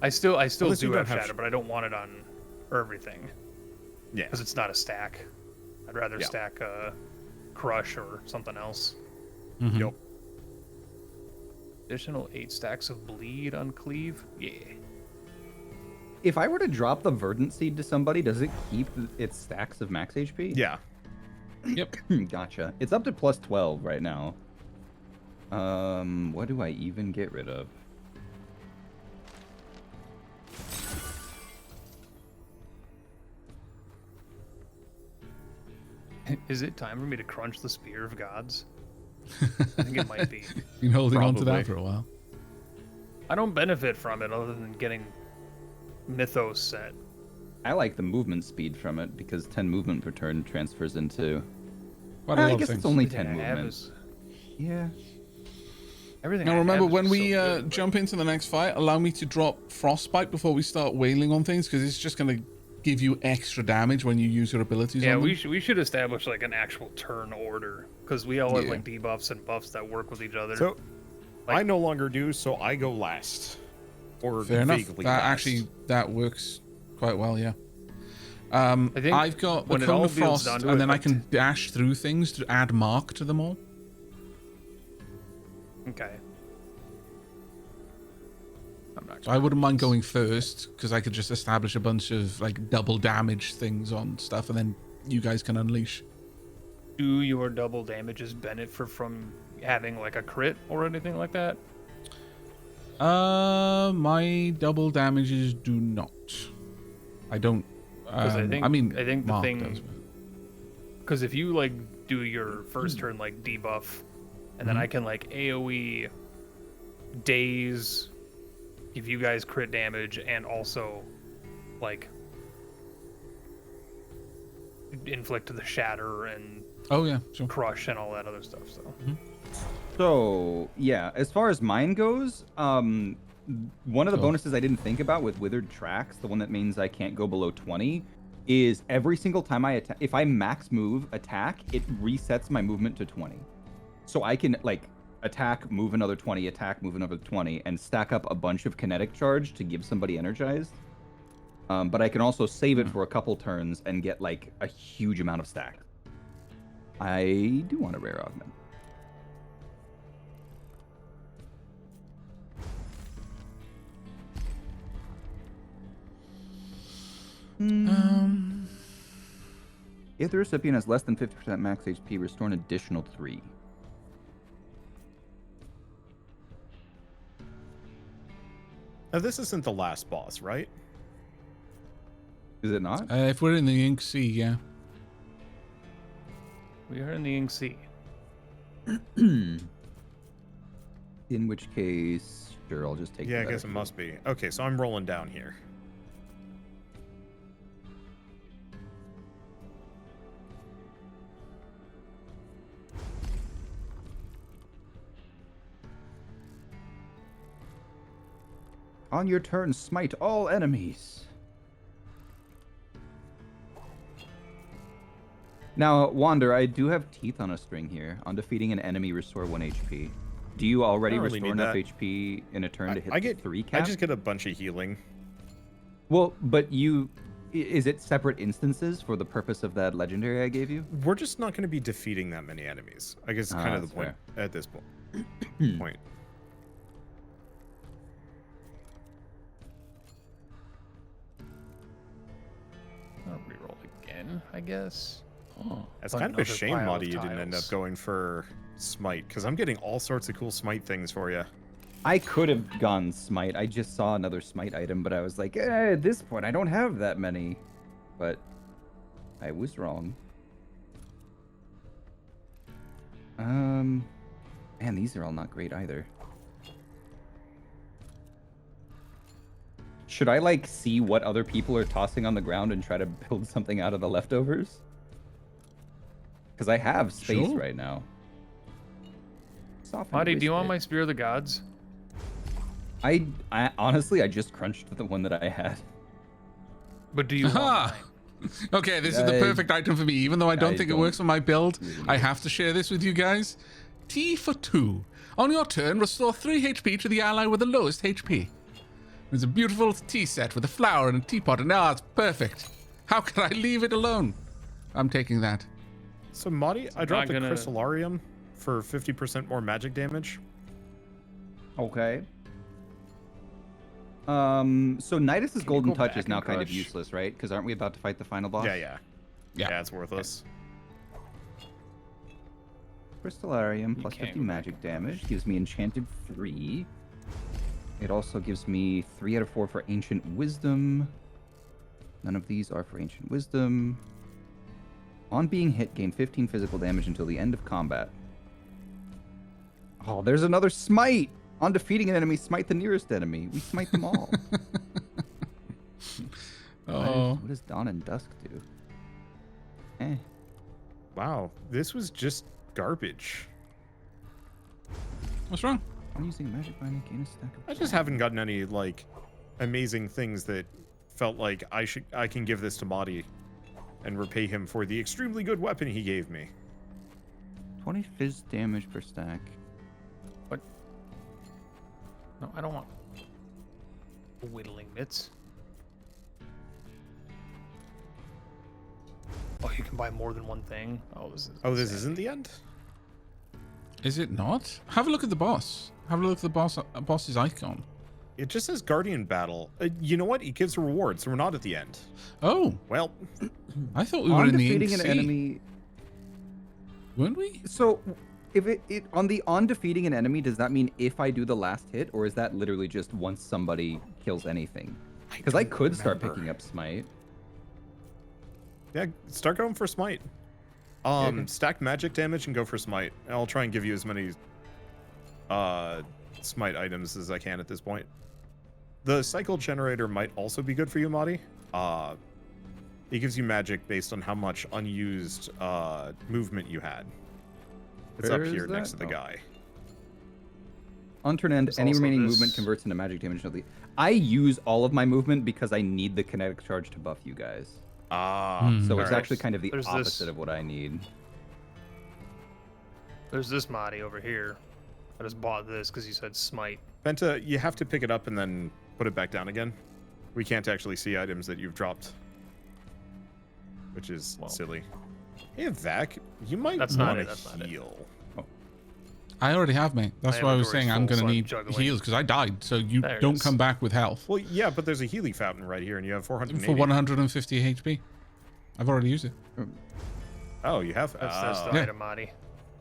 I still Unless you do don't have have Shatter, but I don't want it on everything Yeah. because it's not a stack. I'd rather Yeah. stack Crush or something else. Mhm. Yep. Additional 8 stacks of Bleed on Cleave. Yeah. If I were to drop the Verdant Seed to somebody, does it keep its stacks of max HP? Yeah. Yep. Gotcha. It's up to plus 12 right now. What do I even get rid of? Is it time for me to crunch the Spear of Gods? I think it might be. Been holding on to Probably. that for a while. I don't benefit from it other than getting Mythos set. I like the movement speed from it because 10 movement per turn transfers into. Quite a lot I of guess things. it's only Everything 10 I have movement. is- Yeah. Everything. Now I remember, have is when just we so good, but- jump into the next fight, allow me to drop Frostbite before we start wailing on things, because it's just going to give you extra damage when you use your abilities Yeah, on them. we should establish like an actual turn order because we all have Yeah. like debuffs and buffs that work with each other. So Like- I no longer do, so I go last. Or Fair enough. vaguely That last. actually, that works quite well, yeah. I think I've got the when it Cone all of boils Frost, down to and it, then I like- can dash through things to add mark to them all. Okay. I'm not. So I wouldn't mind going first, because I could just establish a bunch of like double damage things on stuff, and then you guys can unleash. Do your double damages benefit from having like a crit or anything like that? My double damages do not. I don't. Because I think the Mark thing. does. Because if you like do your first turn like debuff, and then I can like AOE daze, give you guys crit damage, and also like inflict the shatter and Oh yeah, sure. crush and all that other stuff. So So yeah, as far as mine goes, one of the Cool. bonuses I didn't think about with Withered Tracks, the one that means I can't go below 20, is every single time I attack, if I max move attack, it resets my movement to 20. So I can like attack, move another 20, attack, move another 20, and stack up a bunch of kinetic charge to give somebody energized. But I can also save it for a couple turns and get like a huge amount of stack. I do want a rare augment. If the recipient has less than 50% max HP, restore an additional 3. Now, this isn't the last boss, right? Is it not? If we're in the Ink Sea, yeah. we are in the Ink Sea. In which case, sure, I'll just take Yeah, I the guess it better must be. Okay, so I'm rolling down here. On your turn, smite all enemies. Now, Wander, I do have teeth on a string here. On defeating an enemy, restore 1 HP. Do you already I don't really restore need enough that. HP in a turn to hit I the get 3 I cap? just get a bunch of healing. Well, but is it separate instances for the purpose of that legendary I gave you? We're just not going to be defeating that many enemies. I guess kind of the that's point at this point. point. I'll reroll again, I guess. Oh. It's But kind of a another shame, pile of Marty, you didn't end up tiles. going for smite, because I'm getting all sorts of cool smite things for you. I could have gone smite. I just saw another smite item, but I was like, at this point, I don't have that many. But I was wrong. Man, these are all not great either. Should I, like, see what other people are tossing on the ground and try to build something out of the leftovers? Because I have space Sure. right now. Soften Marty, do you want Whisper. my Spear of the Gods? I honestly, I just crunched the one that I had. But do you want Aha! mine? Okay, this is the I- perfect item for me. Even though I don't think it don't works for my build, really I know. have to share this with you guys. T for 2. On your turn, restore 3 HP to the ally with the lowest HP. It's a beautiful tea set with a flower and a teapot, and it's perfect. How can I leave it alone? I'm taking that. So, Marty, I dropped not a gonna- Chrysalarium for 50% more magic damage. Okay. So Nidus's Can you golden go touch back is now and kind of crush? useless, right? Because aren't we about to fight the final boss? Yeah. It's worthless. Crystallarium plus can't 50 go back magic and damage gives me enchanted 3. It also gives me 3 out of 4 for ancient wisdom. None of these are for ancient wisdom. On being hit, gain 15 physical damage until the end of combat. Oh, there's another smite! On defeating an enemy, smite the nearest enemy. We smite them all. Oh. What does Dawn and Dusk do? Eh. Wow, this was just garbage. What's wrong? I'm using magic binding, gain a stack of... I just haven't gotten any like amazing things that felt like I can give this to Madi and repay him for the extremely good weapon he gave me. 20 fizz damage per stack. What? No, I don't want whittling bits. Oh, you can buy more than one thing. Oh, this is. Oh, this insane. isn't the end? Is it not? Have a look at the boss. Have a look at the boss's icon. It just says Guardian Battle. You know what? It gives a reward, so we're not at the end. Oh, Well, I thought we were On in the defeating Ink an Sea. enemy... Weren't we? So, if it on defeating an enemy, does that mean if I do the last hit, or is that literally just once somebody kills anything? Because I don't could start remember. picking up smite. Yeah, start going for smite. Stack magic damage and go for smite. I'll try and give you as many smite items as I can at this point. The cycle generator might also be good for you, Madi. It gives you magic based on how much unused movement you had. It's Where up is here next to that? the guy. On turn end, There's any also remaining this- movement converts into magic damage. I use all of my movement because I need the kinetic charge to buff you guys. Ah, So it's alright. actually kind of the There's this- opposite of what I need. There's this Madi over here. I just bought this because you said smite. Penta, you have to pick it up and then put it back down again. We can't actually see items that you've dropped, which is Well. silly. Hey, Vac, you might That's not want it, that's not to it. heal. I already have, mate. That's My why I was inventory's saying I'm full, going so to I'm need juggling. heals because I died. So you There it don't is. come back with health. Well, yeah, but there's a Healy fountain right here, and you have 480. For 150 HP. I've already used it. Oh, you have. That's the Yeah. item Madi.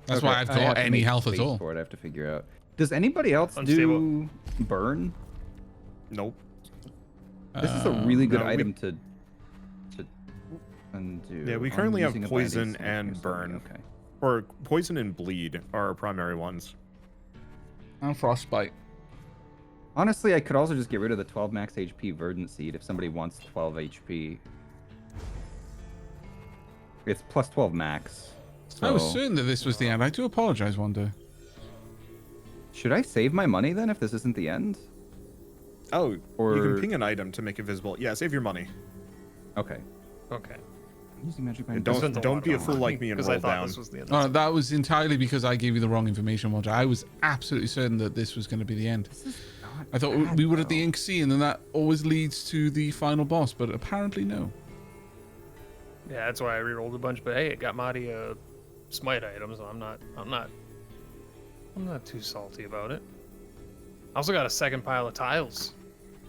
That's Okay, why I've I have got to any make health at space all. For it, I have to figure out. Does anybody else Unstable. do burn? Nope. This is a really good no, we- item to undo. Yeah, we I'm currently have using a binding poison smite or and something, burn. Okay. Or poison and bleed are our primary ones. And frostbite. Honestly, I could also just get rid of the 12 max HP Verdant Seed if somebody wants 12 HP. It's plus 12 max. So I was certain that this was the end. I do apologize one day. should I save my money then if this isn't the end? Oh, you Or- can ping an item to make it visible. Yeah, save your money. Okay. Okay. I'm using magic And binding. don't be a fool like me and Because roll I thought down. this was the end. That was entirely because I gave you the wrong information, Roger. I was absolutely certain that this was going to be the end. This is not I thought bad, we were at the though. Ink Sea, and then that always leads to the final boss, but apparently no. Yeah, that's why I rerolled a bunch. But hey, it got Madi a smite item, so I'm not too salty about it. I also got a second pile of tiles.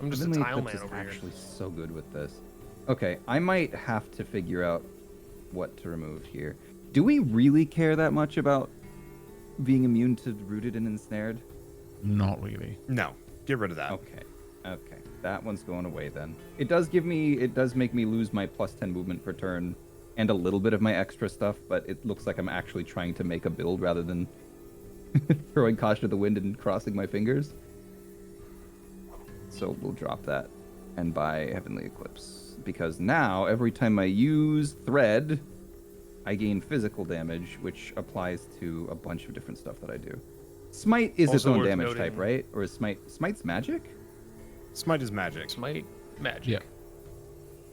I'm just a Heavenly tile Eclipse man is over here. actually so good with this. Okay, I might have to figure out what to remove here. Do we really care that much about being immune to rooted and ensnared? Not really. No, get rid of that. Okay, okay, that one's going away then. It does make me lose my plus 10 movement per turn and a little bit of my extra stuff, but it looks like I'm actually trying to make a build rather than throwing caution to the wind and crossing my fingers. So we'll drop that and buy Heavenly Eclipse, because now every time I use Thread, I gain physical damage, which applies to a bunch of different stuff that I do. Smite is its Also own worth damage noting- type, right? Or is Smite's magic? Smite is magic. Smite magic.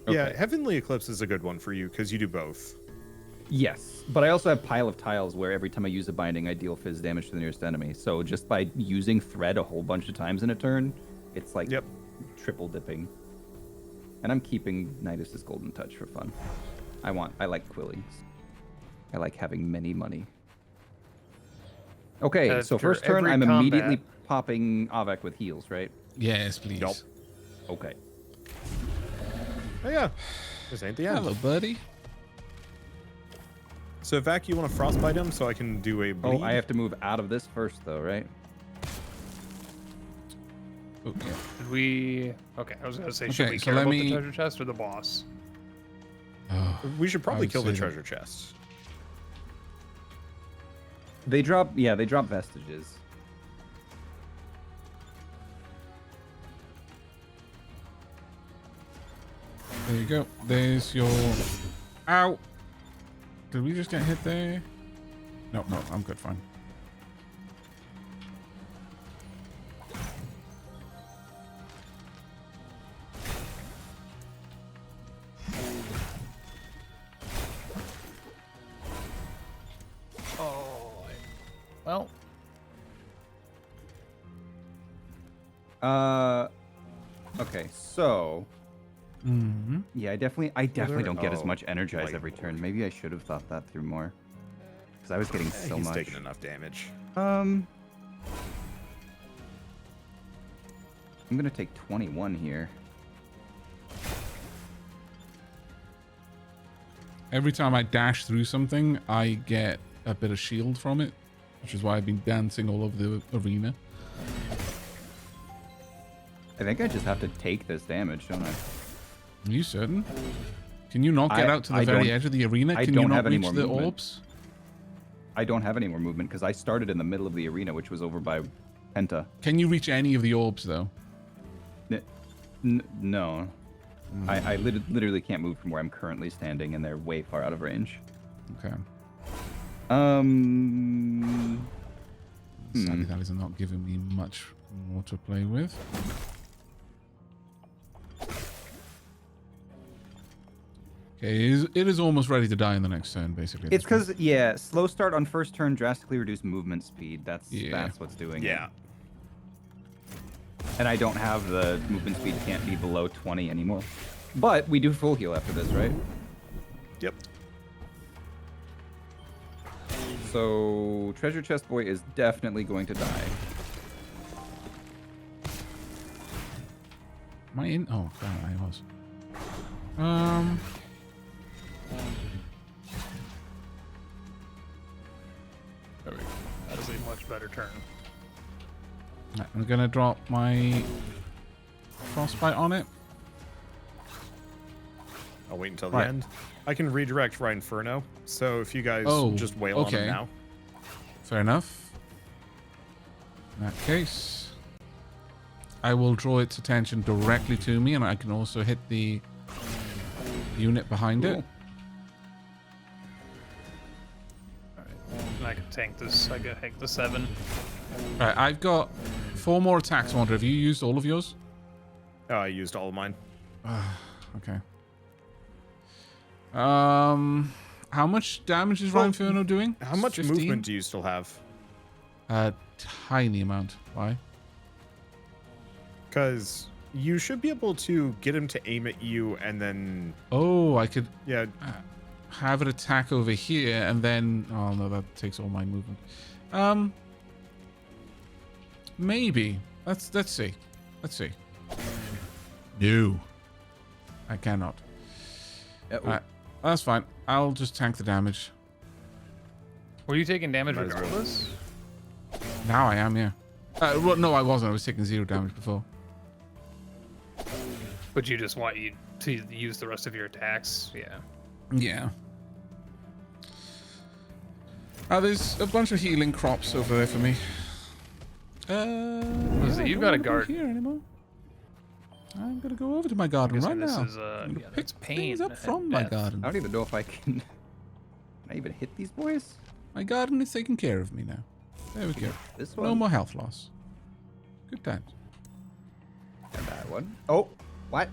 Yeah. Yeah, Okay. Heavenly Eclipse is a good one for you because you do both. Yes, but I also have Pile of Tiles where every time I use a binding, I deal fizz damage to the nearest enemy. So just by using Thread a whole bunch of times in a turn, it's like Yep. triple dipping. And I'm keeping Nidus's Golden Touch for fun. I like Quillings. I like having many money. Okay, so After first turn, every I'm immediately combat- popping Aavak with heals, right? Yes, please. Yup. Okay. Oh yeah, this ain't the end. Hello, buddy. So Vac, you want to frostbite him so I can do a bleed? Oh, I have to move out of this first, though, right? Oh, yeah. Did we? Okay, I was gonna say, should Okay, we so care let about me- the treasure chest or the boss? Oh, We should I probably would kill the say that- treasure chest. They drop, yeah, they drop vestiges. There you go. There's your... Ow! Did we just get hit there? No, I'm good, fine. Well, Okay, so Mm-hmm. yeah, I definitely don't get as Oh, much energize light every orb. turn. Maybe I should have thought that through more. Because I was getting so He's much. taking enough damage. I'm gonna take 21 here. Every time I dash through something, I get a bit of shield from it, which is why I've been dancing all over the arena. I think I just have to take this damage, don't I? Are you certain? Can you not get out to the I very don't- edge of the arena? I Can you don't not have any reach more the movement. orbs? I don't have any more movement because I started in the middle of the arena, which was over by Penta. Can you reach any of the orbs though? No. I literally can't move from where I'm currently standing, and they're way far out of range. Okay. Sadly, that is not giving me much more to play with. Okay, it is almost ready to die in the next turn, basically. at It's this point. because, yeah, slow start on first turn, drastically reduce movement speed. That's Yeah. what's doing it. Yeah. And I don't have the movement speed can't be below 20 anymore. But we do full heal after this, right? Yep. So Treasure Chest Boy is definitely going to die. Am I in? Oh, God, I was. there we go. That is a much better turn. Right, I'm gonna drop my frostbite on it. I'll wait until Right. the end. I can redirect Rhinferno, so if you guys just wail on okay. him now. Fair enough. In that case, I will draw its attention directly to me, and I can also hit the unit behind it. And I can tank this. I can tank the 7. Right, I've got 4 more attacks. I wonder, have you used all of yours? Oh, I used all of mine. Okay. How much damage is Well, Rhinferno doing? How much 15? movement do you still have? A tiny amount. Why? Because you should be able to get him to aim at you and then, Oh, I could yeah, have it attack over here, and then... Oh, no, that takes all my movement. Maybe. Let's see. Let's see. No. I cannot. Alright, that's fine. I'll just tank the damage. Were you taking damage Might as well. regardless? Now I am, yeah. Well, no, I wasn't. I was taking 0 damage before. But you just want you to use the rest of your attacks? Yeah. Yeah. There's a bunch of healing crops over there for me. Was it- you've got a garden. Here anymore. I'm gonna go over to my garden right Guessing this now. is, I'm gonna yeah, pick that's pain things up and from my death. garden. I don't even know if I can... Can I even hit these boys? My garden is taking care of me now. There we go. This one? No more health loss. Good times. And that one. Oh, what?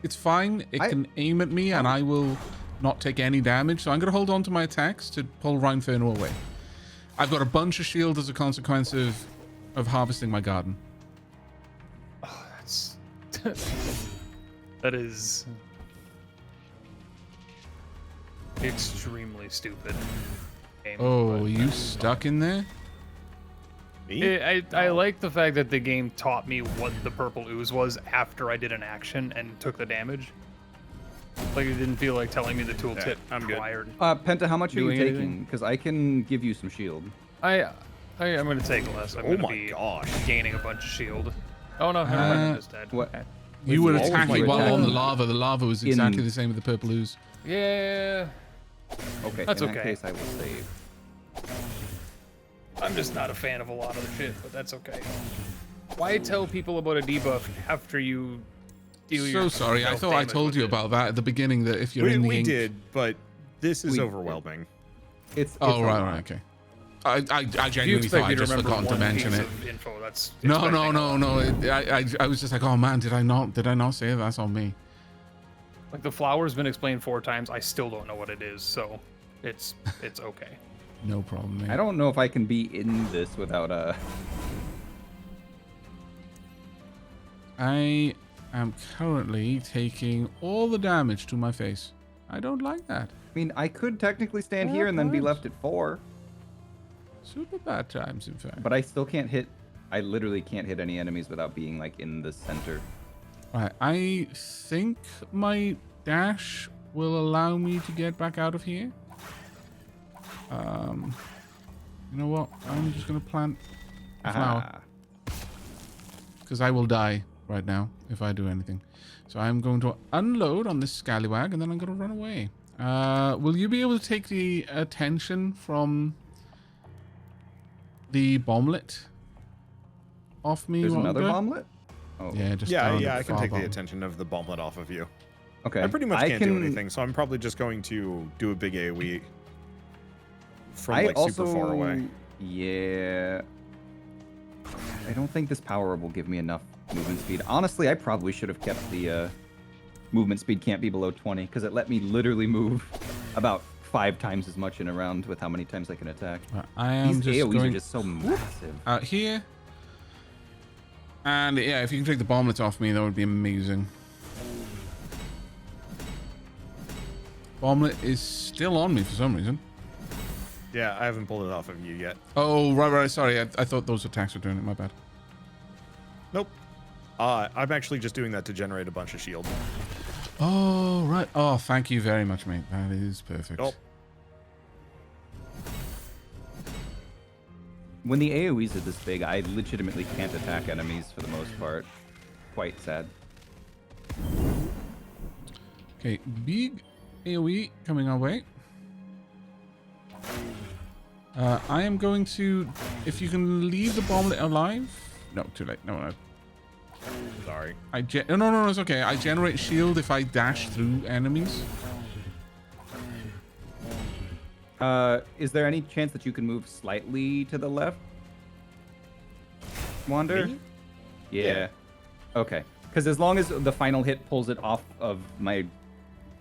It's fine. It can aim at me, and I will not take any damage. So I'm gonna hold on to my attacks to pull Rhinferno away. I've got a bunch of shield as a consequence of harvesting my garden. Oh, that's... that is... extremely stupid. Game, Oh, but you that's stuck in there? me? I like the fact that the game taught me what the purple ooze was after I did an action and took the damage. Like, it didn't feel like telling me the tooltip I'm good. prior to... Penta, how much are you Doing taking? anything? Because I can give you some shield. I'm gonna take less. I'm Oh gonna my be gosh. gaining a bunch of shield. Oh no, never mind, I'm just dead. What? You were all of attacking my while on the attacking lava. The lava was in- exactly the same with the purple ooze. Yeah. Okay, That's in that okay. case, I will save. I'm just not a fan of a lot of the shit, but that's okay. Why tell people about a debuff after you deal So your sorry. I thought I damage told with you it? about that at the beginning, that if you're in the We ink... did, but this is We- overwhelming. It's Oh, a right, lot. right, okay. I If you genuinely thought expect I me to just remember forgotten to one mention piece it. of info, that's No, expecting a lot. I was just like, oh man, did I not say that? That's on me. Like the flower's been explained 4 times. I still don't know what it is, so it's okay. No problem, mate. I don't know if I can be in this without I am currently taking all the damage to my face. I don't like that. I mean, I could technically stand Yeah, here and then be perhaps. left at 4, Super bad times, in fact. but I still can't hit. I literally can't hit any enemies without being like in the center. Right, I think my dash will allow me to get back out of here. You know what? I'm just gonna plant a flower Ah, because I will die right now if I do anything. So I'm going to unload on this scallywag and then I'm gonna run away. Will you be able to take the attention from the bomblet off me? there's another Wanda? bomblet. Oh, Yeah, just Yeah, down yeah, the I can far take the bottom. attention of the bomblet off of you. okay. I pretty much I can't do anything, so I'm probably just going to do a big AoE from I like also, super far away. Yeah. I don't think this power will give me enough movement speed. Honestly, I probably should have kept the movement speed can't be below 20 because it let me literally move about 5 times as much in a round with how many times I can attack. Right, I am These just AoEs going are just so massive. out here. And yeah, if you can take the bomblet off me, that would be amazing. Bomblet is still on me for some reason. Yeah, I haven't pulled it off of you yet. Oh, right. Sorry, I thought those attacks were doing it. My bad. Nope. I'm actually just doing that to generate a bunch of shield. Oh, right. Oh, thank you very much, mate. That is perfect. Oh. When the AoEs are this big, I legitimately can't attack enemies for the most part. Quite sad. Okay, big AoE coming our way. I am going to... If you can leave the bomblet alive... No, too late. No. Sorry. No, it's okay. I generate shield if I dash through enemies. Is there any chance that you can move slightly to the left? Wander? Me? Yeah. Okay. Because as long as the final hit pulls it off of my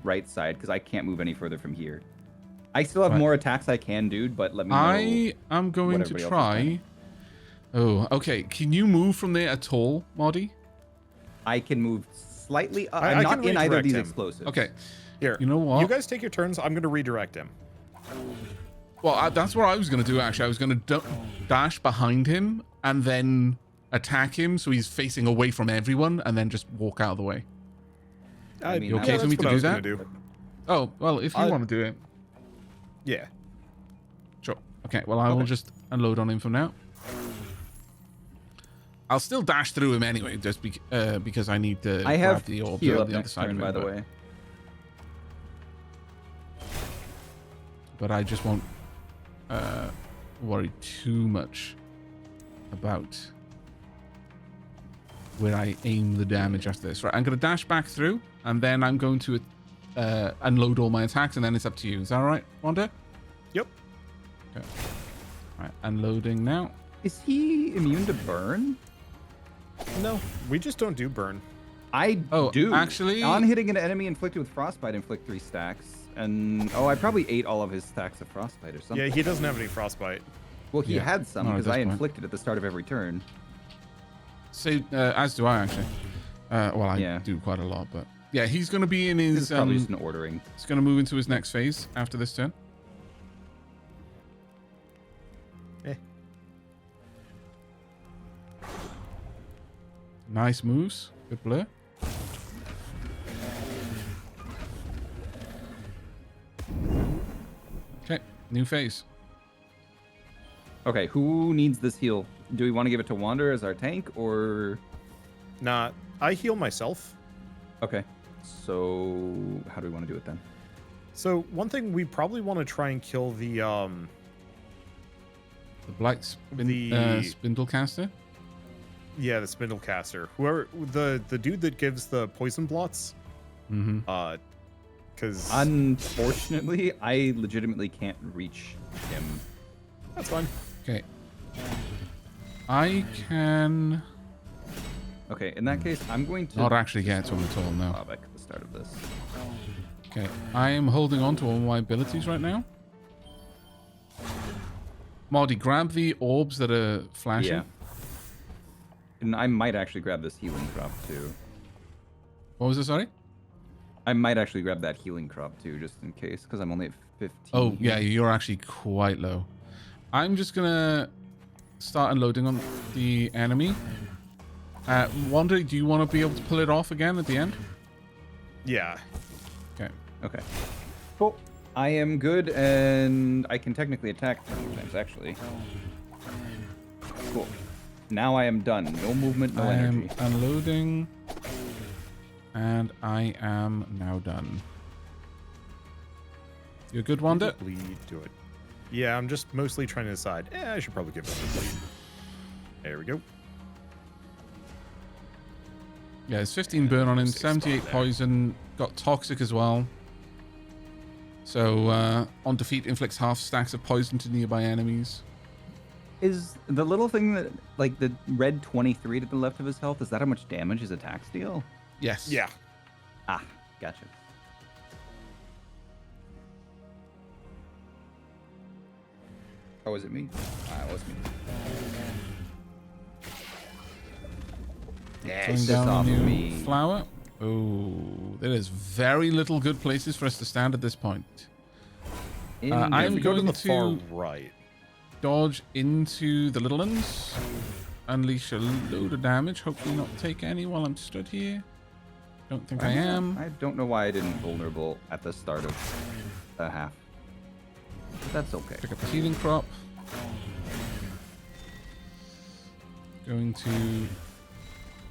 right side, because I can't move any further from here. I still have Right. more attacks I can do, but let me know. I am going what to everybody else is try... doing. Oh, okay. Can you move from there at all, Moddy? I can move slightly up. I I'm can not in either of redirect these him. explosives. Okay. Here. You know what? You guys take your turns. I'm going to redirect him. Well, that's what I was going to do, actually. I was going to dash behind him and then attack him so he's facing away from everyone and then just walk out of the way. I mean, You okay that's for me what to I do was gonna that? do. Oh, well, if you want to do it. Yeah. Sure. Okay, well, I will just unload on him for now. I'll still dash through him anyway, just because I need to I grab have the orb heal on up the other next side turn, of by him, the but- way. But I just won't worry too much about where I aim the damage after this. Right, I'm going to dash back through, and then I'm going to unload all my attacks, and then it's up to you. Is that all right, Wanda? Yep. Okay. Right, unloading now. Is he immune to burn? No, we just don't do burn. I Oh, do. actually- On hitting an enemy inflicted with frostbite, inflict 3 stacks. And I probably ate all of his stacks of frostbite or something. Yeah, he doesn't have any frostbite. Well, he Yeah. had some Not at because this I point. inflicted at the start of every turn. So, as do I, actually. Well, I Yeah. do quite a lot, but... Yeah, he's going to be in This his... is probably just an ordering. he's going to move into his next phase after this turn. Eh. Nice moves. Good blur. Okay, new phase. Okay, who needs this heal? Do we want to give it to Wander as our tank, or Nah, I heal myself. Okay. So how do we want to do it then? So one thing we probably want to try and kill the black the spindlecaster. Yeah, the spindlecaster. Whoever the dude that gives the poison blots. Mm-hmm. Because unfortunately, I legitimately can't reach him. That's fine. Okay. I can. Okay, in that case, I'm going to not actually get to him at all now. Aavak at the start of this. Okay, I am holding on to all my abilities right now. Marty, grab the orbs that are flashing. Yeah. And I might actually grab this healing crop too. What was it, sorry? I might actually grab that healing crop too, just in case, because I'm only at 15. Oh, yeah, you're actually quite low. I'm just gonna start unloading on the enemy. Wander, do you want to be able to pull it off again at the end? Yeah. Okay. Okay. Cool. I am good, and I can technically attack a few times, actually. Cool. Now I am done. No movement, no energy. I am unloading. And I am now done. You good, Wander? Bleed to it. Yeah, I'm just mostly trying to decide. I should probably give it a bleed. There we go. Yeah, it's 15 burn on him, 78 poison, got toxic as well. So, on defeat, inflicts half stacks of poison to nearby enemies. Is the little thing that, like the red 23 to the left of his health, is that how much damage his attacks deal? Yes. Yeah. Ah, gotcha. Oh, is it me? Ah, it was me. Going down a new flower. Oh, there is very little good places for us to stand at this point. I'm go to going the to far right. Dodge into the little ones. Unleash a load of damage. Hopefully not take any while I'm stood here. Don't think I am. I don't know why I didn't vulnerable at the start of the half. But that's okay. Pick up a healing crop. Going to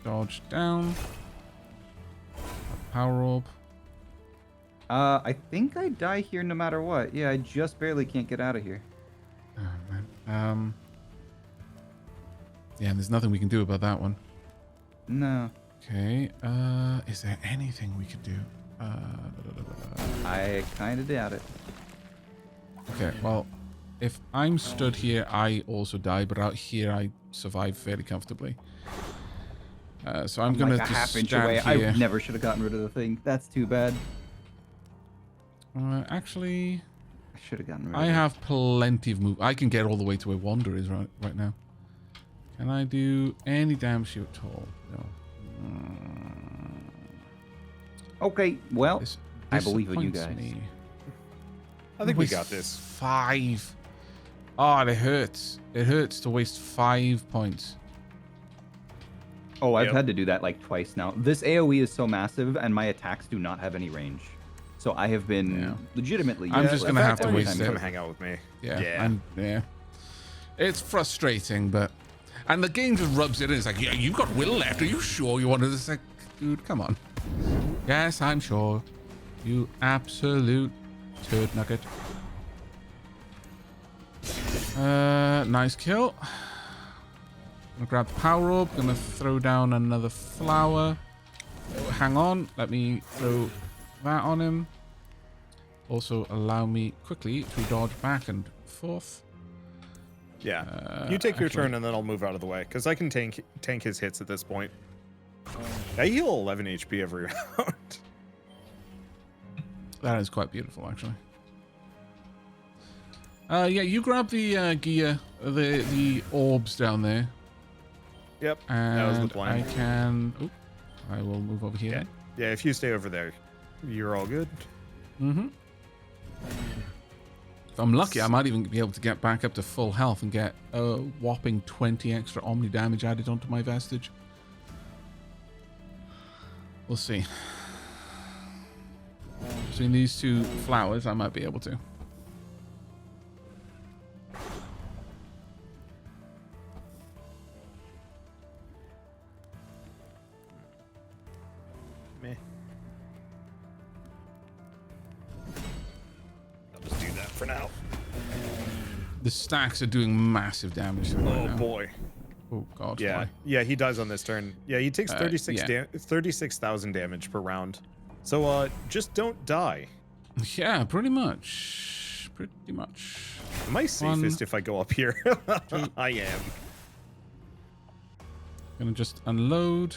dodge down. A power orb. I think I die here no matter what. Yeah, I just barely can't get out of here. Oh, man. Yeah, there's nothing we can do about that one. No. Okay. Is there anything we could do? I kind of doubt it. Okay, well, if I'm stood here, I also die, but out here, I survive fairly comfortably. So I'm going to like a just half inch stand away. here. I never should have gotten rid of the thing. That's too bad. Actually, I should have gotten rid of I it. have plenty of move. I can get all the way to where Wander is right now. Can I do any damage to you at all? No. Okay, well, This I believe in you disappoints guys. me. I think we Waste got this. 5. Oh, it hurts. It hurts to waste 5 points. Oh, I've Yep. had to do that like twice now. This AoE is so massive, and my attacks do not have any range. So I have been legitimately. I'm just gonna have to every waste time. it. Come hang out with me. Yeah. Yeah. It's frustrating, but... And the game just rubs it in. It's like, yeah, you've got will left. Are you sure you want to... It's like, dude, come on. Yes, I'm sure. You absolute turd nugget. Nice kill. I'm gonna grab the power orb. Gonna throw down another flower. Oh, hang on. Let me throw that on him. Also allow me quickly to dodge back and forth. Yeah. You take your turn and then I'll move out of the way because I can tank his hits at this point. I heal 11 HP every round. That is quite beautiful, actually. Yeah, you grab the gear, the orbs down there. Yep. And that was the plan. I can... Oh, I will move over here. Yeah. Yeah, if you stay over there, you're all good. Mm-hmm. If I'm lucky, I might even be able to get back up to full health and get a whopping 20 extra Omni damage added onto my vestige. We'll see. Between these two flowers, I might be able to. Meh. for now. The stacks are doing massive damage to him right Oh now. boy. Oh god. Yeah, why? yeah, he dies on this turn. Yeah, he takes 36,000 damage per round. So just don't die. Yeah, pretty much. Pretty much. Am I safest if I go up here? I am. Gonna just unload.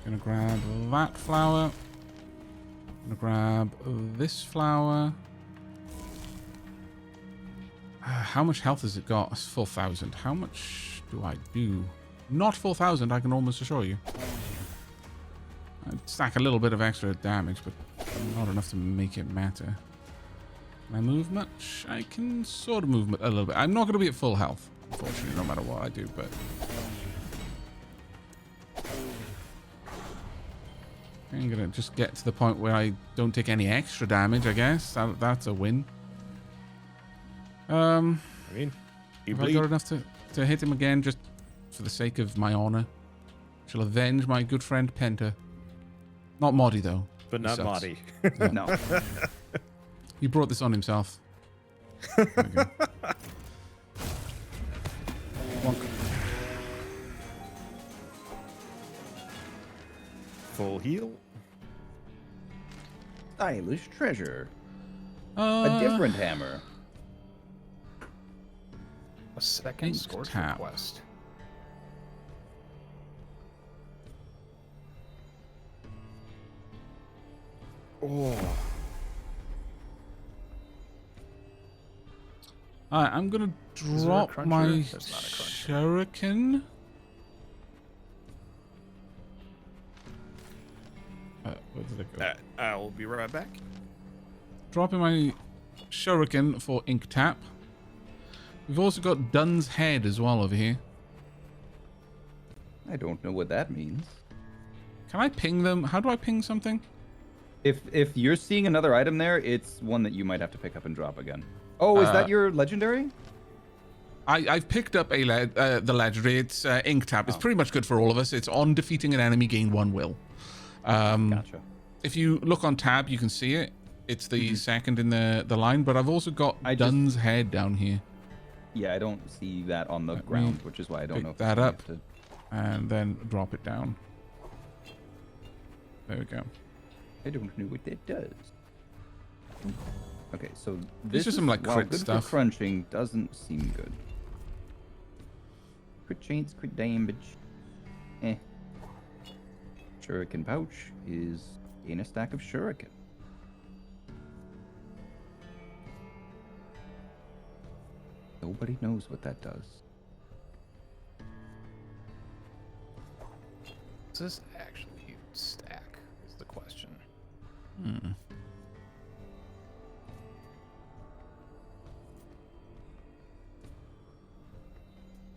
Gonna grab that flower. Gonna grab this flower. How much health has it got? It's 4,000. How much do I do? Not 4,000, I can almost assure you. I'd stack a little bit of extra damage, but not enough to make it matter. Can I move much? I can sort of move a little bit. I'm not going to be at full health, unfortunately, no matter what I do, but... I'm going to just get to the point where I don't take any extra damage, I guess. That's a win. I mean, have I got enough to hit him again, just for the sake of my honor? Shall avenge my good friend Penta. Not Moddy, though. But not Moddy. No. He brought this on himself. There we go. Wonk. Full heal. Stylish treasure. A different hammer. A second Scorch tap. request. Oh. Alright, I'm gonna there a drop cruncher? my There's not a cruncher. shuriken. Where did it go? I'll be right back. Dropping my shuriken for ink tap. We've also got Dun's head as well over here. I don't know what that means. Can I ping them? How do I ping something? If you're seeing another item there, it's one that you might have to pick up and drop again. Oh, is that your legendary? I've picked up the legendary. It's ink tap. It's pretty much good for all of us. It's on defeating an enemy, gain 1 will. Gotcha. If you look on tab, you can see it. It's the second in the line, but I've also got Dun's head down here. Yeah, I don't see that on the ground, which is why I don't know. Pick that up and then drop it down. There we go. I don't know what that does. Okay, so This this is some, like, while crit good stuff. For crunching doesn't seem good. Crit chains, crit damage. Shuriken pouch is in a stack of shuriken. Nobody knows what that does. Does this actually stack? Is the question.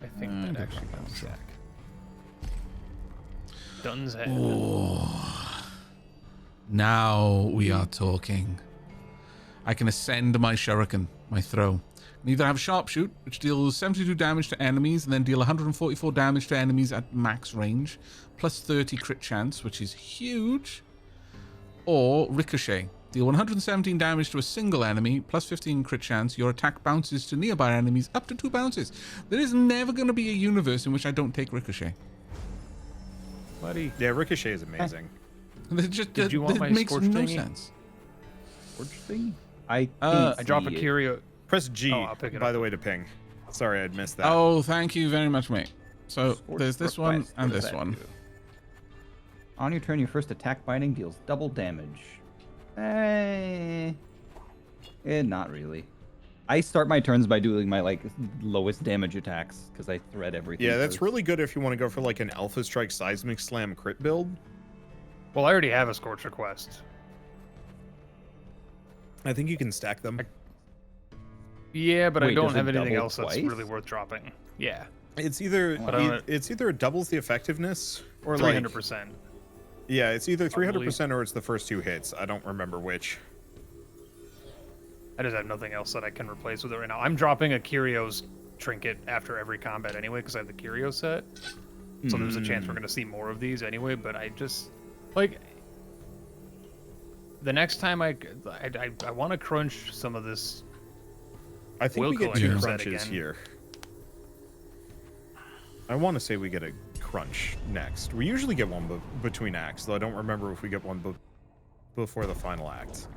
I think that actually does stack. Dun's head. Now we are talking. I can ascend my shuriken, my throw. I can either have sharpshoot, which deals 72 damage to enemies, and then deal 144 damage to enemies at max range, plus 30 crit chance, which is huge. Or ricochet. Deal 117 damage to a single enemy, plus 15 crit chance. Your attack bounces to nearby enemies up to 2 bounces. There is never going to be a universe in which I don't take ricochet. Buddy. Yeah, Ricochet is amazing. Did you want my makes scorch no thingy? sense. Scorch thing? I I drop a curio. Press G, Oh, I'll pick it by up. the way, to ping. Sorry, I'd missed that. Oh, thank you very much, mate. So Scorch there's this one request. and What does this that one. do? On your turn, your first attack binding deals double damage. Not really. I start my turns by doing my lowest damage attacks because I thread everything. Yeah, that's first. really good if you want to go for like an Alpha Strike Seismic Slam crit build. Well, I already have a Scorch request. I think you can stack them. Yeah, but I Wait, don't does it have anything double else that's twice? really worth dropping. Yeah, It's either But I don't- it's either it doubles the effectiveness or like 300%. yeah, it's either Probably. 300% or it's the first 2 hits. I don't remember which. I just have nothing else that I can replace with it right now. I'm dropping a Curios trinket after every combat anyway because I have the Curio set. So there's a chance we're going to see more of these anyway, but I just, like, the next time I want to crunch some of this. I think Will we get 2 collectors crunches again. here. I want to say we get a crunch next. We usually get one between acts, though I don't remember if we get one before the final act.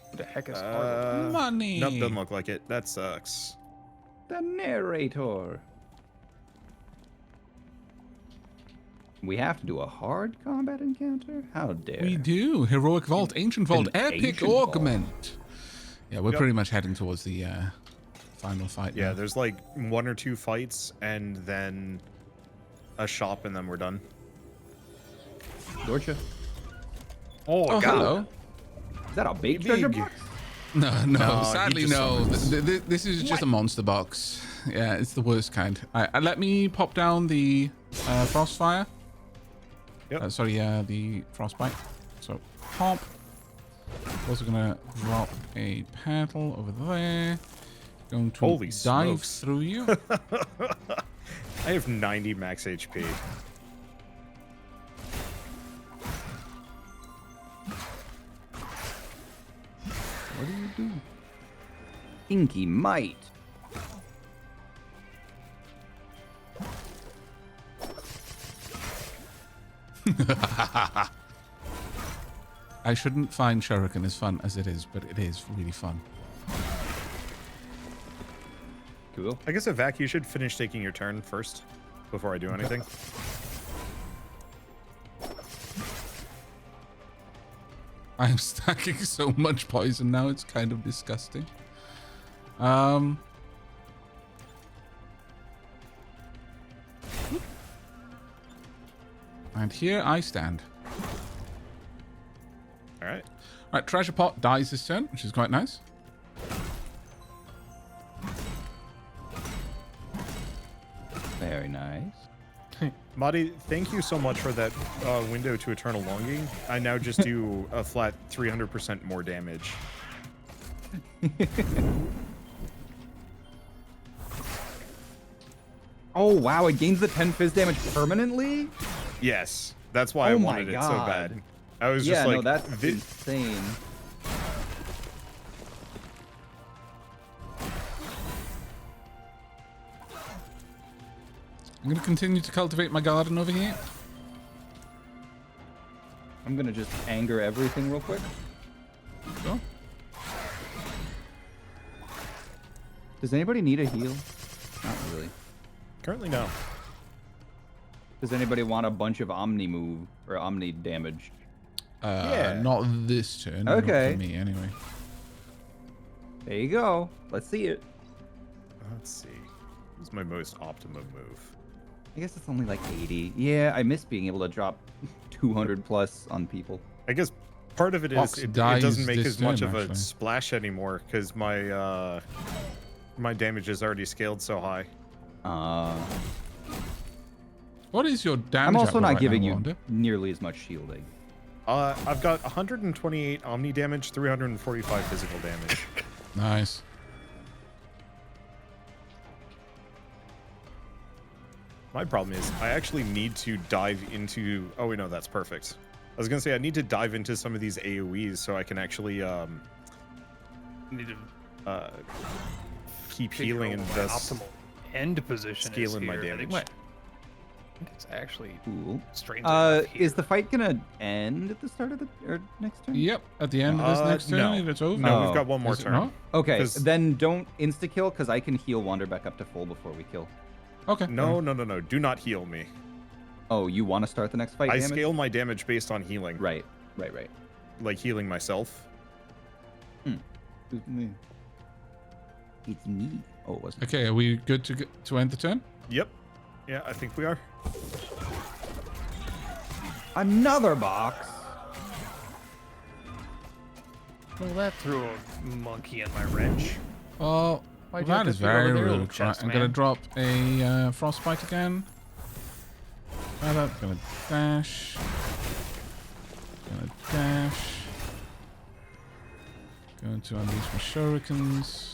What the heck is hard? Money. Nope, doesn't look like it. That sucks. The narrator. We have to do a hard combat encounter? How dare. We do. Heroic Vault, Ancient Vault, An Epic Ancient Vault. Augment. Yeah, we're pretty much heading towards the final fight. Yeah, now. there's like 1 or 2 fights and then a shop and then we're done. Dorcha. Oh, Oh, God. hello. Is that a big Big. treasure box? No, No, he sadly just no. summons. This is just a monster box. Yeah, it's the worst kind. Let me pop down the Frostfire. Yep. Sorry, the Frostbite. So, pop. Also gonna drop a petal over there. Going to Holy dive smokes. through you. I have 90 max HP. What do you do? Inky Might. I shouldn't find Shuriken as fun as it is, but it is really fun. Cool. I guess, Aavak, you should finish taking your turn first before I do anything. I'm stacking so much poison now, it's kind of disgusting. And here I stand. All right. Right, Treasure Pot dies this turn, which is quite nice. Very nice. Madi, thank you so much for that window to Eternal Longing. I now just do a flat 300% more damage. Oh, wow. It gains the 10 fizz damage permanently? Yes, that's why I Oh my wanted it so God. bad. I was Yeah, just like, no, that's "Thi- insane. I'm going to continue to cultivate my garden over here. I'm gonna just anger everything real quick. So, Does anybody need a heal? Not really. currently no. Does anybody want a bunch of Omni move or Omni damage? Yeah. not this turn. not Okay. For me, anyway. There you go. Let's see it. Let's see. What's my most optimum move? I guess it's only like 80. Yeah, I miss being able to drop 200 plus on people. I guess part of it is Fox it dies doesn't make this as much turn, of a actually. splash anymore because my my damage is already scaled so high. What is your damage? I'm also output not right giving now, you Wanda? nearly as much shielding. I've got 128 Omni damage, 345 physical damage. Nice. My problem is I actually need to dive into... Oh, wait, no, that's perfect. I was going to say I need to dive into some of these AoEs so I can actually Need to keep figure healing out and what my thus... optimal end position is scaling my here. I think damage. I think it's actually Cool. strange enough here. Is the fight gonna end at the start of the or next turn? Yep. At the end of this next turn, no. it's over. No, Oh. we've got one more Is it turn. not? Okay, 'Cause- then don't insta kill because I can heal Wander back up to full before we kill. Okay. No, no, no, no. Do not heal me. Oh, you want to start the next fight? I damage? scale my damage based on healing. Right. Like healing myself. It's me. It's me. Oh, it wasn't. Okay, are we good to end the turn? Yep. Yeah, I think we are. Another box. Well, that threw a monkey in my wrench. Oh, Why'd you have that to is put it over very there, little rude. chest Right, I'm gonna man? drop a frostbite again. Right up, gonna dash. Gonna dash. Going to unleash my shurikens.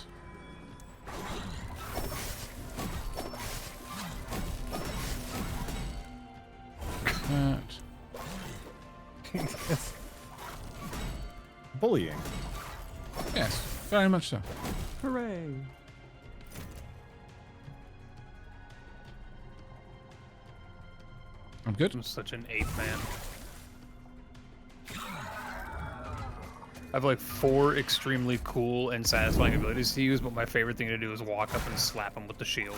bullying. Yes, very much so. Hooray! I'm good. I'm such an ape man. I have like 4 extremely cool and satisfying abilities to use, but my favorite thing to do is walk up and slap him with the shield.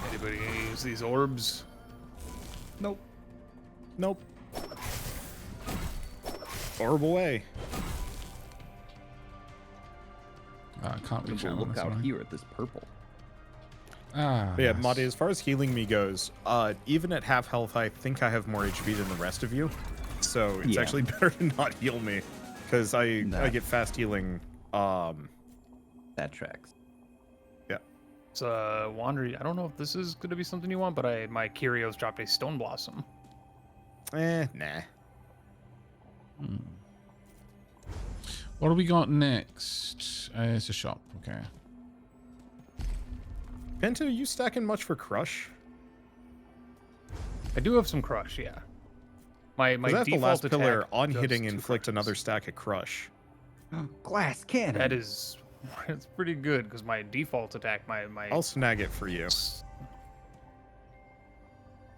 Anybody gonna use these orbs? Nope. Nope. Orb away. I can't I'm reach gonna out go on look this out one. here at this purple. Ah, But yeah, yes. Madi, as far as healing me goes, even at half health, I think I have more HP than the rest of you. So it's Yeah. actually better to not heal me, because I That- get fast healing. That tracks. Yeah. It's Wander. I don't know if this is gonna be something you want, but my Kyrios dropped a Stone Blossom. Nah. What do we got next? It's a shop. Okay. Penta, you stacking much for Crush? I do have some Crush, yeah. My Because I have the default last pillar attack on does hitting 2 inflict crits. another stack of Crush. Glass cannon. That is, it's pretty good because my default attack, my I'll snag it for you.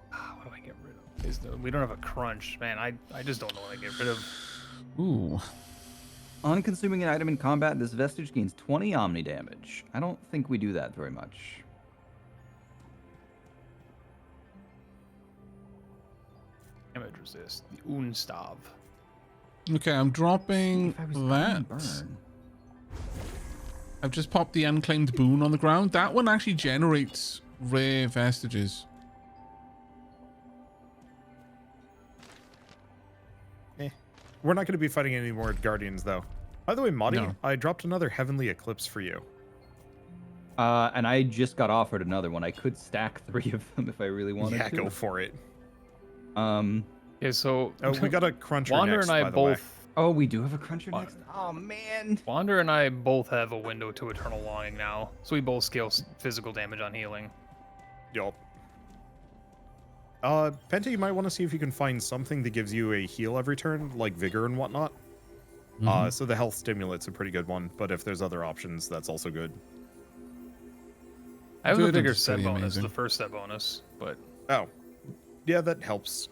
What do I get rid of? We don't have a crunch, man. I just don't know what I get rid of. Ooh. On consuming an item in combat, this vestige gains 20 omni damage. I don't think we do that very much. Damage resist. The Unstav. Okay, I'm dropping If I was going that. burn. I've just popped the unclaimed boon on the ground. That one actually generates rare vestiges. We're not going to be fighting any more Guardians, though. By the way, Madi, No. I dropped another Heavenly Eclipse for you. And I just got offered another one. I could stack 3 of them if I really wanted Yeah, to. go for it. Okay, so Oh, we got a Cruncher Wander next, and I by the way. both. Oh, we do have a cruncher What? next. Oh man. Wander and I both have a window to eternal longing now, so we both scale physical damage on healing. Yup. Penta, you might want to see if you can find something that gives you a heal every turn, like Vigor and whatnot. So the health stimulate's a pretty good one, but if there's other options, that's also good. I have a Good, bigger it's set pretty bonus, amazing. the first set bonus, but Oh. Yeah, that helps.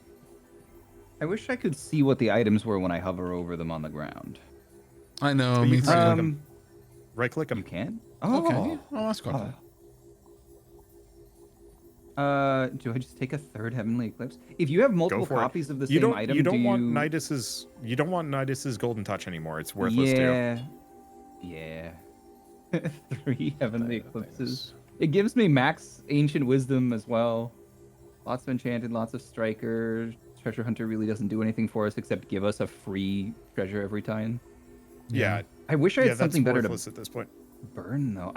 I wish I could see what the items were when I hover over them on the ground. I know, You me can too. right-click 'em. Right-click You 'em. can? Oh. Okay. Oh, that's quite cool. Do I just take a 3rd Heavenly Eclipse? If you have multiple for it. copies of the You same don't. item, You don't do want you... Nidus's. You don't want Nidus's Golden Touch anymore. It's worthless too. Yeah. Yeah. 3 Heavenly Eclipses. It gives me max Ancient Wisdom as well. Lots of Enchanted, lots of Striker. Treasure Hunter really doesn't do anything for us except give us a free treasure every time. Yeah. I wish I had That's something better to worthless at this point. burn, though.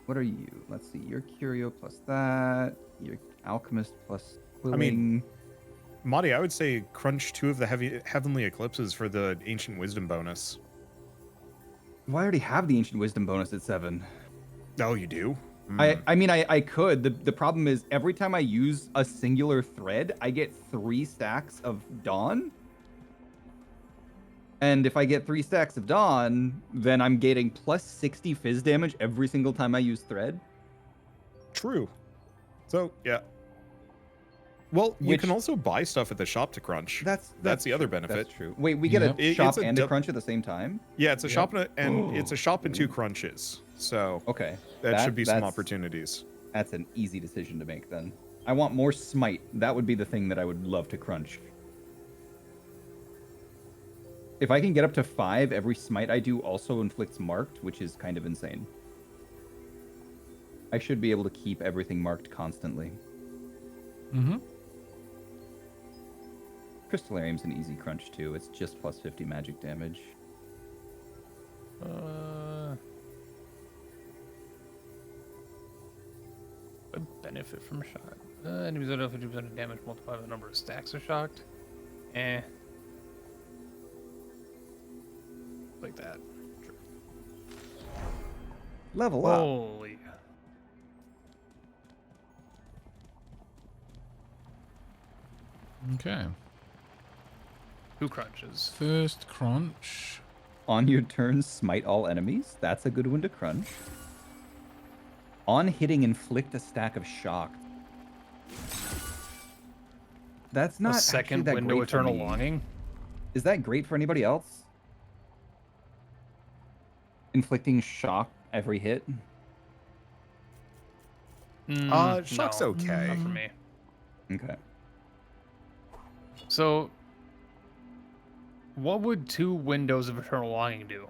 What are you? Let's see. You're Curio plus that. You're Alchemist plus Quilling. I mean, Madi, I would say crunch 2 of the Heavenly Eclipses for the Ancient Wisdom bonus. well, I already have the Ancient Wisdom bonus at 7. Oh, you do? I mean, I could. The problem is every time I use a singular thread, I get 3 stacks of Dawn. And if I get 3 stacks of Dawn, then I'm getting plus 60 fizz damage every single time I use thread. True. So, yeah. Well, you Which- can also buy stuff at the shop to crunch. That's the other benefit. That's true. Wait, we get Yep. a It's shop a and a dub- crunch at the same time? Yeah, it's a shop and it's a shop and 2 crunches. So Okay. that should be some that's- opportunities. That's an easy decision to make then. I want more smite. That would be the thing that I would love to crunch. If I can get up to 5, every smite I do also inflicts marked, which is kind of insane. I should be able to keep everything marked constantly. Mm-hmm. Crystallarium's an easy crunch too. It's just plus 50 magic damage. Would benefit from shock. Enemies that have 50% of damage multiplied by the number of stacks are shocked. Eh. Like that. Sure. Level up. Holy. Okay. Who crunches? First crunch. On your turn, smite all enemies. That's a good one to crunch. On hitting, inflict a stack of shock. That's not A actually second that window great for eternal me. longing. Is that great for anybody else? Inflicting shock every hit? Shock's no, okay. Not for me. Okay. So, what would 2 windows of eternal longing do?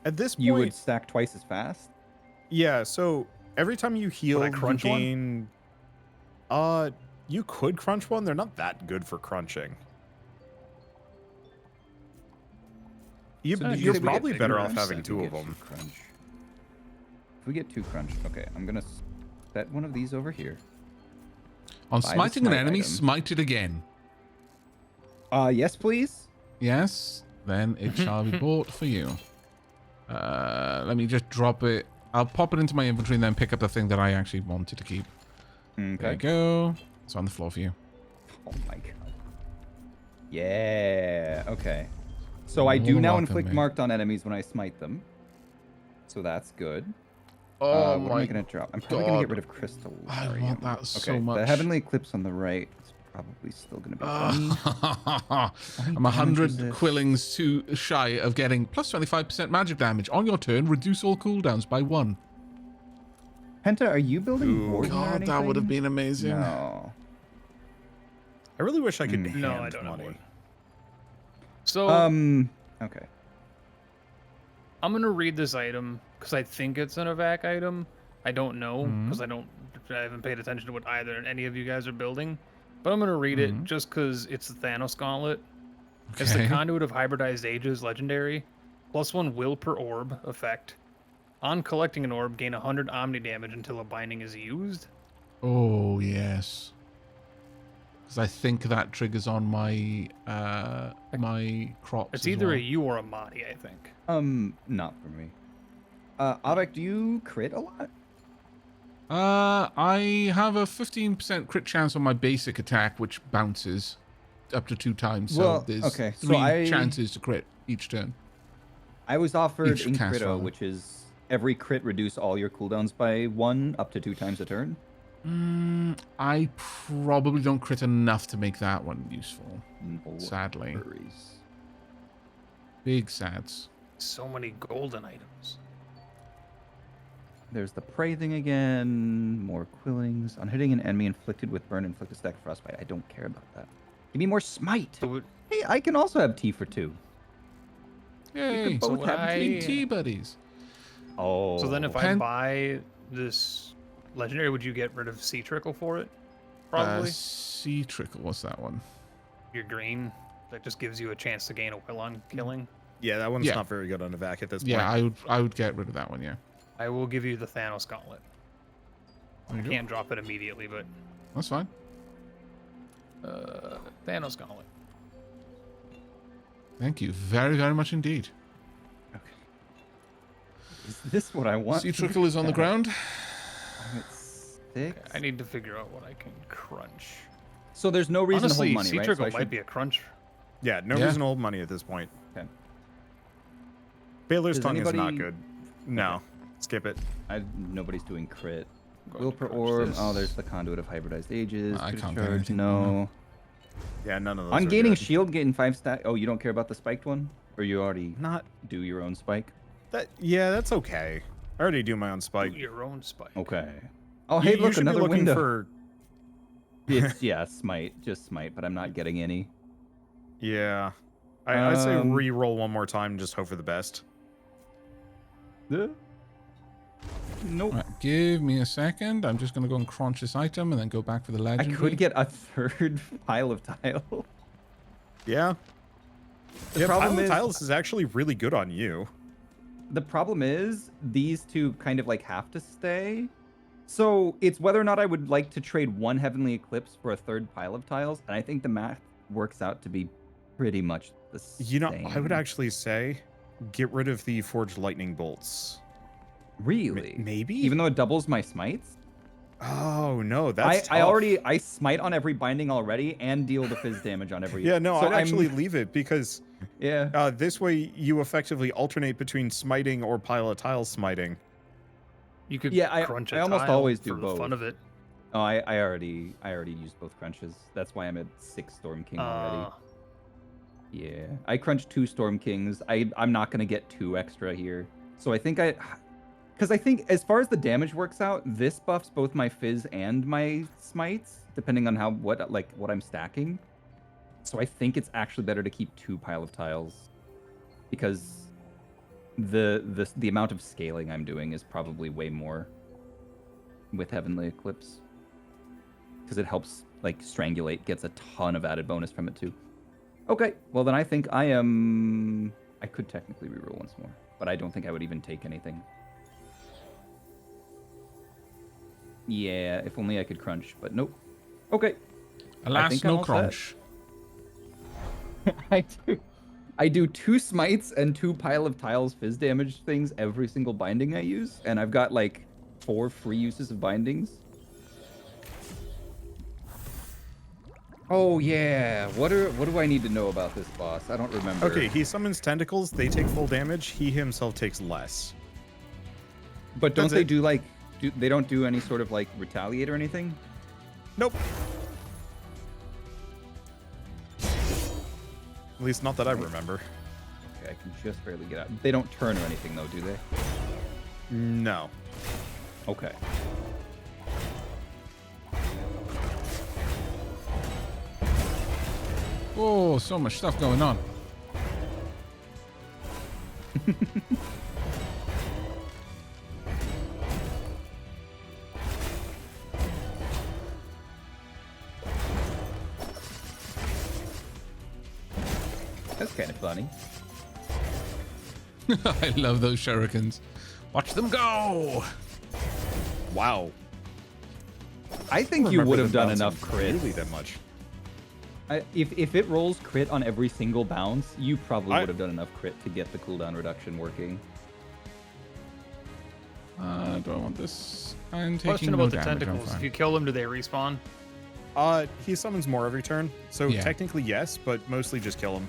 At this point, You would stack twice as fast? yeah. So every time you heal, you crunch one? gain. You could crunch one. They're not that good for crunching. So did you You're say we get probably two better off crunch? having We 2 get of them. Crunch. If we get 2 crunch, okay, I'm gonna set one of these over here. On Buy the smiting an smite enemy, item. smite it again. Yes, please. Yes, then it shall be bought for you. Let me just drop it. I'll pop it into my inventory and then pick up the thing that I actually wanted to keep. There you Okay. go. It's on the floor for you. Oh my god. Yeah. Okay. So I More do than now welcome, inflict mate. marked on enemies when I smite them. So that's good. Oh What am I my gonna drop? I'm probably gonna get God. rid of crystal. I Arium. want that so Okay, much. the heavenly eclipse on the right is probably still gonna be funny. I'm 100 quillings too shy of getting plus 25% magic damage. On your turn, reduce all cooldowns by 1. Penta, are you building Ooh. Warden or God, that would have anything? been amazing. No. I really wish I could Hmm. No, hand I don't have money. one. So, Okay. I'm gonna read this item because I think it's an Aavak item. I don't know because I haven't paid attention to what either any of you guys are building. But I'm gonna read it just because it's the Thanos Gauntlet. It's the Okay. Conduit of Hybridized Ages legendary. +1 will per orb effect. On collecting an orb, gain 100 omni damage until a binding is used. Oh, yes. Because I think that triggers on my my crops. It's as either well. a you or a Mahdi, I think. Not for me. Aavak, do you crit a lot? I have a 15% crit chance on my basic attack, which bounces up to 2 times. So Well, there's okay, so 3 chances to crit each turn. I was offered Each cast, Incrito, rather. which is every crit reduce all your cooldowns by 1 up to 2 times a turn. I probably don't crit enough to make that one useful. No Sadly. worries. Big sads. So many golden items. There's the prey thing again. More quillings. On hitting an enemy inflicted with burn, inflict a stack of frostbite. I don't care about that. Give me more smite. So it- Hey, I can also have T for 2. Yay! could both so have I- Tea buddies. Oh. So then if I Pen- buy this legendary, would you get rid of Sea Trickle for it? Probably. Sea trickle. What's that one? Your green, that just gives you a chance to gain a will on killing. Yeah, that one's Yeah. not very good on Aavak at this point. Yeah, I would get rid of that one. Yeah. I will give you the Thanos Gauntlet. There I you go. can't drop it immediately, but That's fine. Thanos Gauntlet. Thank you very, very much indeed. Is this what I want? Sea trickle is on the ground. I'm at 6. I need to figure out what I can crunch. So there's no reason Honestly, to hold money, Sea right? Trickle So I might should- be a crunch. Yeah, no Yeah. reason to hold money at this point. Okay. Baylor's Does tongue is not anybody- good. No, skip it. Nobody's doing crit. I'm going Will to per crunch orb. this. Oh, there's the conduit of hybridized ages. I Good can't get charge. anything. No. Yeah, none of those. On are gaining good. shield, getting 5 stack. Oh, you don't care about the spiked one, or you already Not do your own spike? that. Yeah, that's okay. I already do my own spike. Do your own spike. Okay. Oh, You- hey, you look, should be another looking window. for. It's, yeah, smite, just smite, but I'm not getting any. Yeah, I say Um, re-roll one more time. Just hope for the best. Nope. Right, give me a second. I'm just going to go and crunch this item and then go back for the I legendary. could get a third pile of tile. Yeah. The Yeah, problem Pile of is, Tiles is actually really good on you. the problem is these two kind of like have to stay. So it's whether or not I would like to trade one Heavenly Eclipse for a third pile of tiles, and I think the math works out to be pretty much the same. You know, I would actually say get rid of the Forged Lightning Bolts. Really? Maybe? Even though it doubles my smites? Oh, no, that's tough. I smite on every binding already and deal the fizz damage on every... Yeah, no, so I'd actually leave it because yeah. This way you effectively alternate between smiting or pile of tiles smiting. You could crunch a I almost tile always do for both. the fun of it. Oh, I already used both crunches. That's why I'm at 6 Storm King already. Yeah, I crunched 2 Storm Kings. I'm not gonna get 2 extra here. So I think because I think as far as the damage works out, this buffs both my fizz and my smites, depending on what I'm stacking. So I think it's actually better to keep 2 pile of tiles, because the amount of scaling I'm doing is probably way more with Heavenly Eclipse, because it helps Strangulate gets a ton of added bonus from it too. Okay, well then I think I could technically reroll once more, but I don't think I would even take anything. Yeah, if only I could crunch, but nope. Okay. Alas, no crunch. I do 2 smites and 2 pile of tiles fizz damage things every single binding I use, and I've got 4 free uses of bindings. Oh yeah, what do I need to know about this boss? I don't remember. Okay, he summons tentacles. They take full damage. He himself takes less. But don't they do they don't do any sort of retaliate or anything? Nope. At least not that I remember. Okay, I can just barely get out. They don't turn or anything though, do they? No. Okay. Oh, so much stuff going on. That's kind of funny. I love those shurikens. Watch them go! Wow. I think you would have done enough Really crits. that much. If it rolls crit on every single bounce, you probably would have done enough crit to get the cooldown reduction working. Do I want this? I'm taking Question no about the damage, I'm tentacles. fine. If you kill them, do they respawn? He summons more every turn, so Yeah. technically yes, but mostly just kill him.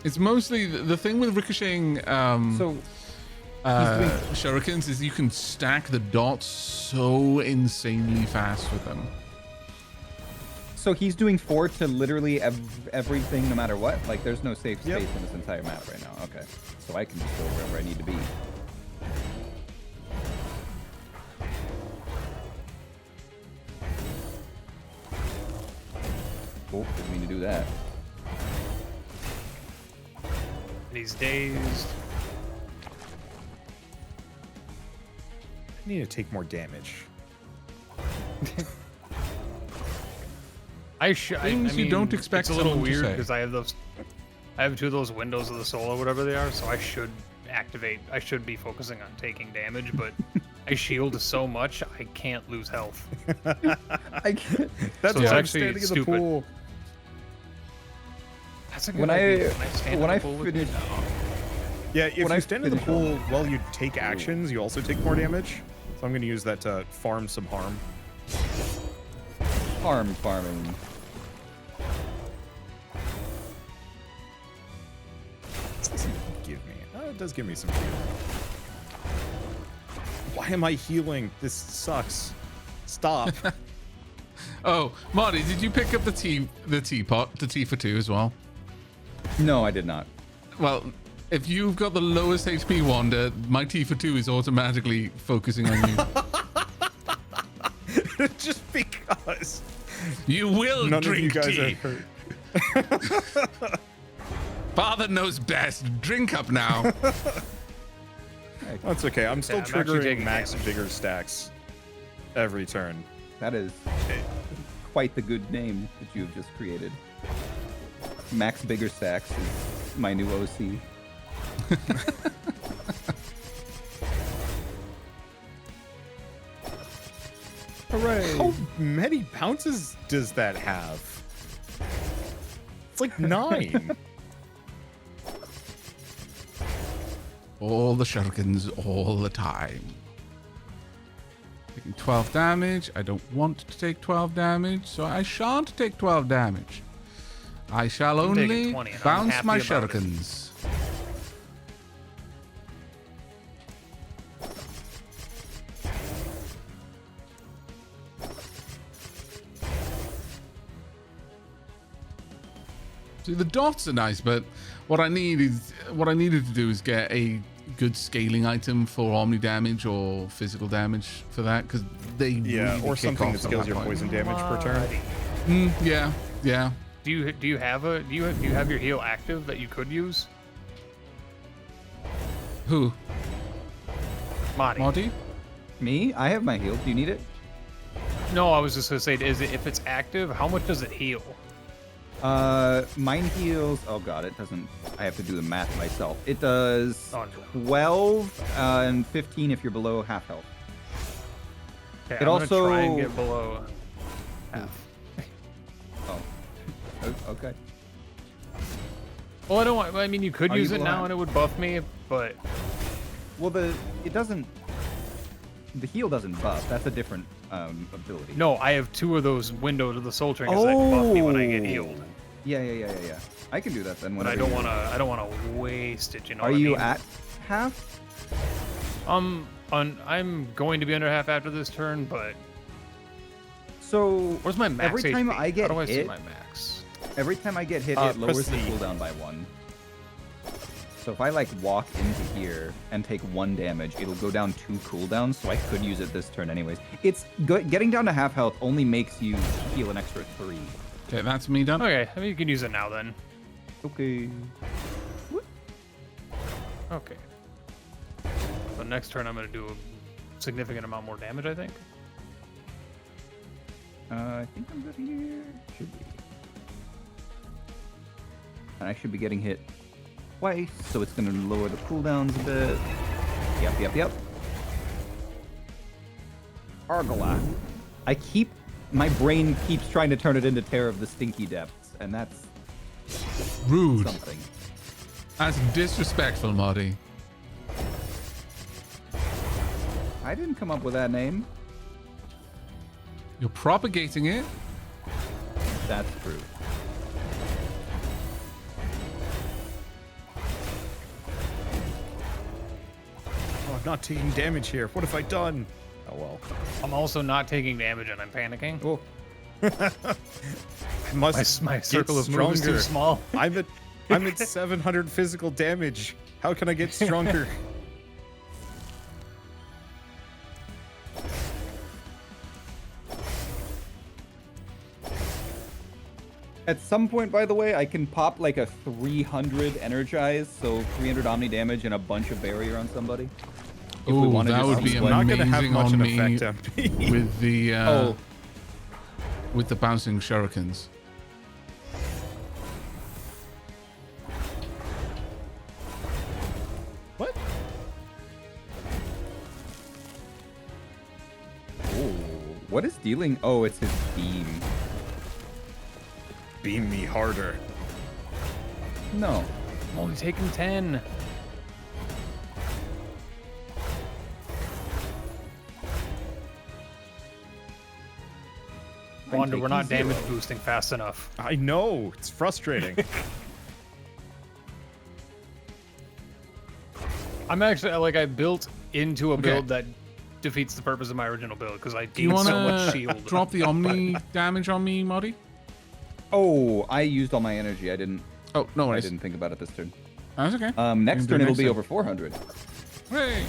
It's mostly the thing with ricocheting shurikens is you can stack the dots so insanely fast with them. So he's doing 4 to literally everything, no matter what? There's no safe space in this entire map right now. Okay. So I can just go wherever I need to be. Oh, didn't mean to do that. And he's dazed. I need to take more damage. Things you don't expect It's a little someone to weird say. because I have 2 of those windows of the soul or whatever they are, so I should be focusing on taking damage, but I shield so much I can't lose health. I can't. That's So why it's I'm actually standing in the stupid. pool. That's a good When idea. I stand in the pool with you? finish, Yeah, if When you I stand in the finish pool while you take actions, you also take more damage. So I'm going to use that to farm some harm. farming. Give me. It does give me some healing. Why am I healing? This sucks. Stop. Oh, Marty, did you pick up the teapot, the tea for 2 as well? No, I did not. Well, if you've got the lowest HP Wanda, my tea for 2 is automatically focusing on you. Just because. You will None of drink you guys tea. are hurt. Father knows best. Drink up now. That's okay. I'm still I'm actually triggering taking max damage. vigor stacks every turn. That is quite the good name that you have just created. Max Bigger Stacks is my new OC. Hooray! How many bounces does that have? It's like 9. All the shurikens all the time. Taking 12 damage. I don't want to take 12 damage, so I shan't take 12 damage. I shall I'm taking only 20, and I'm bounce happy my about it. shurikens. See, the dots are nice, but what I needed to do is get a good scaling item for omni damage or physical damage for that, because they Yeah, really or kick something off that at scales your point. poison damage per turn. Yeah. Do you have your heal active that you could use? Who? Madi. Marty? Me? I have my heal. Do you need it? No, I was just gonna say, if it's active, how much does it heal? Mine heals. Oh god, it doesn't. I have to do the math myself. It does Oh, no. 12 and 15 if you're below half health. Okay, It I'm gonna try and also- get below half. Okay. Well, I don't want. I mean, you could Are you use it below now half? and it would buff me, but Well, it doesn't. The heal doesn't buff. That's a different ability. no, I have 2 of those window to the soul trinkers that buff me when I get healed. Yeah. I can do that then. But I whenever don't you- wanna. I don't wanna waste it. You know. Are what you I mean? at half? I'm going to be under half after this turn, but So where's my max every time HP? I get How do I see hit, my max? every time I get hit, Press it lowers the C. cooldown by 1. So if I like walk into here and take 1 damage, it'll go down 2 cooldowns. So I could use it this turn anyways. It's getting down to half health only makes you heal an extra 3. Okay, that's me done. Okay, I mean you can use it now then. Okay. Okay. So next turn I'm gonna do a significant amount more damage, I think. I think I'm good here. Should be. And I should be getting hit twice, so it's going to lower the cooldowns a bit. Yep. Argala. My brain keeps trying to turn it into Terror of the Stinky Depths, and that's Rude. something. That's disrespectful, Marty. I didn't come up with that name. You're propagating it. That's true. Oh, I'm not taking damage here. What have I done? Oh well. I'm also not taking damage and I'm panicking. Oh. I must My circle get of move is too stronger. small. I'm at 700 physical damage. How can I get stronger? At some point, by the way, I can pop like a 300 energize, so 300 omni damage and a bunch of barrier on somebody. If we Oh, wanted that to would see be what- Not gonna have amazing much on an me effect on me. with the Oh, with the bouncing shurikens. What? oh, what is dealing? Oh, it's his beam. Beam me harder. No. I'm only taking 10. I'm Wonder we're not taking damage 0. boosting fast enough. I know. It's frustrating. I'm actually like I built into a Okay. build that defeats the purpose of my original build because I Do you gained want so much to shield. drop the omni damage on me, Marty? Oh, I used all my energy. I didn't. Oh, no I worries. didn't think about it this turn. That's okay. Next do turn it'll next be turn. over 400. Hey.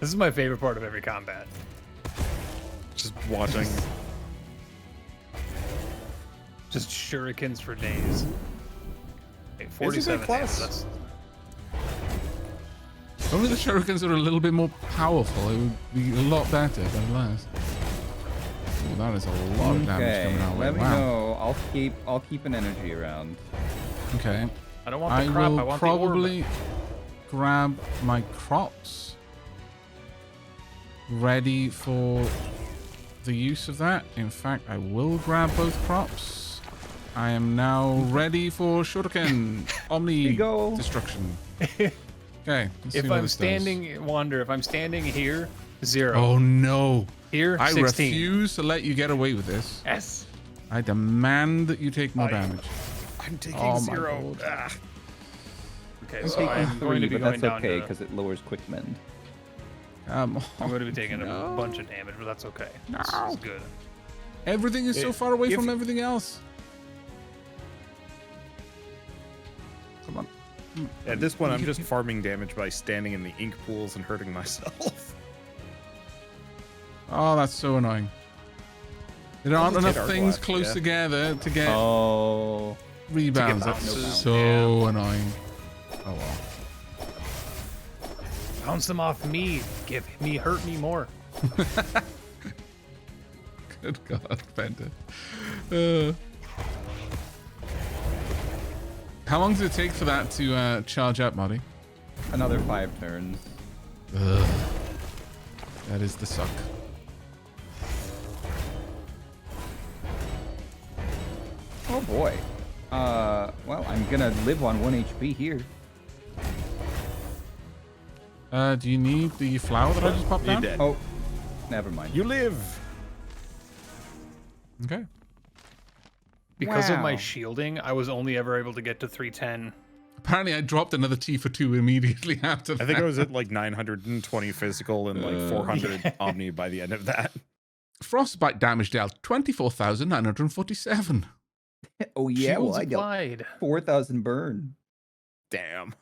This is my favorite part of every combat. Just watching. Just shurikens for days. Okay, It's a 47 good class. That's Only the shurikens are a little bit more powerful. It would be a lot better, but alas. that is a lot of damage coming our way. Let me Wow. know. I'll keep an energy around. Okay. I don't want I the crop. will I want probably grab my crops. Ready for the use of that. In fact, I will grab both crops. I am now ready for Shuriken. Omni go. destruction. Okay. Let's see If what I'm this standing, Wander, if I'm standing here, does. 0. Oh no. Here, I 16. refuse to let you get away with this. Yes. I demand that you take more damage. I'm taking Oh my 0. lord. Ah. Okay, I'm so taking I'm going 3, to be but going that's down okay to... because it lowers quick mend. I'm going to be taking no. a bunch of damage, but that's okay. This is good. Everything is so far away if- from everything else. Come on. At this point, I'm just farming damage by standing in the ink pools and hurting myself. Oh, that's so annoying. There aren't just hit enough our things glass, close yeah. together to get Oh. rebounds. to get That's bounces. so annoying. Oh well. Bounce them off me. Hurt me more. Good God, Penta. How long does it take for that to charge up, Marty? Another 5 turns. Ugh. That is the suck. Oh boy. Well, I'm gonna live on 1 HP here. Do you need the flower that I just popped You're down? dead. Oh, never mind. You live. Okay. Because of my Wow. shielding, I was only ever able to get to 310. Apparently, I dropped another T for 2 immediately after that. I think I was at like 920 physical and like 400 omni by the end of that. Frostbite damage dealt 24,947. Oh yeah, Shields well I dealt applied. 4,000 burn. Damn.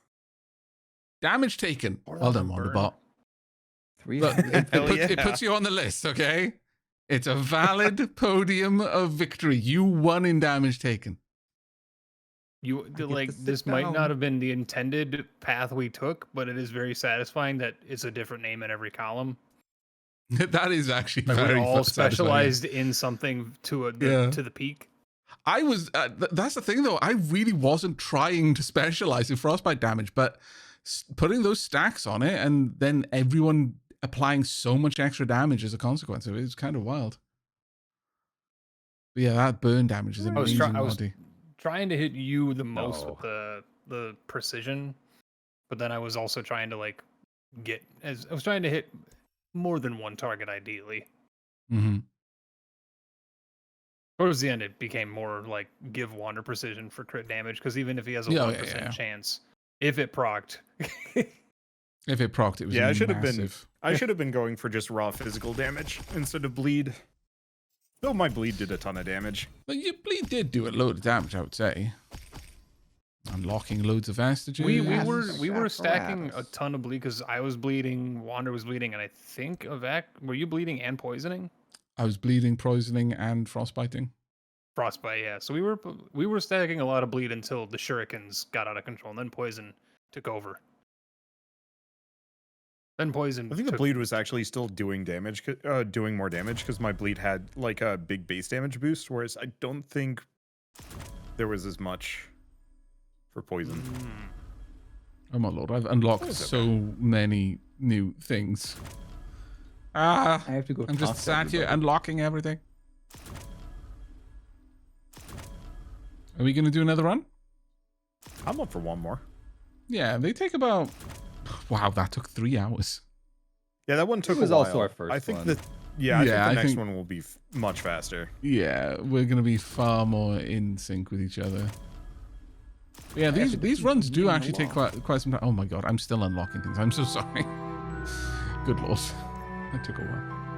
Damage taken. Or Well done, burn. Wonderbot. Look, 300. it Hell puts, it yeah. puts you on the list, okay? It's a valid podium of victory. You won in damage taken. You get like to sit this might down. not have been the intended path we took, but it is very satisfying that it's a different name in every column. That is actually Like very we're all satisfying. specialized in something to to the peak. I was, that's the thing though, I really wasn't trying to specialize in frostbite damage, but putting those stacks on it and then everyone applying so much extra damage as a consequence of it is kind of wild. But yeah, that burn damage is I was, amazing, I was Marty. trying to hit you the most No. with the precision, but then I was also trying to like I was trying to hit more than one target ideally. Mm-hmm. Towards the end, it became more like give Wander precision for crit damage because even if he has a Yeah, 1% yeah. chance, if it procced, If it procced, it was Yeah, I should have been. massive. I should have been going for just raw physical damage instead of bleed. Though my bleed did a ton of damage. But your bleed did do a load of damage, I would say. Unlocking loads of vestiges. we Yes. were stacking a Apparatus. ton of bleed because I was bleeding, Wander was bleeding, and I think Aavak, were you bleeding and poisoning? I was bleeding, poisoning, and frostbiting. Frostbite, yeah. So we were stacking a lot of bleed until the shurikens got out of control, and then poison took over. Then poison. I think the took- bleed was actually still doing damage, doing more damage because my bleed had like a big base damage boost, whereas I don't think there was as much for poison. Mm. Oh my lord, I've unlocked That's so many new things. Ah, I have to go. I'm just talk to sat here everybody. unlocking everything. Are we going to do another run? I'm up for one more. Yeah, they take about... Wow, that took 3 hours. Yeah, that one took was a while. also our first I think one. that. Yeah, I Yeah, I think the next think- one will be much faster. Yeah, we're going to be far more in sync with each other. But yeah, these runs do moving actually take along. quite some time. Oh my god, I'm still unlocking things. I'm so sorry. Good lord. That took a while.